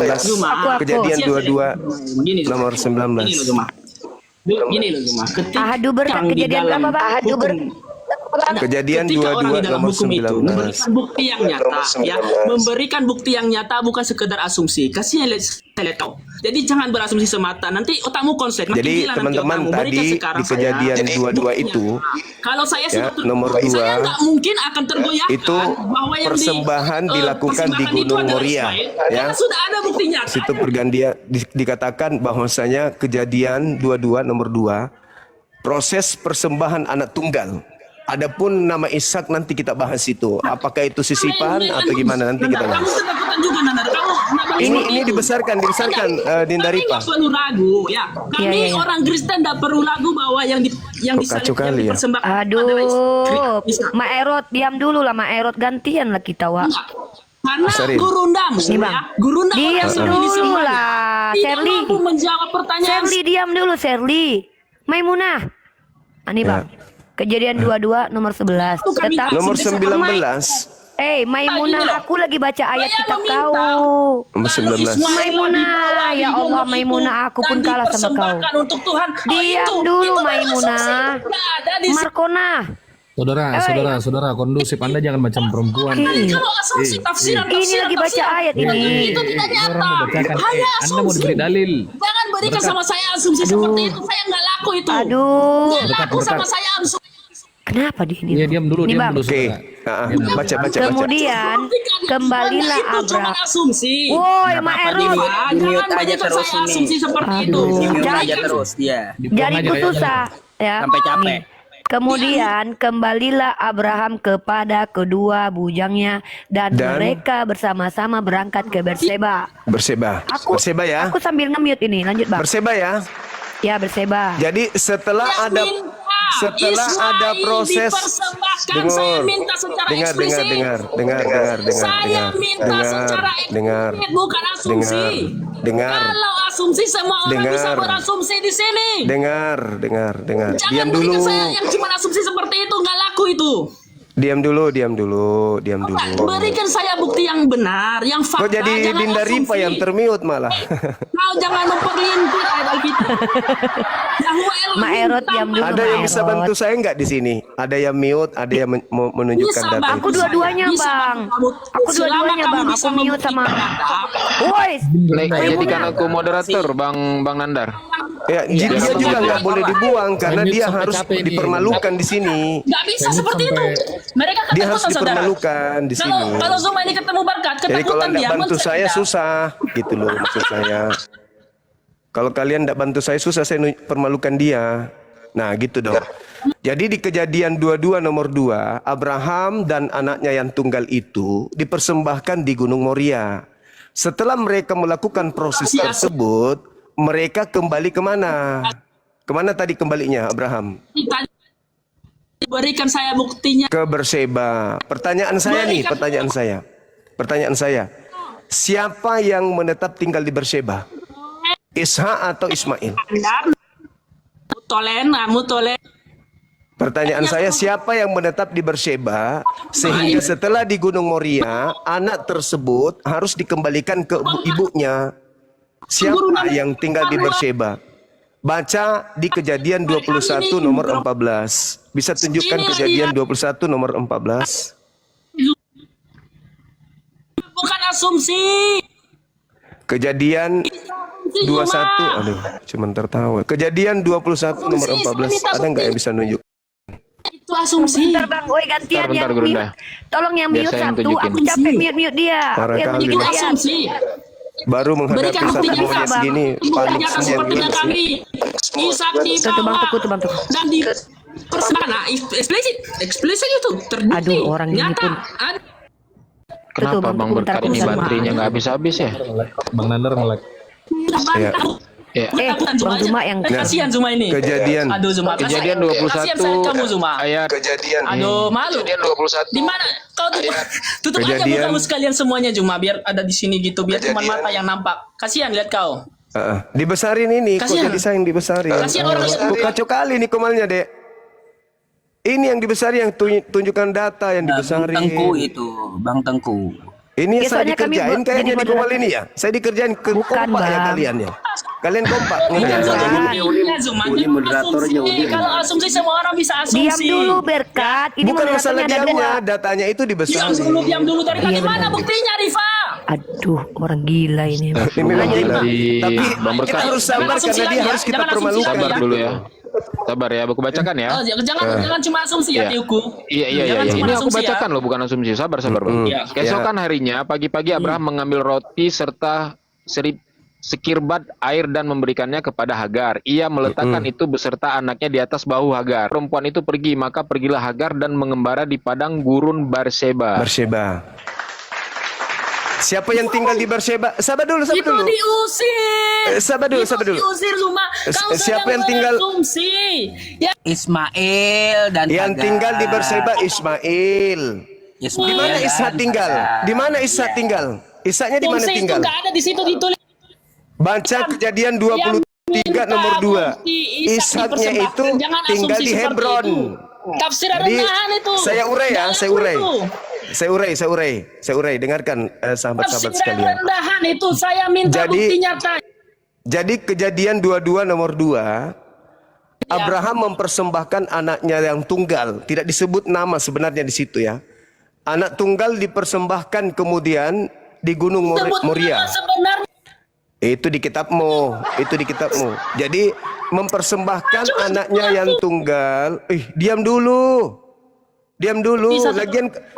Speaker 11: Kejadian 22 nomor 19.
Speaker 12: Gini loh Zuma.
Speaker 5: Ahadu Berkat kejadian berapa Pak? Ahadu Berkat.
Speaker 11: Kejadian 22 nomor 19.
Speaker 12: Memberikan bukti yang nyata, ya, memberikan bukti yang nyata bukan sekedar asumsi. Kasih lihat kau. Jadi jangan berasumsi semata. Nanti otakmu konsep.
Speaker 11: Jadi teman-teman tadi di kejadian 22 itu,
Speaker 12: kalau saya
Speaker 11: nomor 2
Speaker 12: saya nggak mungkin akan tergoyahkan
Speaker 11: itu
Speaker 12: bahwa yang
Speaker 11: persembahan dilakukan di Gunung Moria, ya.
Speaker 12: Sudah ada buktinya.
Speaker 11: Situ pergantian dikatakan bahwasanya kejadian 22 nomor 2 proses persembahan anak tunggal. Adapun nama Ishak nanti kita bahas itu. Apakah itu sisipan atau gimana nanti kita bahas. Ini dibesarkan Dinda Rifa.
Speaker 12: Tidak perlu ragu ya. Kami orang Kristen tidak perlu ragu bahwa yang dipersembahkan.
Speaker 5: Aduh, Mak Erot diam dulu lah Mak Erot, gantian lah kita Wak.
Speaker 12: Karena gurundamu ya, gurunda
Speaker 5: diam dulu lah, Sherly.
Speaker 12: Mampu menjawab pertanyaan.
Speaker 5: Sherly diam dulu, Sherly. Maimunah. Ini Bang. Kejadian 22 nomor 11. Tetap
Speaker 11: nomor 19.
Speaker 5: Maimunah, aku lagi baca ayat kitab kau.
Speaker 11: Nomor 19.
Speaker 5: Maimunah, ya Allah Maimunah, aku pun kalah sama kau. Diam dulu Maimunah. Markona.
Speaker 13: Saudara, kondusif. Anda jangan macam perempuan.
Speaker 5: Ini lagi baca ayat ini.
Speaker 12: Itu tidak nyata. Anda
Speaker 13: mau diberi dalil.
Speaker 12: Jangan berikan sama saya asumsi seperti itu. Saya nggak laku itu. Nggak laku sama saya asumsi.
Speaker 5: Kenapa di ini?
Speaker 13: Iya, diam dulu.
Speaker 11: Oke. Baca.
Speaker 5: Kemudian kembalilah Abraham. Woi, Mak Erot.
Speaker 10: Mute aja terus ini.
Speaker 12: Asumsi seperti itu.
Speaker 10: Mute aja terus dia.
Speaker 5: Jadi ku susah ya.
Speaker 10: Sampai capek.
Speaker 5: Kemudian kembalilah Abraham kepada kedua bujangnya dan mereka bersama-sama berangkat ke Berseba.
Speaker 11: Berseba. Berseba ya.
Speaker 5: Aku sambil nge-mute ini, lanjut Bang.
Speaker 11: Berseba ya.
Speaker 5: Ya, Berseba.
Speaker 11: Jadi setelah ada proses
Speaker 12: saya minta secara eksplisit. Saya minta secara eksplisit, bukan asumsi. Kalau asumsi semua orang bisa berasumsi di sini.
Speaker 11: Dengar.
Speaker 12: Jangan
Speaker 11: Diam dulu.
Speaker 12: berikan saya yang cuma asumsi seperti itu, nggak laku itu.
Speaker 11: Diam dulu.
Speaker 12: Berikan saya bukti yang benar, yang fakta.
Speaker 11: Kok jadi
Speaker 12: jangan
Speaker 11: Dinda
Speaker 12: asumsi.
Speaker 11: Rifa yang termute malah.
Speaker 12: Kau jangan memperlintir ayat Alkitab.
Speaker 5: Ma Erot diam dulu.
Speaker 11: Ada yang bisa bantu saya nggak di sini? Ada yang mute, ada yang menunjukkan data.
Speaker 5: Aku dua-duanya Bang. Aku mute sama. Woi.
Speaker 4: Jadikan aku moderator Bang Nandar.
Speaker 11: Ya, dia juga nggak boleh dibuang karena dia harus dipermalukan di sini.
Speaker 12: Nggak bisa seperti itu. Mereka
Speaker 11: Dia harus
Speaker 12: ketakutan, saudara.
Speaker 11: dipermalukan di sini.
Speaker 12: Kalau Zuma ini ketemu Barkat,
Speaker 11: Jadi kalau
Speaker 12: ketakutan
Speaker 11: nggak
Speaker 12: dia.
Speaker 11: bantu saya susah, gitu loh maksud saya. Kalau kalian nggak bantu saya susah, saya permalukan dia. Nah gitu dong. Jadi di Kejadian 22 nomor 2, Abraham dan anaknya yang tunggal itu dipersembahkan di Gunung Moria. Setelah mereka melakukan proses tersebut, mereka kembali kemana? Kemana tadi kembalinya Abraham?
Speaker 12: Berikan saya buktinya.
Speaker 11: Ke Berseba. Pertanyaan saya. Siapa yang menetap tinggal di Berseba? Ishak atau Ismail?
Speaker 12: Mutolen.
Speaker 11: Pertanyaan saya, siapa yang menetap di Berseba sehingga setelah di Gunung Moria anak tersebut harus dikembalikan ke ibunya? Siapa yang tinggal di Berseba? Baca di Kejadian 21 nomor 14. Bisa tunjukkan Kejadian 21 nomor 14?
Speaker 12: Bukan asumsi.
Speaker 11: Kejadian 21, aduh, cuman tertawa. Kejadian 21 nomor 14, ada nggak yang bisa nunjuk?
Speaker 12: Itu asumsi.
Speaker 5: Bentar Bang, woi gantian
Speaker 4: Bentar,
Speaker 5: yang
Speaker 4: Gurunda.
Speaker 5: mute. Tolong yang mute
Speaker 4: Biasa yang
Speaker 5: satu,
Speaker 4: tunjukin.
Speaker 5: aku capek mute dia.
Speaker 11: Parah
Speaker 5: Yang
Speaker 11: kali.
Speaker 5: tunjukin
Speaker 12: Itu
Speaker 5: saya.
Speaker 12: asumsi.
Speaker 11: Baru menghadapi
Speaker 12: Berikan
Speaker 11: satu
Speaker 12: buktinya,
Speaker 11: monyet
Speaker 12: Bang.
Speaker 11: segini, panik
Speaker 12: Jangan
Speaker 11: semua
Speaker 12: seperti
Speaker 11: gimana sih?
Speaker 12: kami. Ishak di
Speaker 5: Satu Bang
Speaker 12: bawah
Speaker 5: Teguh, Bang Teguh.
Speaker 12: dan di persana eksplisit itu terbukti.
Speaker 5: Aduh, orang ini
Speaker 12: nyata.
Speaker 5: pun.
Speaker 4: Kenapa
Speaker 5: Bang
Speaker 4: Bang
Speaker 5: Teguh,
Speaker 4: Berkat
Speaker 5: bentar,
Speaker 4: ini
Speaker 5: aku
Speaker 4: baterainya nggak habis-habis ya?
Speaker 13: Bang Nandar nge-lag.
Speaker 11: Ya.
Speaker 12: Ketakutan Zuma
Speaker 5: Bang Zuma yang
Speaker 12: kasihan Zuma ini.
Speaker 11: Kejadian.
Speaker 12: Aduh Zuma.
Speaker 4: Kejadian
Speaker 12: Kasihan saya
Speaker 4: 21
Speaker 12: kamu Zuma.
Speaker 4: ayat
Speaker 12: Aduh malu.
Speaker 4: Kejadian 21.
Speaker 12: Di mana kau tutup aja
Speaker 11: Kejadian.
Speaker 12: mukamu sekalian semuanya Zuma biar ada di sini gitu biar cuma mata yang nampak. Kasihan lihat kau.
Speaker 11: Dibesarin ini, kok
Speaker 12: Kasihan.
Speaker 11: jadi saya yang dibesarin.
Speaker 12: Kasihan orang yang-
Speaker 11: Kacau kali nih komalnya, Dek. Ini yang dibesarin, yang tunjukkan data yang dibesarin.
Speaker 10: Bang Tengku.
Speaker 11: Ini
Speaker 5: Ya,
Speaker 11: saya
Speaker 5: soalnya kami
Speaker 11: dikerjain
Speaker 5: buat
Speaker 11: kayaknya
Speaker 5: jadi
Speaker 11: di komal
Speaker 5: moderator.
Speaker 11: ini ya. Saya dikerjain kompak ya
Speaker 5: Bang.
Speaker 11: kalian ya. Kalian kompak.
Speaker 12: Iya
Speaker 11: ngerjain.
Speaker 12: Zuma.
Speaker 8: Uni moderatornya,
Speaker 12: Asumsi.
Speaker 8: Uni.
Speaker 12: Kalau asumsi semua orang bisa asumsi.
Speaker 5: diam dulu Berkat. Ini
Speaker 11: Bukan masalah
Speaker 5: moderatornya ada
Speaker 11: diamnya,
Speaker 5: dua.
Speaker 11: datanya itu dibesarin.
Speaker 12: Diam dulu dari tadi
Speaker 5: Iya,
Speaker 12: mana
Speaker 5: benar.
Speaker 12: buktinya Rifa?
Speaker 5: Aduh, orang gila ini.
Speaker 11: Ini memang gila. Tapi
Speaker 4: Bang Berkat.
Speaker 11: kita harus sabar
Speaker 12: Asumsi
Speaker 11: karena
Speaker 12: lagi
Speaker 11: dia
Speaker 12: ya,
Speaker 11: harus kita
Speaker 12: jangan asumsi
Speaker 11: permalukan.
Speaker 4: Sabar dulu ya. Sabar ya, aku bacakan ya.
Speaker 12: Oh, jangan cuma asumsi ya,
Speaker 4: Iya.
Speaker 12: Tiuku.
Speaker 4: Iya.
Speaker 12: Jangan cuma
Speaker 4: Ini aku
Speaker 12: asumsi ya.
Speaker 4: bacakan loh, bukan asumsi. Sabar Bang.
Speaker 12: Iya.
Speaker 4: Keesokan harinya, pagi-pagi Abraham mengambil roti serta sekirbat air dan memberikannya kepada Hagar. Ia meletakkan itu beserta anaknya di atas bahu Hagar. Perempuan itu pergi, maka pergilah Hagar dan mengembara di padang gurun Berseba.
Speaker 11: Berseba. Siapa yang tinggal di Berseba? Sabar dulu.
Speaker 12: Itu diusir.
Speaker 11: Sabar dulu.
Speaker 12: Diusir Zuma. Kamu
Speaker 11: Siapa yang
Speaker 12: sedang
Speaker 11: tinggal?
Speaker 12: berasumsi. Ya,
Speaker 10: Ismail dan
Speaker 11: Yang
Speaker 10: Hagar.
Speaker 11: tinggal di Berseba Ismail.
Speaker 10: Ismail
Speaker 11: Di mana
Speaker 10: dan
Speaker 11: Ishak tinggal?
Speaker 10: Hagar.
Speaker 11: Di mana Ishak tinggal? Ishaknya di mana
Speaker 12: fungsi itu
Speaker 11: tinggal?
Speaker 12: nggak ada di situ ditulis.
Speaker 11: Baca Kejadian 23 nomor 2. Ishaknya itu tinggal di Hebron.
Speaker 12: Tafsir
Speaker 11: Jadi
Speaker 12: rendahan itu.
Speaker 11: saya urai ya,
Speaker 12: Jangan
Speaker 11: saya urai.
Speaker 12: itu.
Speaker 11: Saya urai. Dengarkan sahabat-sahabat
Speaker 12: Tafsir
Speaker 11: sekalian.
Speaker 12: rendahan itu saya minta
Speaker 11: Jadi-
Speaker 12: bukti nyata.
Speaker 11: Jadi Kejadian 22 nomor 2, Abraham mempersembahkan anaknya yang tunggal. Tidak disebut nama sebenarnya di situ ya. Anak tunggal dipersembahkan kemudian di Gunung
Speaker 12: Sebut
Speaker 11: Moria.
Speaker 12: nama sebenarnya.
Speaker 11: Itu di kitabmu. Jadi mempersembahkan anaknya yang tunggal. Diam dulu.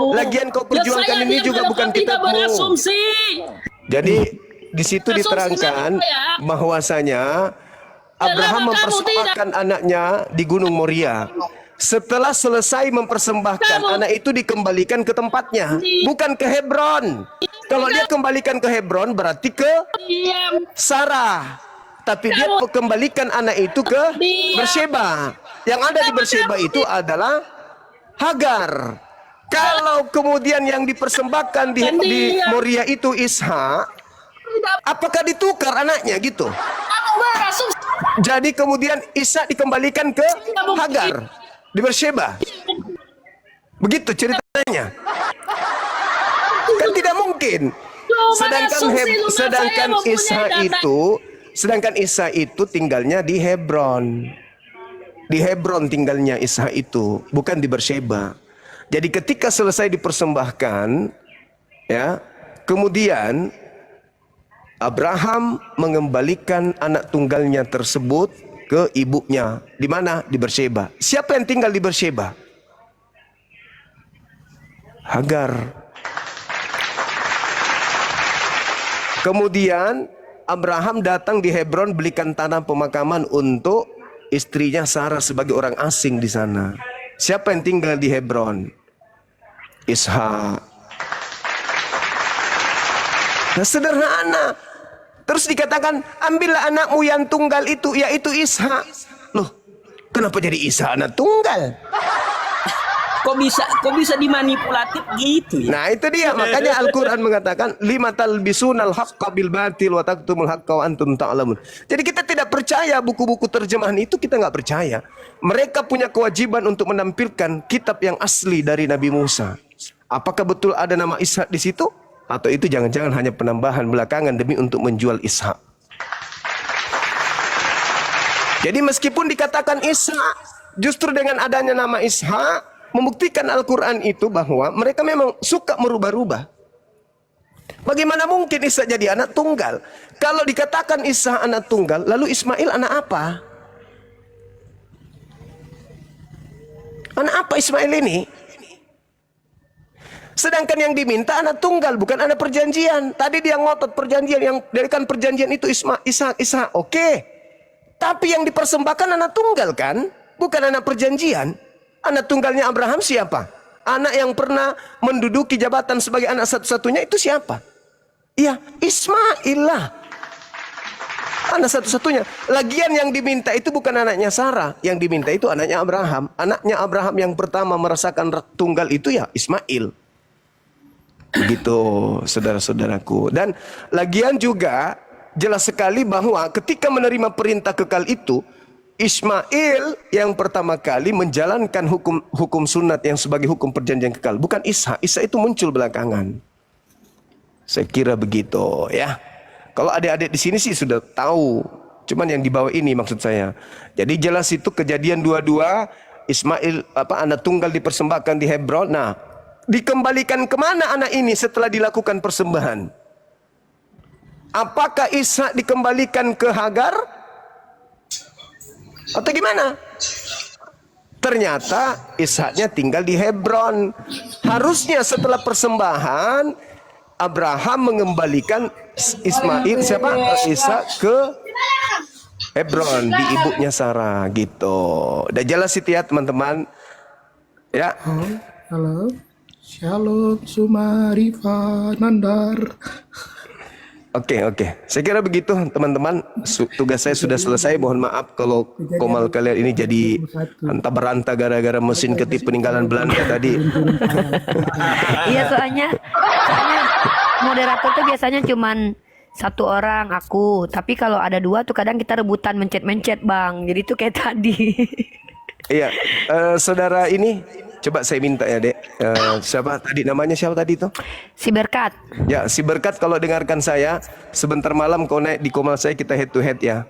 Speaker 11: Lagian kau perjuangkan ini juga bukan kitabmu.
Speaker 12: Berasumsi.
Speaker 11: Jadi di situ diterangkan bahwasanya Abraham mempersembahkan anaknya di Gunung Moria. setelah selesai mempersembahkan, anak itu dikembalikan ke tempatnya, bukan ke Hebron. Kalau dia kembalikan ke Hebron berarti ke Sarah. Tapi dia kembalikan anak itu ke Beersheba. Yang ada di Beersheba itu adalah Hagar. Kalau kemudian yang dipersembahkan di Moria itu Ishak, apakah ditukar anaknya gitu? Jadi kemudian Ishak dikembalikan ke Hagar di Beersheba. Begitu ceritanya. Kan tidak mungkin. Sedangkan Ishak itu tinggalnya di Hebron. Di Hebron tinggalnya Ishak itu, bukan di Beersheba. Jadi ketika selesai dipersembahkan, ya, kemudian Abraham mengembalikan anak tunggalnya tersebut ke ibunya. Di mana? Di Beersheba. Siapa yang tinggal di Beersheba? Hagar. Kemudian Abraham datang di Hebron belikan tanah pemakaman untuk istrinya Sarah sebagai orang asing di sana. Siapa yang tinggal di Hebron? Ishak. Nah, sederhana. Terus dikatakan, ambillah anakmu yang tunggal itu, yaitu Ishak. Loh, kenapa jadi Ishak anak tunggal?
Speaker 10: Kok bisa dimanipulatif gitu ya?
Speaker 11: Nah itu dia, makanya Al-Quran mengatakan lima talbisunal haqqa bil batil wa taktumul haqqa wa antum ta'lamun. Jadi kita tidak percaya buku-buku terjemahan itu, kita nggak percaya. Mereka punya kewajiban untuk menampilkan kitab yang asli dari Nabi Musa. Apakah betul ada nama Ishak di situ? Atau itu jangan-jangan hanya penambahan belakangan demi untuk menjual Ishak? Jadi meskipun dikatakan Ishak, justru dengan adanya nama Ishak membuktikan Al-Quran itu bahwa mereka memang suka merubah-rubah. Bagaimana mungkin Ishak jadi anak tunggal? Kalau dikatakan Ishak anak tunggal, lalu Ismail anak apa? Anak apa Ismail ini? Sedangkan yang diminta anak tunggal, bukan anak perjanjian. Tadi dia ngotot perjanjian, yang dari kan perjanjian itu Ishak. Oke. Tapi yang dipersembahkan anak tunggal kan? Bukan anak perjanjian. Anak tunggalnya Abraham siapa? Anak yang pernah menduduki jabatan sebagai anak satu-satunya itu siapa? Iya, Ismail lah. Anak satu-satunya. Lagian yang diminta itu bukan anaknya Sarah. Yang diminta itu anaknya Abraham. Anaknya Abraham yang pertama merasakan tunggal itu ya Ismail. Begitu saudara-saudaraku. Dan lagian juga jelas sekali bahwa ketika menerima perintah kekal itu, Ismail yang pertama kali menjalankan hukum sunat yang sebagai hukum perjanjian kekal, bukan Ishak. Ishak itu muncul belakangan. Saya kira begitu ya. Kalau adik-adik di sini sih sudah tahu, cuman yang di bawah ini maksud saya. Jadi jelas itu kejadian 22, Ismail anak tunggal dipersembahkan di Hebron. Nah, dikembalikan kemana anak ini setelah dilakukan persembahan? Apakah Ishak dikembalikan ke Hagar? Atau gimana? Ternyata Ishaknya tinggal di Hebron. Harusnya setelah persembahan Abraham mengembalikan Ishak ke Hebron di ibunya Sarah gitu. Udah jelas itu ya teman-teman. Ya.
Speaker 14: Halo. Shalom Sumarifa Nandar.
Speaker 11: Oke. Saya kira begitu teman-teman. Tugas saya sudah selesai. Mohon maaf kalau komal kalian ini jadi anta-beranta gara-gara mesin ketik peninggalan Belanda tadi.
Speaker 5: Iya soalnya moderator tuh biasanya cuman satu orang aku. Tapi kalau ada dua tuh kadang kita rebutan mencet bang. Jadi tuh kayak tadi.
Speaker 11: Iya, saudara ini coba saya minta ya dek. Siapa tadi namanya siapa tadi tuh?
Speaker 5: Si Berkat.
Speaker 11: Ya si Berkat kalau dengarkan saya sebentar malam kau naik di komal saya kita head to head ya.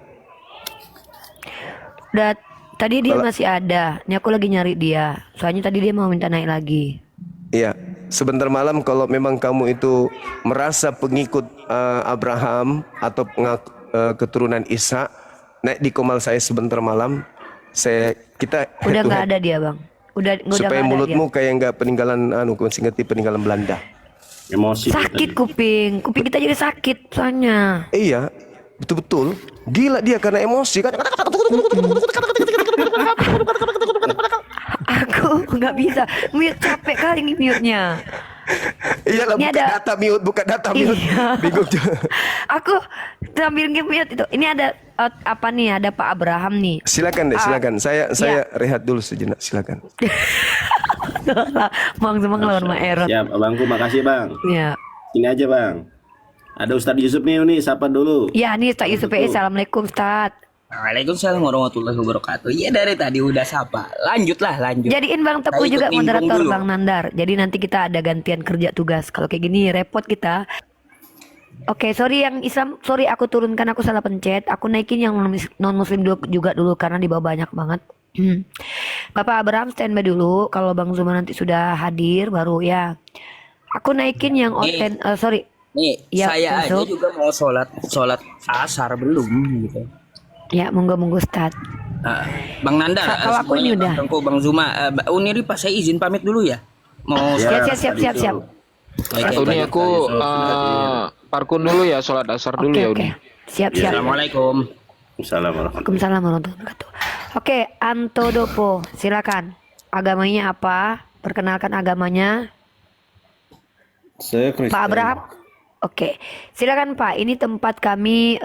Speaker 5: Udah tadi dia masih ada. Ini aku lagi nyari dia. Soalnya tadi dia mau minta naik lagi.
Speaker 11: Iya sebentar malam kalau memang kamu itu merasa pengikut Abraham atau keturunan Ishak naik di komal saya sebentar malam. Kita
Speaker 5: udah nggak ada dia bang. Udah
Speaker 11: supaya mulutmu kayak nggak peninggalan peninggalan Belanda.
Speaker 8: Emosi.
Speaker 5: Sakit kuping kita jadi sakit soalnya.
Speaker 11: Iya betul gila dia karena emosi kan.
Speaker 5: nggak bisa. Mute capek kali nih mute-nya.
Speaker 11: Iyalah,
Speaker 5: Ini
Speaker 11: buka
Speaker 5: ada-
Speaker 11: data mute, buka data mute.
Speaker 5: Iya.
Speaker 11: Bingung juga.
Speaker 5: Aku sambil nge-mute itu. Ini ada apa nih? Ada Pak Abraham nih.
Speaker 11: Silakan deh, silakan. Saya rehat dulu sejenak, silakan.
Speaker 5: Bang Zumang lawan Mak Erot.
Speaker 8: Siap, abangku, makasih bang.
Speaker 5: Ya.
Speaker 8: Ini aja bang. Ada Ustadz Yusuf nih, sapa dulu.
Speaker 5: Ya, nih Ustaz Yusuf PE. Assalamualaikum Ustaz.
Speaker 10: Waalaikumsalam warahmatullahi wabarakatuh. Iya dari tadi udah sapa. Lanjutlah, lanjut.
Speaker 5: Jadiin Bang Tepu
Speaker 10: Saya ikut
Speaker 5: juga
Speaker 10: nimbrung
Speaker 5: moderator
Speaker 10: dulu.
Speaker 5: Bang Nandar. Jadi nanti kita ada gantian kerja tugas. Kalau kayak gini repot kita. Oke, sorry yang Islam, sorry aku turunkan, aku salah pencet. Aku naikin yang non muslim juga dulu karena di bawah banyak banget. Bapak Abraham standby dulu. Kalau Bang Zuma nanti sudah hadir baru ya. Aku naikin yang sorry.
Speaker 10: Nih,
Speaker 5: Ya,
Speaker 10: saya aja
Speaker 5: masuk.
Speaker 10: juga mau sholat asar belum gitu.
Speaker 5: Ya, monggo Ustaz.
Speaker 10: Bang Nandar,
Speaker 5: Kalau aku ini udah.
Speaker 10: Bang Zuma, Uniri pas saya izin pamit dulu ya. Mau
Speaker 5: Siap.
Speaker 4: Ini aku parkun dulu ya, sholat asar dulu ya Uni.
Speaker 5: Siap.
Speaker 10: Assalamualaikum.
Speaker 5: Waalaikumsalam warahmatullahi wabarakatuh. Oke, Antodopo, silakan. Agamanya apa? Perkenalkan agamanya.
Speaker 3: Saya Kristen.
Speaker 5: Pak Abraham. Oke, silakan Pak. Ini tempat kami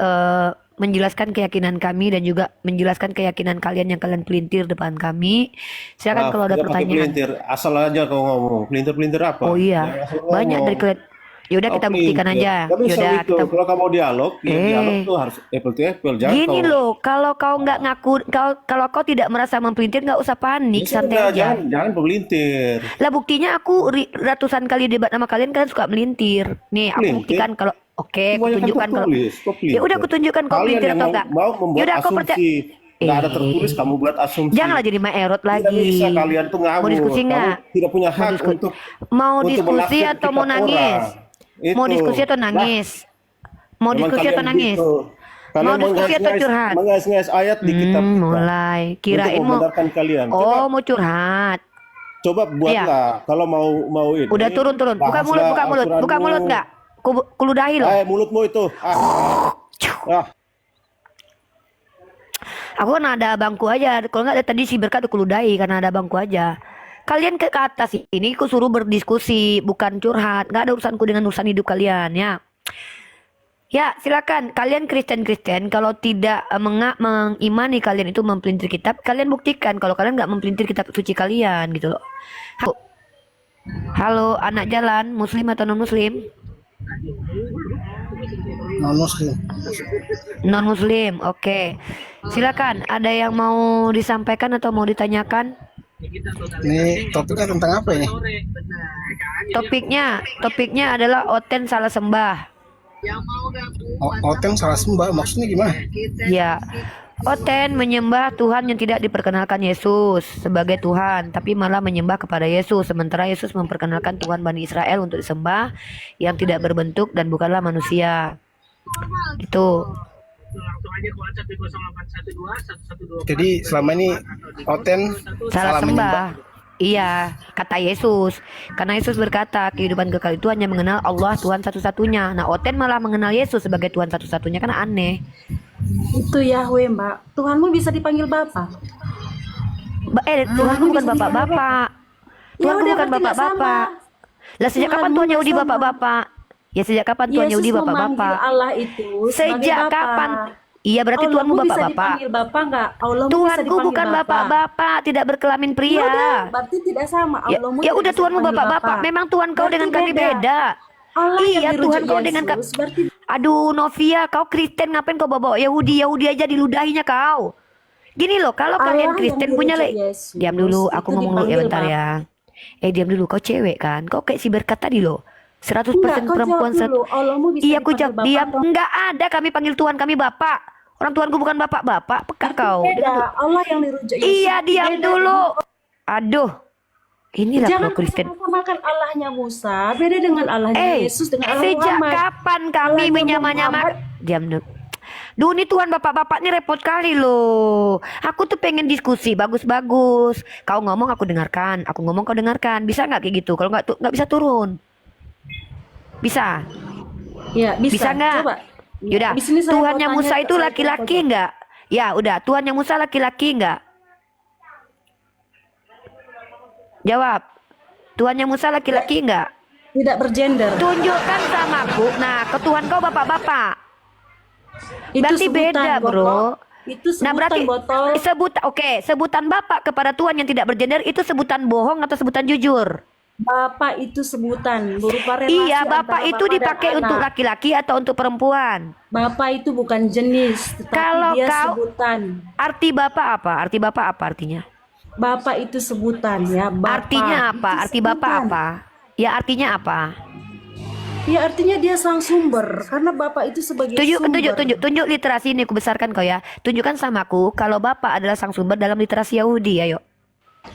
Speaker 5: menjelaskan keyakinan kami dan juga menjelaskan keyakinan kalian yang kalian pelintir depan kami. Silakan kalau ada
Speaker 8: Nggak pakai
Speaker 5: pertanyaan.
Speaker 8: pelintir, asal aja kau ngomong. Pelintir apa?
Speaker 5: Oh iya,
Speaker 8: Ya, asal
Speaker 5: banyak
Speaker 8: ngomong.
Speaker 5: dari kalian. Yaudah kita buktikan aja.
Speaker 8: Tapi
Speaker 5: Yaudah
Speaker 8: itu,
Speaker 5: kita.
Speaker 8: kalau kamu dialog, ya dialog tuh harus apple to apple. Jangan
Speaker 5: Gini
Speaker 8: kau-
Speaker 5: loh, kalau kau nggak ngaku, kalau kau tidak merasa mempelintir nggak usah panik,
Speaker 8: Ya
Speaker 5: santai
Speaker 8: sudah,
Speaker 5: aja.
Speaker 8: jangan pelintir.
Speaker 5: Lah buktinya aku ratusan kali debat sama kalian suka melintir. Nih aku
Speaker 8: Pelintir?
Speaker 5: buktikan kalau oke, aku
Speaker 8: Kebanyakan
Speaker 5: tunjukkan kalau
Speaker 8: tertulis, kok pelintir?
Speaker 5: ya udah aku tunjukkan kau
Speaker 8: Kalian
Speaker 5: pelintir
Speaker 8: yang
Speaker 5: atau enggak.
Speaker 8: mau membuat
Speaker 5: Yaudah aku percaya.
Speaker 8: asumsi. Nggak ada tertulis, kamu buat asumsi.
Speaker 5: Janganlah jadi Maerot lagi.
Speaker 8: Tidak bisa, kalian tuh ngawur.
Speaker 5: Mau diskusi
Speaker 8: Kamu
Speaker 5: nggak?
Speaker 8: tidak punya hak
Speaker 5: Mau
Speaker 8: untuk
Speaker 5: diskusi
Speaker 8: menafsir
Speaker 5: atau mau
Speaker 8: kitab
Speaker 5: nangis?
Speaker 8: orang. Itu.
Speaker 5: Mau diskusi atau nangis? Mau
Speaker 8: Memang
Speaker 5: diskusi
Speaker 8: kalian
Speaker 5: atau nangis?
Speaker 8: gitu. Kalian
Speaker 5: Mau diskusi atau curhat?
Speaker 8: mengais-ngais ayat di kitab kita.
Speaker 5: Mulai. Kirain
Speaker 8: untuk
Speaker 5: mau.
Speaker 8: membenarkan kalian.
Speaker 5: Oh, mau curhat.
Speaker 8: Coba buatlah kalau mau ini.
Speaker 5: Udah turun. Buka mulut,
Speaker 8: bahaslah Al-Quranmu.
Speaker 5: buka mulut enggak? Kuludahi loh.
Speaker 8: Mulutmu itu.
Speaker 5: Aku kan ada bangku aja. Kalau nggak tadi si Berkat kuludahi karena ada bangku aja. Kalian ke atas ini aku suruh berdiskusi, bukan curhat. Nggak ada urusanku dengan urusan hidup kalian ya. Ya silakan. Kalian Kristen kalau tidak mengimani kalian itu mempelintir kitab, kalian buktikan kalau kalian nggak mempelintir kitab suci kalian gitu loh. Halo anak jalan, muslim atau non muslim? Non muslim, oke. Silakan. Ada yang mau disampaikan atau mau ditanyakan?
Speaker 14: Ini topiknya tentang apa ini?
Speaker 5: Topiknya adalah Oten salah sembah.
Speaker 14: Oten salah sembah, maksudnya gimana?
Speaker 5: Ya, Oten menyembah Tuhan yang tidak diperkenalkan Yesus sebagai Tuhan, tapi malah menyembah kepada Yesus. Sementara Yesus memperkenalkan Tuhan Bani Israel untuk disembah yang tidak berbentuk dan bukanlah manusia. Itu.
Speaker 14: Jadi selama ini Oten
Speaker 5: Salah sembah.
Speaker 14: menyembah.
Speaker 5: Iya, kata Yesus. Karena Yesus berkata, kehidupan kekal itu hanya mengenal Allah Tuhan satu-satunya. Nah, Oten malah mengenal Yesus sebagai Tuhan satu-satunya, kan aneh.
Speaker 9: Itu Yahweh, Mbak. Tuhanmu bisa dipanggil Bapa.
Speaker 5: Tuhanku bukan bapak-bapak.
Speaker 9: Ya
Speaker 5: Tuhanku
Speaker 9: udah,
Speaker 5: bukan
Speaker 9: berarti nggak
Speaker 5: bapak-bapak.
Speaker 9: sama.
Speaker 5: Lah sejak kapan
Speaker 9: Tuhanmu
Speaker 5: Tuhan
Speaker 9: nggak
Speaker 5: Yahudi
Speaker 9: sama.
Speaker 5: bapak-bapak? Ya sejak kapan Tuhan
Speaker 9: Yesus
Speaker 5: Yahudi
Speaker 9: memanggil
Speaker 5: bapak-bapak?
Speaker 9: Allah itu sebagai
Speaker 5: Sejak
Speaker 9: Bapa.
Speaker 5: kapan? Iya berarti
Speaker 9: Allahmu
Speaker 5: Tuhanmu
Speaker 9: bisa
Speaker 5: bapak-bapak.
Speaker 9: dipanggil Bapa nggak? Allahmu bisa
Speaker 5: Tuhanku
Speaker 9: dipanggil
Speaker 5: bukan
Speaker 9: Bapa.
Speaker 5: bapak-bapak, tidak berkelamin
Speaker 9: Ya
Speaker 5: pria.
Speaker 9: udah, berarti tidak sama.
Speaker 5: Ya,
Speaker 9: Allahmu
Speaker 5: ya
Speaker 9: tidak
Speaker 5: udah
Speaker 9: bisa
Speaker 5: Tuhanmu
Speaker 9: dipanggil
Speaker 5: bapak-bapak.
Speaker 9: Bapa.
Speaker 5: Memang Tuhan kau
Speaker 9: Berarti
Speaker 5: dengan kami beda.
Speaker 9: Allah yang
Speaker 5: Iya
Speaker 9: dirujuk
Speaker 5: Tuhan kau dengan
Speaker 9: Yesus, berarti
Speaker 5: Aduh Novia, kau Kristen ngapain kau bawa Yahudi aja diludahinya kau. Gini loh, kalau
Speaker 9: Allah
Speaker 5: kalian
Speaker 9: yang
Speaker 5: Kristen punya
Speaker 9: dirujuk Yesus,
Speaker 5: diam dulu, aku
Speaker 9: itu
Speaker 5: ngomong dulu ya
Speaker 9: dipanggil
Speaker 5: bentar ya. Diam dulu, kau cewek kan? Kau kayak si Berkat tadi loh. 100%
Speaker 9: Enggak, kau
Speaker 5: perempuan
Speaker 9: jawab dulu. Allahmu bisa
Speaker 5: Iya aku
Speaker 9: dipanggil
Speaker 5: jawab
Speaker 9: Bapa
Speaker 5: diam.
Speaker 9: atau-
Speaker 5: Enggak ada kami panggil Tuhan kami Bapak. Orang Tuhanku bukan bapak-bapak, peka kau.
Speaker 9: Beda. Allah yang dirujuk Yesus.
Speaker 5: Iya diam
Speaker 9: Beda.
Speaker 5: dulu. Aduh. Inilah
Speaker 9: Jangan
Speaker 5: kalau Kristen.
Speaker 9: samakan Allahnya Musa beda dengan Allahnya Yesus dengan Allah
Speaker 5: Sejak
Speaker 9: Muhammad.
Speaker 5: kapan kami
Speaker 9: Allahnya
Speaker 5: menyamakan?
Speaker 9: Muhammad.
Speaker 5: Diam dulu. Duh ini Tuhan bapak-bapak ini repot kali loh. Aku tuh pengen diskusi bagus-bagus. Kau ngomong aku dengarkan, aku ngomong kau dengarkan. Bisa nggak kayak gitu? Kalau nggak bisa turun. Bisa?
Speaker 9: Ya, bisa.
Speaker 5: Bisa nggak?
Speaker 9: Coba.
Speaker 5: Yaudah.
Speaker 9: Di sini saya
Speaker 5: Tuhannya
Speaker 9: mau
Speaker 5: Musa
Speaker 9: tanya
Speaker 5: itu
Speaker 9: ke
Speaker 5: laki-laki
Speaker 9: saya.
Speaker 5: nggak? Ya udah. Tuhannya Musa laki-laki nggak? Jawab. Tuhannya Musa laki-laki enggak?
Speaker 9: Tidak bergender.
Speaker 5: Tunjukkan sama aku. Nah, ke Tuhan kau bapak-bapak.
Speaker 9: Itu
Speaker 5: Berarti
Speaker 9: sebutan,
Speaker 5: beda,
Speaker 9: Botol.
Speaker 5: bro.
Speaker 9: Itu sebutan,
Speaker 5: Nah, berarti
Speaker 9: Botol.
Speaker 5: sebutan bapak kepada Tuhan yang tidak bergender itu sebutan bohong atau sebutan jujur?
Speaker 9: Bapak itu sebutan berupa relasi.
Speaker 5: Iya, bapak
Speaker 9: antara
Speaker 5: itu
Speaker 9: bapak dan
Speaker 5: dipakai
Speaker 9: anak.
Speaker 5: untuk laki-laki atau untuk perempuan.
Speaker 9: Bapak itu bukan jenis, tetapi
Speaker 5: Kalau
Speaker 9: dia
Speaker 5: kau
Speaker 9: sebutan.
Speaker 5: arti bapak apa? Arti bapak apa artinya?
Speaker 9: Bapak itu sebutan ya. Bapak
Speaker 5: Artinya apa?
Speaker 9: itu
Speaker 5: Arti bapak
Speaker 9: sebutan.
Speaker 5: apa? Ya artinya apa?
Speaker 9: Ya artinya dia sang sumber karena bapak itu sebagai sumber.
Speaker 5: Tunjuk literasi ini, aku besarkan kau ya. Tunjukkan sama aku kalau bapak adalah sang sumber dalam literasi Yahudi, ayo.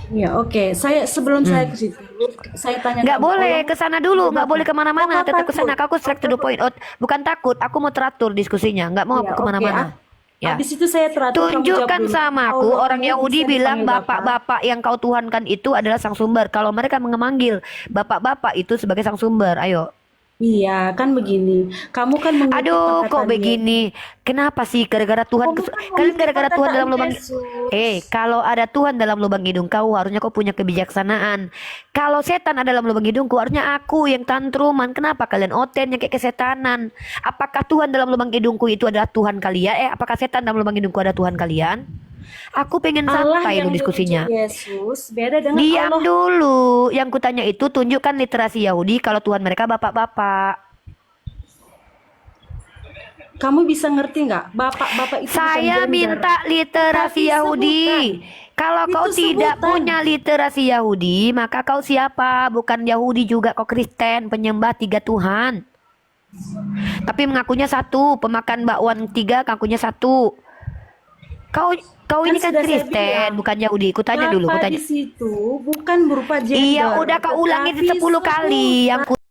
Speaker 9: Ya oke. Sebelum saya ke situ, saya tanya.
Speaker 5: Nggak
Speaker 9: kamu,
Speaker 5: boleh
Speaker 9: tolong-
Speaker 5: ke sana dulu, nggak boleh kemana-mana.
Speaker 9: Kok
Speaker 5: Tetap ke sana.
Speaker 9: takut?
Speaker 5: Aku straight to the point. Oh, bukan takut, aku mau teratur diskusinya. Nggak mau
Speaker 9: Ya,
Speaker 5: aku kemana-mana.
Speaker 9: oke. Habis itu saya teratur. kamu jawab
Speaker 5: Tunjukkan
Speaker 9: dulu.
Speaker 5: sama aku
Speaker 9: Allah
Speaker 5: orang
Speaker 9: ini
Speaker 5: Yahudi
Speaker 9: bisa
Speaker 5: bilang
Speaker 9: dipanggil bapak.
Speaker 5: bapak-bapak yang kau tuhankan itu adalah sang sumber. Kalau mereka memanggil bapak-bapak itu sebagai sang sumber, ayo.
Speaker 9: Iya, kan begini. Kamu kan mengutip
Speaker 5: Aduh, kok
Speaker 9: perkataan
Speaker 5: begini? Kenapa sih gara-gara Tuhan? Kalian gara-gara Tuhan dalam lubang. Kalau ada Tuhan dalam lubang hidung kau, harusnya kau punya kebijaksanaan. Kalau setan ada dalam lubang hidungku, harusnya aku yang tantruman. Kenapa kalian oten yang kayak kesetanan? Apakah Tuhan dalam lubang hidungku itu adalah Tuhan kalian? Apakah setan dalam lubang hidungku ada Tuhan kalian? Aku pengen
Speaker 9: Allah
Speaker 5: santai
Speaker 9: yang
Speaker 5: lo diskusinya.
Speaker 9: diuji Yesus beda dengan
Speaker 5: Diam
Speaker 9: Allah.
Speaker 5: dulu. Yang kutanya itu tunjukkan literasi Yahudi kalau Tuhan mereka bapak-bapak.
Speaker 9: Kamu bisa ngerti nggak? Bapak-bapak itu bukan
Speaker 5: Saya
Speaker 9: gender.
Speaker 5: minta literasi
Speaker 9: Tapi
Speaker 5: Yahudi.
Speaker 9: sebutan.
Speaker 5: Kalau
Speaker 9: Itu
Speaker 5: kau tidak
Speaker 9: sebutan.
Speaker 5: punya literasi Yahudi, maka kau siapa? Bukan Yahudi juga, kau Kristen, penyembah 3 Tuhan. Tapi mengakunya satu, pemakan bakwan 3, ngakunya 1. Kau ini kan
Speaker 9: sudah saya
Speaker 5: Kristen,
Speaker 9: bilang,
Speaker 5: bukan Yahudi. Kutanya dulu,
Speaker 9: Bapak
Speaker 5: kutanya.
Speaker 9: di situ bukan berupa gender.
Speaker 5: Iya, udah kau ulangi
Speaker 9: tetapi
Speaker 5: 10 kali. Yang
Speaker 9: sebutan.